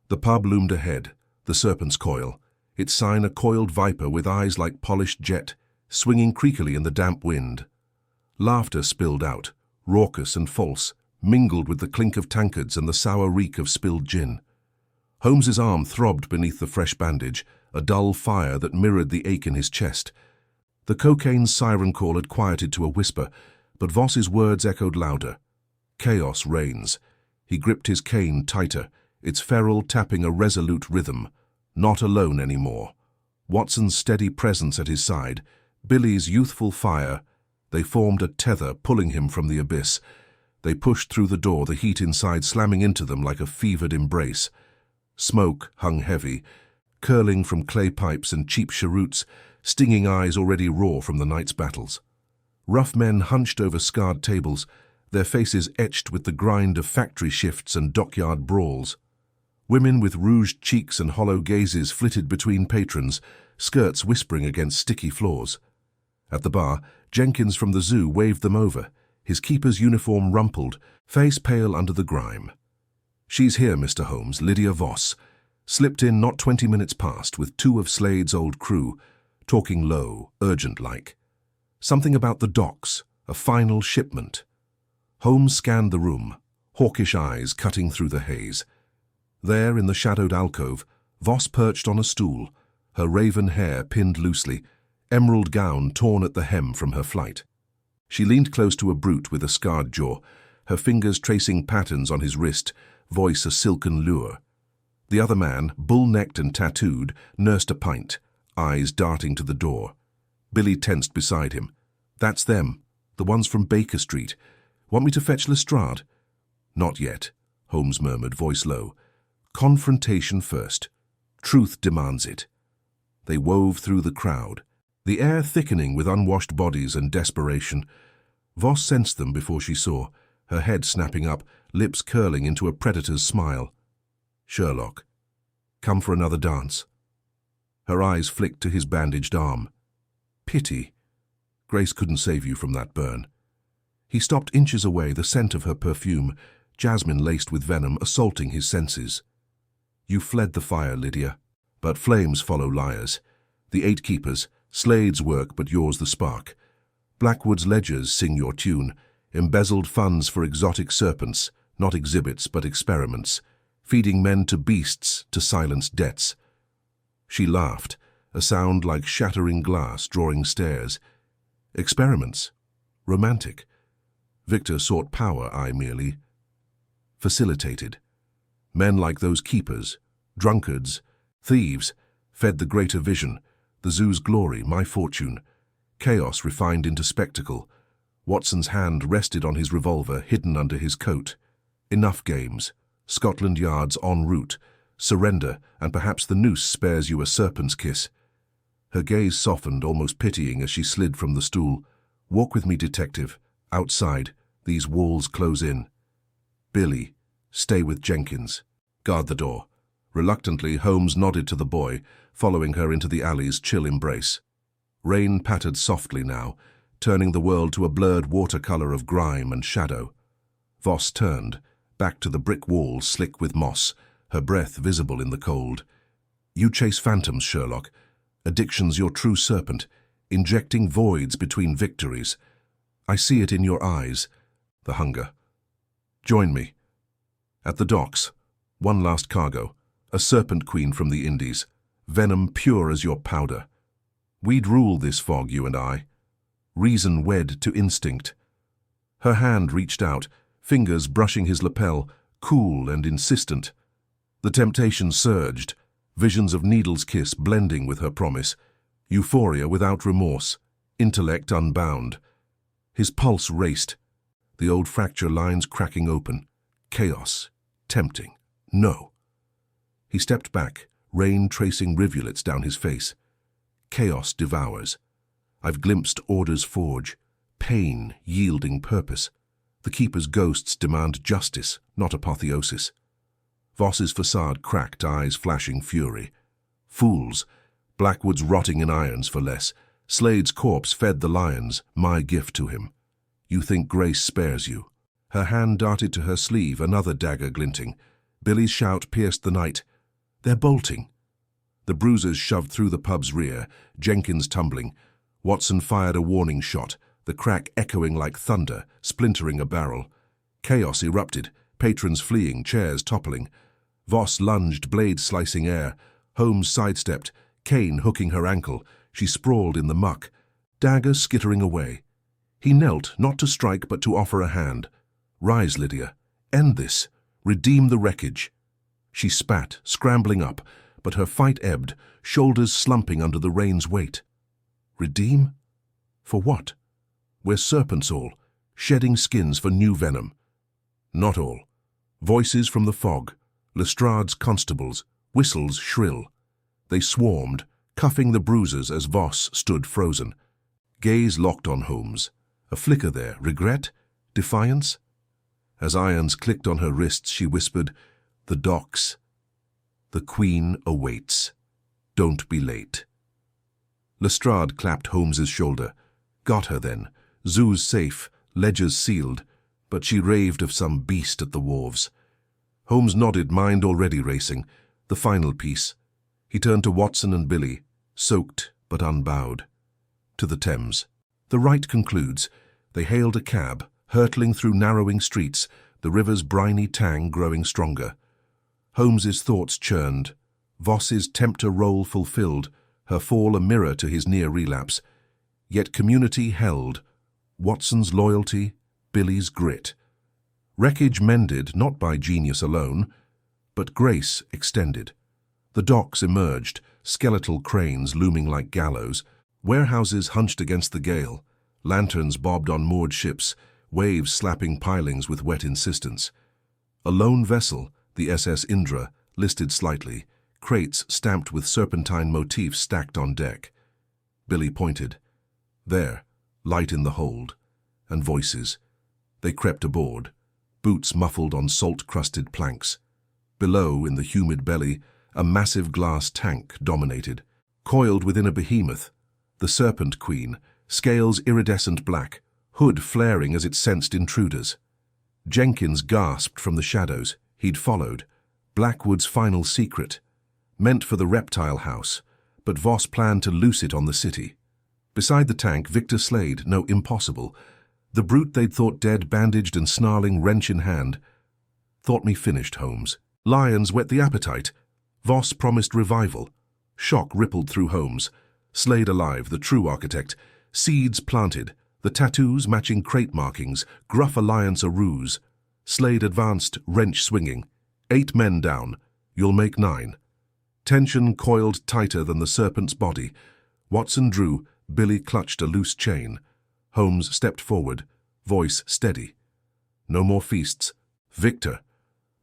The pub loomed ahead, the serpent's coil, its sign a coiled viper with eyes like polished jet, swinging creakily in the damp wind. Laughter spilled out, raucous and false, mingled with the clink of tankards and the sour reek of spilled gin. Holmes's arm throbbed beneath the fresh bandage, a dull fire that mirrored the ache in his chest. The cocaine's siren call had quieted to a whisper, but Voss's words echoed louder. Chaos reigns. He gripped his cane tighter, its ferrule tapping a resolute rhythm. Not alone anymore. Watson's steady presence at his side, Billy's youthful fire, they formed a tether pulling him from the abyss. They pushed through the door, the heat inside slamming into them like a fevered embrace. Smoke hung heavy, curling from clay pipes and cheap cheroots, stinging eyes already raw from the night's battles. Rough men hunched over scarred tables, their faces etched with the grind of factory shifts and dockyard brawls. Women with rouged cheeks and hollow gazes flitted between patrons, skirts whispering against sticky floors. At the bar, Jenkins from the zoo waved them over, his keeper's uniform rumpled, face pale under the grime. She's here, Mr. Holmes, Lydia Voss. Slipped in not 20 minutes past with 2 of Slade's old crew, talking low, urgent-like. Something about the docks, a final shipment. Holmes scanned the room, hawkish eyes cutting through the haze. There, in the shadowed alcove, Voss perched on a stool, her raven hair pinned loosely, emerald gown torn at the hem from her flight. She leaned close to a brute with a scarred jaw, her fingers tracing patterns on his wrist, voice a silken lure. The other man, bull-necked and tattooed, nursed a pint, eyes darting to the door. Billy tensed beside him. That's them, the ones from Baker Street. Want me to fetch Lestrade? Not yet, Holmes murmured, voice low. Confrontation first. Truth demands it. They wove through the crowd, the air thickening with unwashed bodies and desperation. Voss sensed them before she saw, her head snapping up, lips curling into a predator's smile. Sherlock. Come for another dance. Her eyes flicked to his bandaged arm. Pity. Grace couldn't save you from that burn. He stopped inches away, the scent of her perfume, jasmine laced with venom, assaulting his senses. You fled the fire, Lydia. But flames follow liars. The 8 keepers, Slade's work but yours the spark. Blackwood's ledgers sing your tune, embezzled funds for exotic serpents, not exhibits but experiments, feeding men to beasts to silence debts. She laughed, a sound like shattering glass drawing stairs. Experiments. Romantic. Victor sought power, I merely facilitated. Men like those keepers, drunkards, thieves, fed the greater vision, the zoo's glory, my fortune. Chaos refined into spectacle. Watson's hand rested on his revolver hidden under his coat. Enough games. Scotland Yard's en route. Surrender, and perhaps the noose spares you a serpent's kiss. Her gaze softened, almost pitying, as she slid from the stool. Walk with me, detective. Outside, these walls close in. Billy, stay with Jenkins. Guard the door. Reluctantly, Holmes nodded to the boy, following her into the alley's chill embrace. Rain pattered softly now, turning the world to a blurred watercolor of grime and shadow. Voss turned, back to the brick wall slick with moss, her breath visible in the cold. "You chase phantoms, Sherlock. Addiction's your true serpent, injecting voids between victories. I see it in your eyes, the hunger. Join me. At the docks, one last cargo, a serpent queen from the Indies, venom pure as your powder. We'd rule this fog, you and I. Reason wed to instinct." Her hand reached out, fingers brushing his lapel, cool and insistent. The temptation surged, visions of needle's kiss blending with her promise, euphoria without remorse, intellect unbound. His pulse raced, the old fracture lines cracking open. Chaos, tempting, no. He stepped back, rain tracing rivulets down his face. Chaos devours. I've glimpsed orders forge, pain yielding purpose. The keeper's ghosts demand justice, not apotheosis. Voss's facade cracked, eyes flashing fury. Fools, Blackwood's rotting in irons for less. Slade's corpse fed the lions, my gift to him. You think grace spares you. Her hand darted to her sleeve, another dagger glinting. Billy's shout pierced the night. They're bolting. The bruisers shoved through the pub's rear, Jenkins tumbling. Watson fired a warning shot, the crack echoing like thunder, splintering a barrel. Chaos erupted, patrons fleeing, chairs toppling. Voss lunged, blade slicing air. Holmes sidestepped, cane hooking her ankle. She sprawled in the muck, dagger skittering away. He knelt, not to strike but to offer a hand. Rise, Lydia. End this. Redeem the wreckage. She spat, scrambling up, but her fight ebbed, shoulders slumping under the rain's weight. Redeem? For what? We're serpents all, shedding skins for new venom. Not all. Voices from the fog, Lestrade's constables, whistles shrill. They swarmed, cuffing the bruisers as Voss stood frozen. Gaze locked on Holmes. A flicker there, regret? Defiance? As irons clicked on her wrists, she whispered, "The docks. The Queen awaits. Don't be late." Lestrade clapped Holmes's shoulder. Got her then. Zoo's safe, ledgers sealed, but she raved of some beast at the wharves. Holmes nodded, mind already racing. The final piece. He turned to Watson and Billy, soaked but unbowed. To the Thames. The rite concludes. They hailed a cab, hurtling through narrowing streets, the river's briny tang growing stronger. Holmes's thoughts churned. Voss's tempter role fulfilled, her fall a mirror to his near relapse. Yet community held. Watson's loyalty, Billy's grit. Wreckage mended not by genius alone, but grace extended. The docks emerged, skeletal cranes looming like gallows, warehouses hunched against the gale, lanterns bobbed on moored ships, waves slapping pilings with wet insistence. A lone vessel, the SS Indra, listed slightly, crates stamped with serpentine motifs stacked on deck. Billy pointed. There, light in the hold, and voices. They crept aboard, boots muffled on salt-crusted planks. Below, in the humid belly, a massive glass tank dominated, coiled within a behemoth, the Serpent Queen, scales iridescent black, hood flaring as it sensed intruders. Jenkins gasped from the shadows. He'd followed. Blackwood's final secret. Meant for the Reptile House, but Voss planned to loose it on the city. Beside the tank, Victor Slade, no, impossible. The brute they'd thought dead, bandaged and snarling, wrench in hand. Thought me finished, Holmes. Lions whet the appetite. Voss promised revival. Shock rippled through Holmes. Slade alive, the true architect. Seeds planted. The tattoos matching crate markings. Gruff alliance a ruse. Slade advanced, wrench swinging. 8 men down. You'll make 9. Tension coiled tighter than the serpent's body. Watson drew. Billy clutched a loose chain. Holmes stepped forward, voice steady. No more feasts. Victor.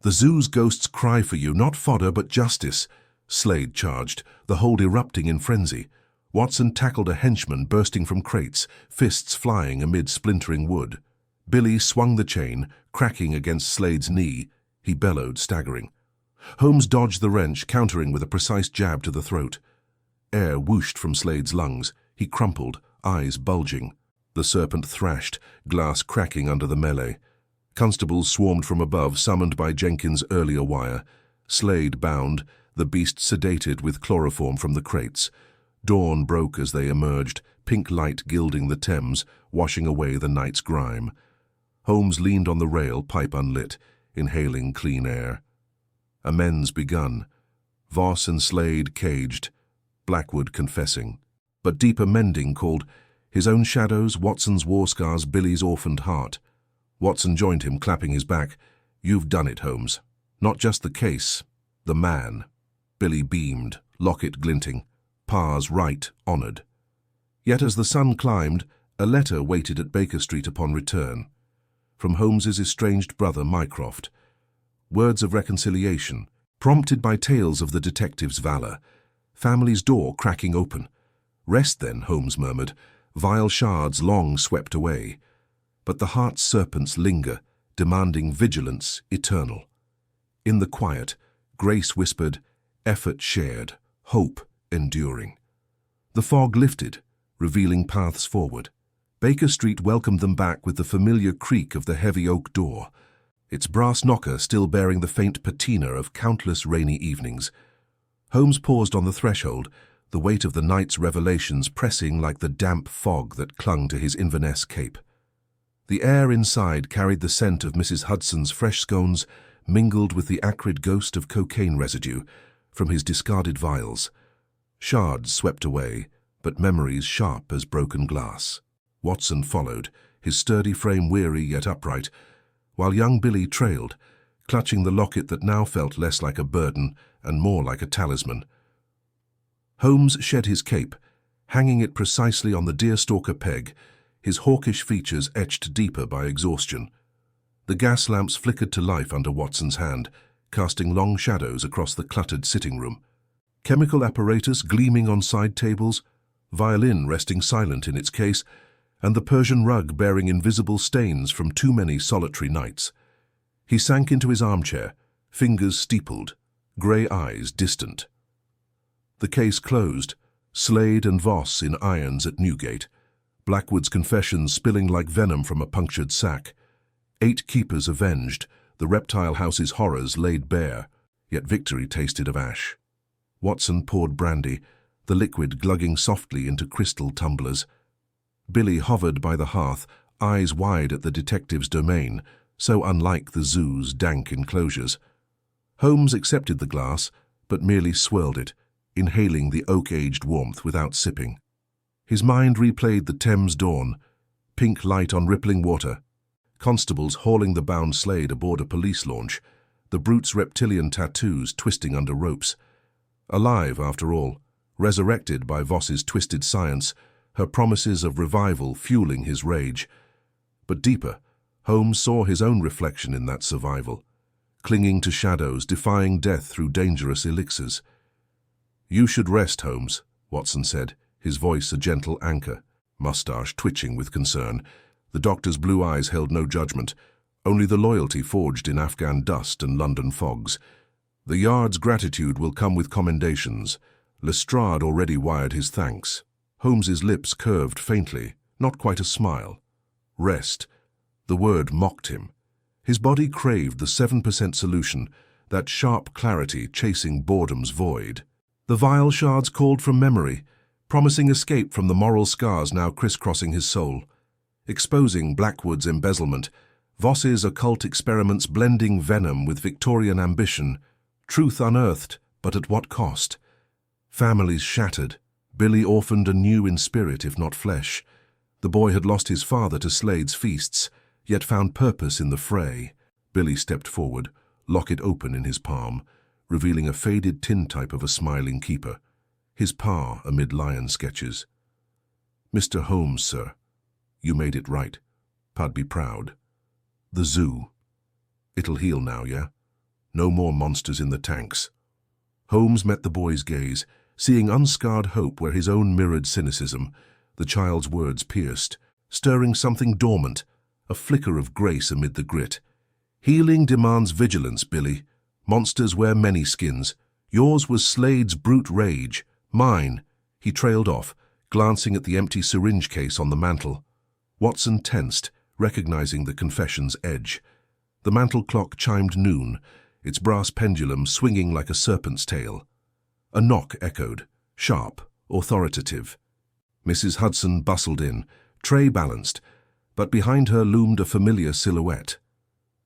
The zoo's ghosts cry for you, not fodder but justice. Slade charged, the hold erupting in frenzy. Watson tackled a henchman bursting from crates, fists flying amid splintering wood. Billy swung the chain, cracking against Slade's knee. He bellowed, staggering. Holmes dodged the wrench, countering with a precise jab to the throat. Air whooshed from Slade's lungs. He crumpled, eyes bulging. The serpent thrashed, glass cracking under the melee. Constables swarmed from above, summoned by Jenkins' earlier wire. Slade bound, the beast sedated with chloroform from the crates. Dawn broke as they emerged, pink light gilding the Thames, washing away the night's grime. Holmes leaned on the rail, pipe unlit, inhaling clean air. Amends begun. Voss and Slade caged, Blackwood confessing. But deeper mending called his own shadows, Watson's war scars, Billy's orphaned heart. Watson joined him, clapping his back. "You've done it, Holmes. Not just the case, the man." Billy beamed, locket glinting. Pa's right honoured. Yet as the sun climbed, a letter waited at Baker Street upon return. From Holmes's estranged brother, Mycroft. Words of reconciliation, prompted by tales of the detective's valour. Family's door cracking open. "Rest then," Holmes murmured, "vile shards long swept away." But the heart's serpents linger, demanding vigilance eternal. In the quiet, grace whispered, effort shared, hope enduring. The fog lifted, revealing paths forward. Baker Street welcomed them back with the familiar creak of the heavy oak door, its brass knocker still bearing the faint patina of countless rainy evenings. Holmes paused on the threshold, the weight of the night's revelations pressing like the damp fog that clung to his Inverness cape. The air inside carried the scent of Mrs. Hudson's fresh scones, mingled with the acrid ghost of cocaine residue from his discarded vials. Shards swept away, but memories sharp as broken glass. Watson followed, his sturdy frame weary yet upright, while young Billy trailed, clutching the locket that now felt less like a burden and more like a talisman. Holmes shed his cape, hanging it precisely on the deerstalker peg, his hawkish features etched deeper by exhaustion. The gas lamps flickered to life under Watson's hand, casting long shadows across the cluttered sitting room. Chemical apparatus gleaming on side tables, violin resting silent in its case, and the Persian rug bearing invisible stains from too many solitary nights. He sank into his armchair, fingers steepled, grey eyes distant. The case closed, Slade and Voss in irons at Newgate, Blackwood's confessions spilling like venom from a punctured sack. 8 keepers avenged, the Reptile House's horrors laid bare, yet victory tasted of ash. Watson poured brandy, the liquid glugging softly into crystal tumblers. Billy hovered by the hearth, eyes wide at the detective's domain, so unlike the zoo's dank enclosures. Holmes accepted the glass, but merely swirled it, inhaling the oak-aged warmth without sipping. His mind replayed the Thames dawn, pink light on rippling water, constables hauling the bound Slade aboard a police launch, the brute's reptilian tattoos twisting under ropes. Alive, after all, resurrected by Voss's twisted science, her promises of revival fueling his rage. But deeper, Holmes saw his own reflection in that survival, clinging to shadows, defying death through dangerous elixirs. "You should rest, Holmes," Watson said, his voice a gentle anchor, moustache twitching with concern. The doctor's blue eyes held no judgment, only the loyalty forged in Afghan dust and London fogs. "The Yard's gratitude will come with commendations." Lestrade already wired his thanks. Holmes's lips curved faintly, not quite a smile. Rest. The word mocked him. His body craved the 7% solution, that sharp clarity chasing boredom's void. The vile shards called from memory, promising escape from the moral scars now crisscrossing his soul. Exposing Blackwood's embezzlement, Voss's occult experiments blending venom with Victorian ambition, truth unearthed, but at what cost? Families shattered, Billy orphaned anew in spirit if not flesh. The boy had lost his father to Slade's feasts, yet found purpose in the fray. Billy stepped forward, locket open in his palm, revealing a faded tintype of a smiling keeper, his pa amid lion sketches. "Mr. Holmes, sir, you made it right. Pa'd be proud. The zoo. It'll heal now, yeah? No more monsters in the tanks." Holmes met the boy's gaze, seeing unscarred hope where his own mirrored cynicism. The child's words pierced, stirring something dormant, a flicker of grace amid the grit. "Healing demands vigilance, Billy. Monsters wear many skins. Yours was Slade's brute rage. Mine. He trailed off, glancing at the empty syringe case on the mantel. Watson tensed, recognizing the confession's edge. The mantel clock chimed noon, its brass pendulum swinging like a serpent's tail. A knock echoed, sharp, authoritative. Mrs. Hudson bustled in, tray balanced, but behind her loomed a familiar silhouette.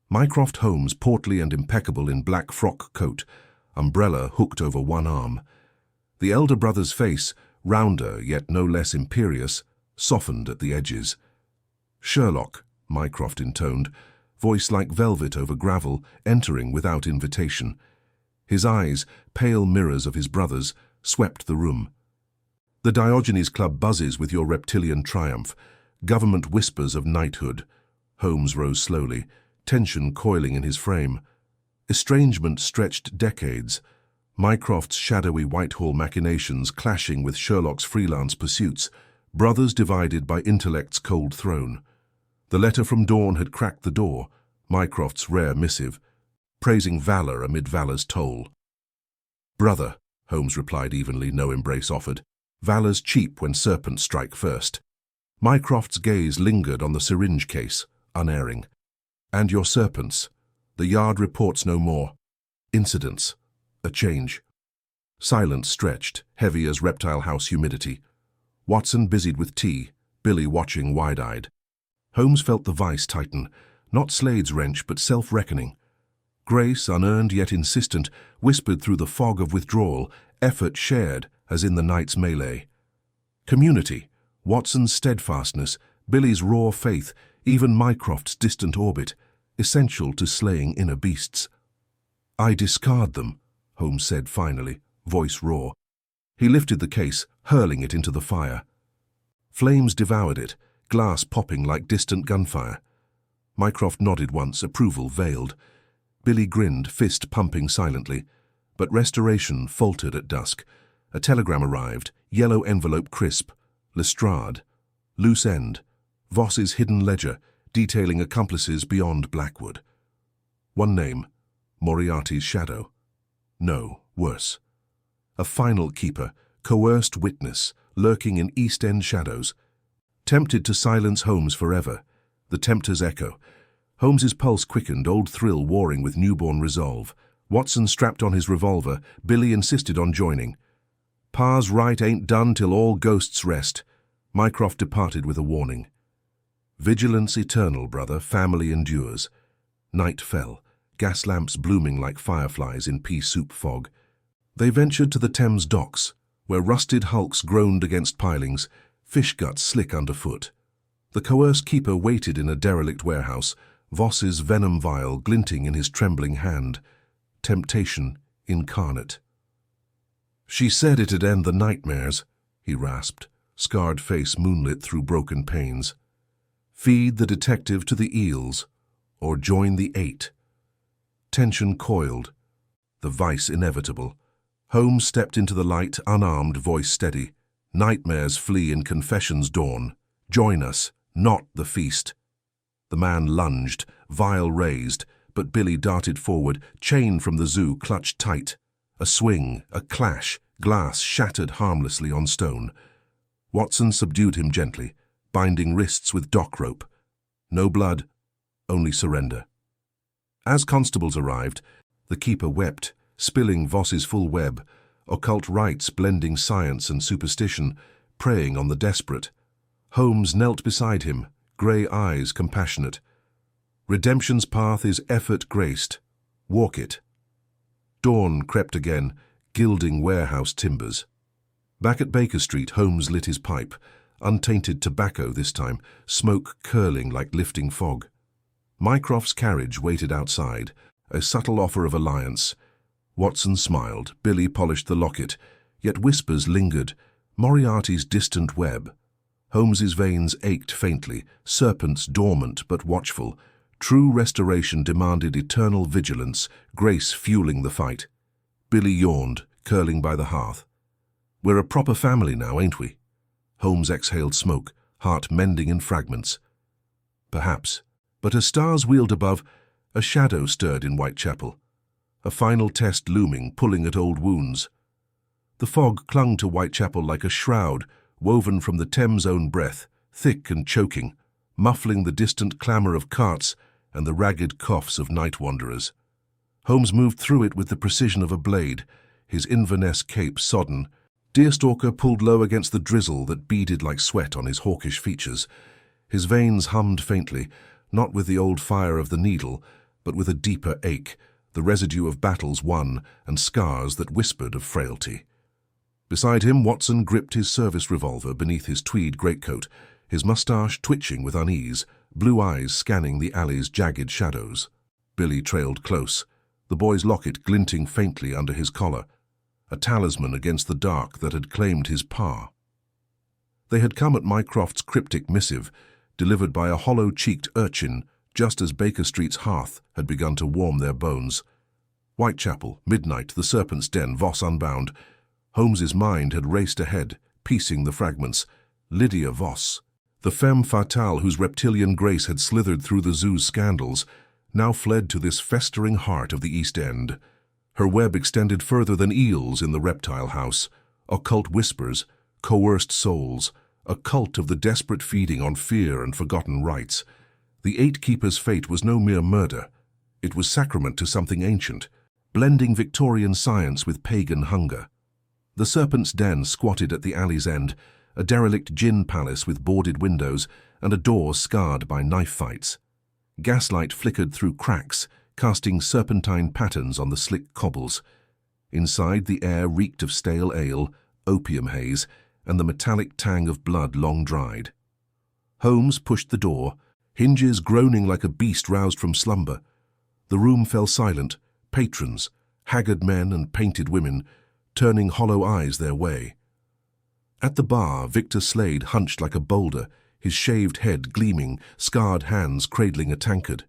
Mycroft Holmes, portly and impeccable in black frock coat, umbrella hooked over one arm. The elder brother's face, rounder yet no less imperious, softened at the edges. "Sherlock," Mycroft intoned, voice like velvet over gravel, entering without invitation. His eyes, pale mirrors of his brother's, swept the room. "The Diogenes Club buzzes with your reptilian triumph. Government whispers of knighthood." Holmes rose slowly, tension coiling in his frame. Estrangement stretched decades, Mycroft's shadowy Whitehall machinations clashing with Sherlock's freelance pursuits, brothers divided by intellect's cold throne. The letter from Dawn had cracked the door, Mycroft's rare missive, praising valor amid valor's toll. "Brother," Holmes replied evenly, no embrace offered. "Valor's cheap when serpents strike first." Mycroft's gaze lingered on the syringe case, unerring. "And your serpents? The Yard reports no more. Incidents. A change." Silence stretched, heavy as Reptile House humidity. Watson busied with tea, Billy watching wide-eyed. Holmes felt the vice tighten, not Slade's wrench but self-reckoning. Grace, unearned yet insistent, whispered through the fog of withdrawal, effort shared as in the night's melee. Community, Watson's steadfastness, Billy's raw faith, even Mycroft's distant orbit, essential to slaying inner beasts. "I discard them," Holmes said finally, voice raw. He lifted the case, hurling it into the fire. Flames devoured it, glass popping like distant gunfire. Mycroft nodded once, approval veiled. Billy grinned, fist pumping silently. But restoration faltered at dusk. A telegram arrived, yellow envelope crisp. Lestrade. Loose end. Voss's hidden ledger, detailing accomplices beyond Blackwood. One name. Moriarty's shadow. No, worse. A final keeper, coerced witness, lurking in East End shadows. Tempted to silence Holmes forever. The tempter's echo. Holmes's pulse quickened, old thrill warring with newborn resolve. Watson strapped on his revolver. Billy insisted on joining. "Pa's right ain't done till all ghosts rest." Mycroft departed with a warning. "Vigilance eternal, brother, family endures." Night fell, gas lamps blooming like fireflies in pea soup fog. They ventured to the Thames docks, where rusted hulks groaned against pilings, fish guts slick underfoot. The coerced keeper waited in a derelict warehouse, Voss's venom vial glinting in his trembling hand. Temptation incarnate. "She said it'd end the nightmares," he rasped, scarred face moonlit through broken panes. "Feed the detective to the eels, or join the 8. Tension coiled, the vice inevitable. Holmes stepped into the light, unarmed, voice steady. "Nightmares flee in confession's dawn. Join us, not the feast." The man lunged, vial raised, but Billy darted forward, chain from the zoo clutched tight. A swing, a clash, glass shattered harmlessly on stone. Watson subdued him gently, binding wrists with dock rope. No blood, only surrender. As constables arrived, the keeper wept, spilling Voss's full web, occult rites blending science and superstition, preying on the desperate. Holmes knelt beside him, grey eyes compassionate. "Redemption's path is effort graced. Walk it." Dawn crept again, gilding warehouse timbers. Back at Baker Street, Holmes lit his pipe, untainted tobacco this time, smoke curling like lifting fog. Mycroft's carriage waited outside, a subtle offer of alliance. Watson smiled, Billy polished the locket, yet whispers lingered, Moriarty's distant web. Holmes's veins ached faintly, serpents dormant but watchful. True restoration demanded eternal vigilance, grace fueling the fight. Billy yawned, curling by the hearth. "We're a proper family now, ain't we?" Holmes exhaled smoke, heart mending in fragments. "Perhaps." But as stars wheeled above, a shadow stirred in Whitechapel. a final test looming, pulling at old wounds. The fog clung to Whitechapel like a shroud, woven from the Thames' own breath, thick and choking, muffling the distant clamour of carts and the ragged coughs of night wanderers. Holmes moved through it with the precision of a blade, his Inverness cape sodden. Deerstalker pulled low against the drizzle that beaded like sweat on his hawkish features. His veins hummed faintly, not with the old fire of the needle, but with a deeper ache, the residue of battles won and scars that whispered of frailty. Beside him, Watson gripped his service revolver beneath his tweed greatcoat, his moustache twitching with unease, blue eyes scanning the alley's jagged shadows. Billy trailed close, the boy's locket glinting faintly under his collar, a talisman against the dark that had claimed his pa. They had come at Mycroft's cryptic missive, delivered by a hollow-cheeked urchin, just as Baker Street's hearth had begun to warm their bones. Whitechapel, midnight, the serpent's den, Voss unbound. Holmes's mind had raced ahead, piecing the fragments. Lydia Voss, the femme fatale whose reptilian grace had slithered through the zoo's scandals, now fled to this festering heart of the East End. Her web extended further than eels in the Reptile House. Occult whispers, coerced souls, a cult of the desperate feeding on fear and forgotten rites. The Eight Keeper's fate was no mere murder. It was sacrament to something ancient, blending Victorian science with pagan hunger. The Serpent's Den squatted at the alley's end, a derelict gin palace with boarded windows and a door scarred by knife fights. Gaslight flickered through cracks, casting serpentine patterns on the slick cobbles. Inside, the air reeked of stale ale, opium haze, and the metallic tang of blood long dried. Holmes pushed the door, hinges groaning like a beast roused from slumber. The room fell silent, patrons, haggard men and painted women, turning hollow eyes their way. At the bar, Victor Slade hunched like a boulder, his shaved head gleaming, scarred hands cradling a tankard.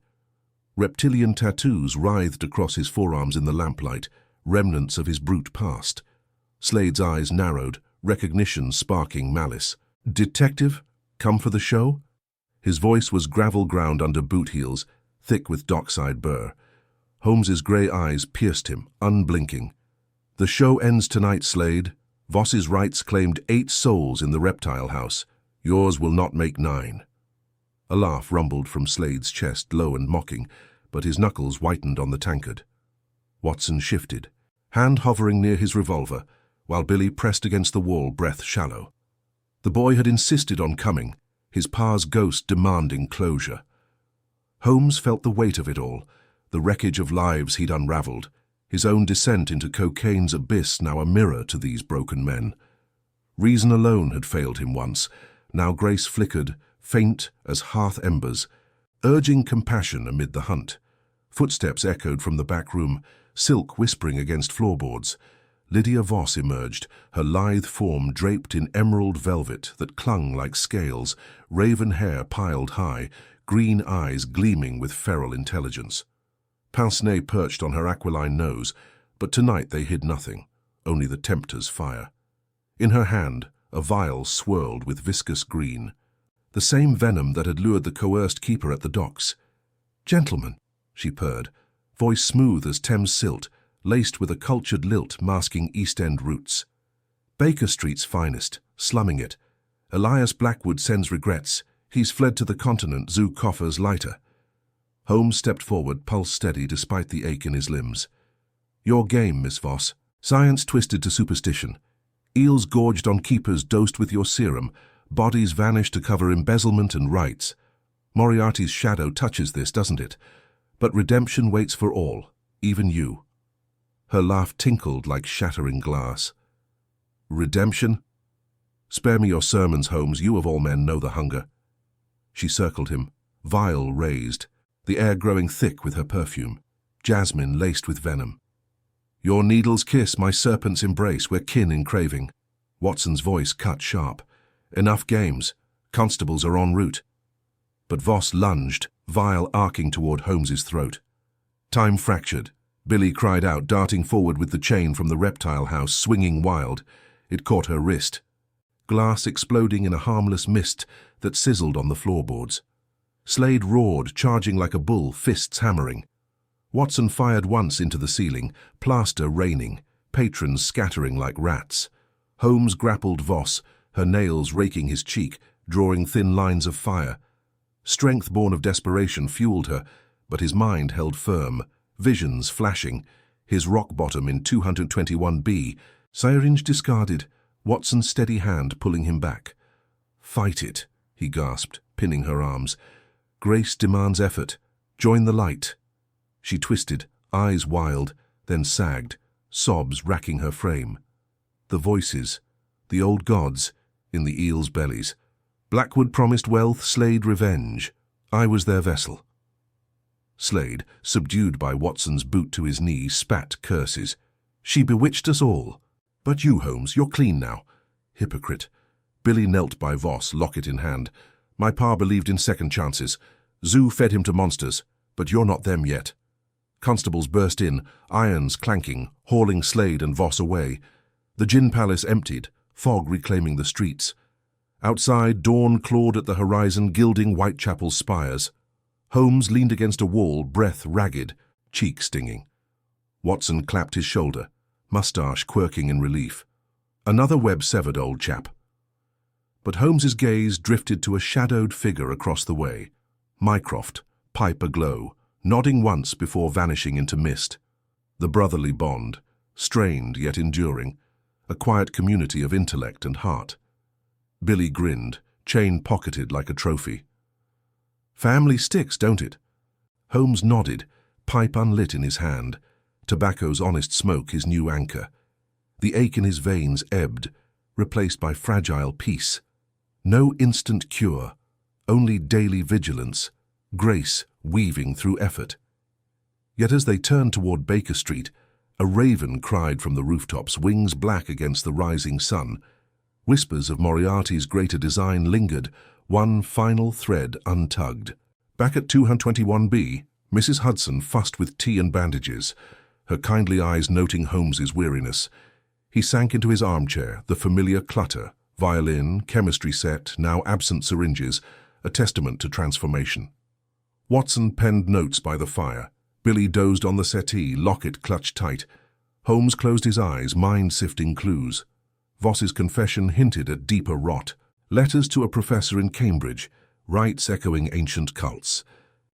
Reptilian tattoos writhed across his forearms in the lamplight, remnants of his brute past. Slade's eyes narrowed, recognition sparking malice. "Detective? Come for the show?" His voice was gravel ground under boot heels, thick with dockside burr. Holmes's grey eyes pierced him, unblinking. "The show ends tonight, Slade. Voss's rights claimed 8 souls in the Reptile House. Yours will not make 9. A laugh rumbled from Slade's chest, low and mocking, but his knuckles whitened on the tankard. Watson shifted, hand hovering near his revolver, while Billy pressed against the wall, breath shallow. The boy had insisted on coming, his pa's ghost demanding closure. Holmes felt the weight of it all, the wreckage of lives he'd unraveled, his own descent into cocaine's abyss now a mirror to these broken men. Reason alone had failed him once, now grace flickered, faint as hearth embers, urging compassion amid the hunt. Footsteps echoed from the back room, silk whispering against floorboards. Lydia Voss emerged, her lithe form draped in emerald velvet that clung like scales, raven hair piled high, green eyes gleaming with feral intelligence. Pince-nez perched on her aquiline nose, but tonight they hid nothing, only the tempter's fire. In her hand, a vial swirled with viscous green, the same venom that had lured the coerced keeper at the docks. "Gentlemen," she purred, voice smooth as Thames silt, laced with a cultured lilt masking East End roots. "Baker Street's finest, slumming it. Elias Blackwood sends regrets. He's fled to the continent, zoo coffers lighter." Holmes stepped forward, pulse steady despite the ache in his limbs. "Your game, Miss Voss. Science twisted to superstition. Eels gorged on keepers dosed with your serum. Bodies vanished to cover embezzlement and rights. Moriarty's shadow touches this, doesn't it? But redemption waits for all, even you." Her laugh tinkled like shattering glass. "Redemption? Spare me your sermons, Holmes. You of all men know the hunger." She circled him, vial raised, the air growing thick with her perfume, jasmine laced with venom. "Your needle's kiss, my serpent's embrace, we're kin in craving." Watson's voice cut sharp. "Enough games. Constables are en route." But Voss lunged, vial arcing toward Holmes's throat. Time fractured. Billy cried out, darting forward with the chain from the Reptile House swinging wild. It caught her wrist. Glass exploding in a harmless mist that sizzled on the floorboards. Slade roared, charging like a bull, fists hammering. Watson fired once into the ceiling, plaster raining, patrons scattering like rats. Holmes grappled Voss, her nails raking his cheek, drawing thin lines of fire. Strength born of desperation fueled her, but his mind held firm, visions flashing, his rock bottom in 221B, syringe discarded, Watson's steady hand pulling him back. "Fight it," he gasped, pinning her arms. "Grace demands effort. Join the light." She twisted, eyes wild, then sagged, sobs racking her frame. The voices, the old gods, in the eel's bellies. Blackwood promised wealth, Slade revenge. I was their vessel. Slade, subdued by Watson's boot to his knee, spat curses. "She bewitched us all. But you, Holmes, you're clean now." Hypocrite. Billy knelt by Voss, locket in hand. "My pa believed in second chances. Zoo fed him to monsters, but you're not them yet." Constables burst in, irons clanking, hauling Slade and Voss away. The gin palace emptied, fog reclaiming the streets. Outside, dawn clawed at the horizon, gilding Whitechapel's spires. Holmes leaned against a wall, breath ragged, cheek stinging. Watson clapped his shoulder, moustache quirking in relief. Another web-severed old chap. But Holmes's gaze drifted to a shadowed figure across the way. Mycroft, pipe aglow, nodding once before vanishing into mist. The brotherly bond, strained yet enduring, a quiet community of intellect and heart. Billy grinned, chain pocketed like a trophy. "Family sticks, don't it?" Holmes nodded, pipe unlit in his hand, tobacco's honest smoke his new anchor. The ache in his veins ebbed, replaced by fragile peace. No instant cure, only daily vigilance, grace weaving through effort. Yet as they turned toward Baker Street, a raven cried from the rooftops, wings black against the rising sun. Whispers of Moriarty's greater design lingered, one final thread untugged. Back at 221B, Mrs. Hudson fussed with tea and bandages, her kindly eyes noting Holmes's weariness. He sank into his armchair, the familiar clutter, violin, chemistry set, now absent syringes, a testament to transformation. Watson penned notes by the fire. Billy dozed on the settee, locket clutched tight. Holmes closed his eyes, mind-sifting clues. Voss's confession hinted at deeper rot. Letters to a professor in Cambridge, rites echoing ancient cults.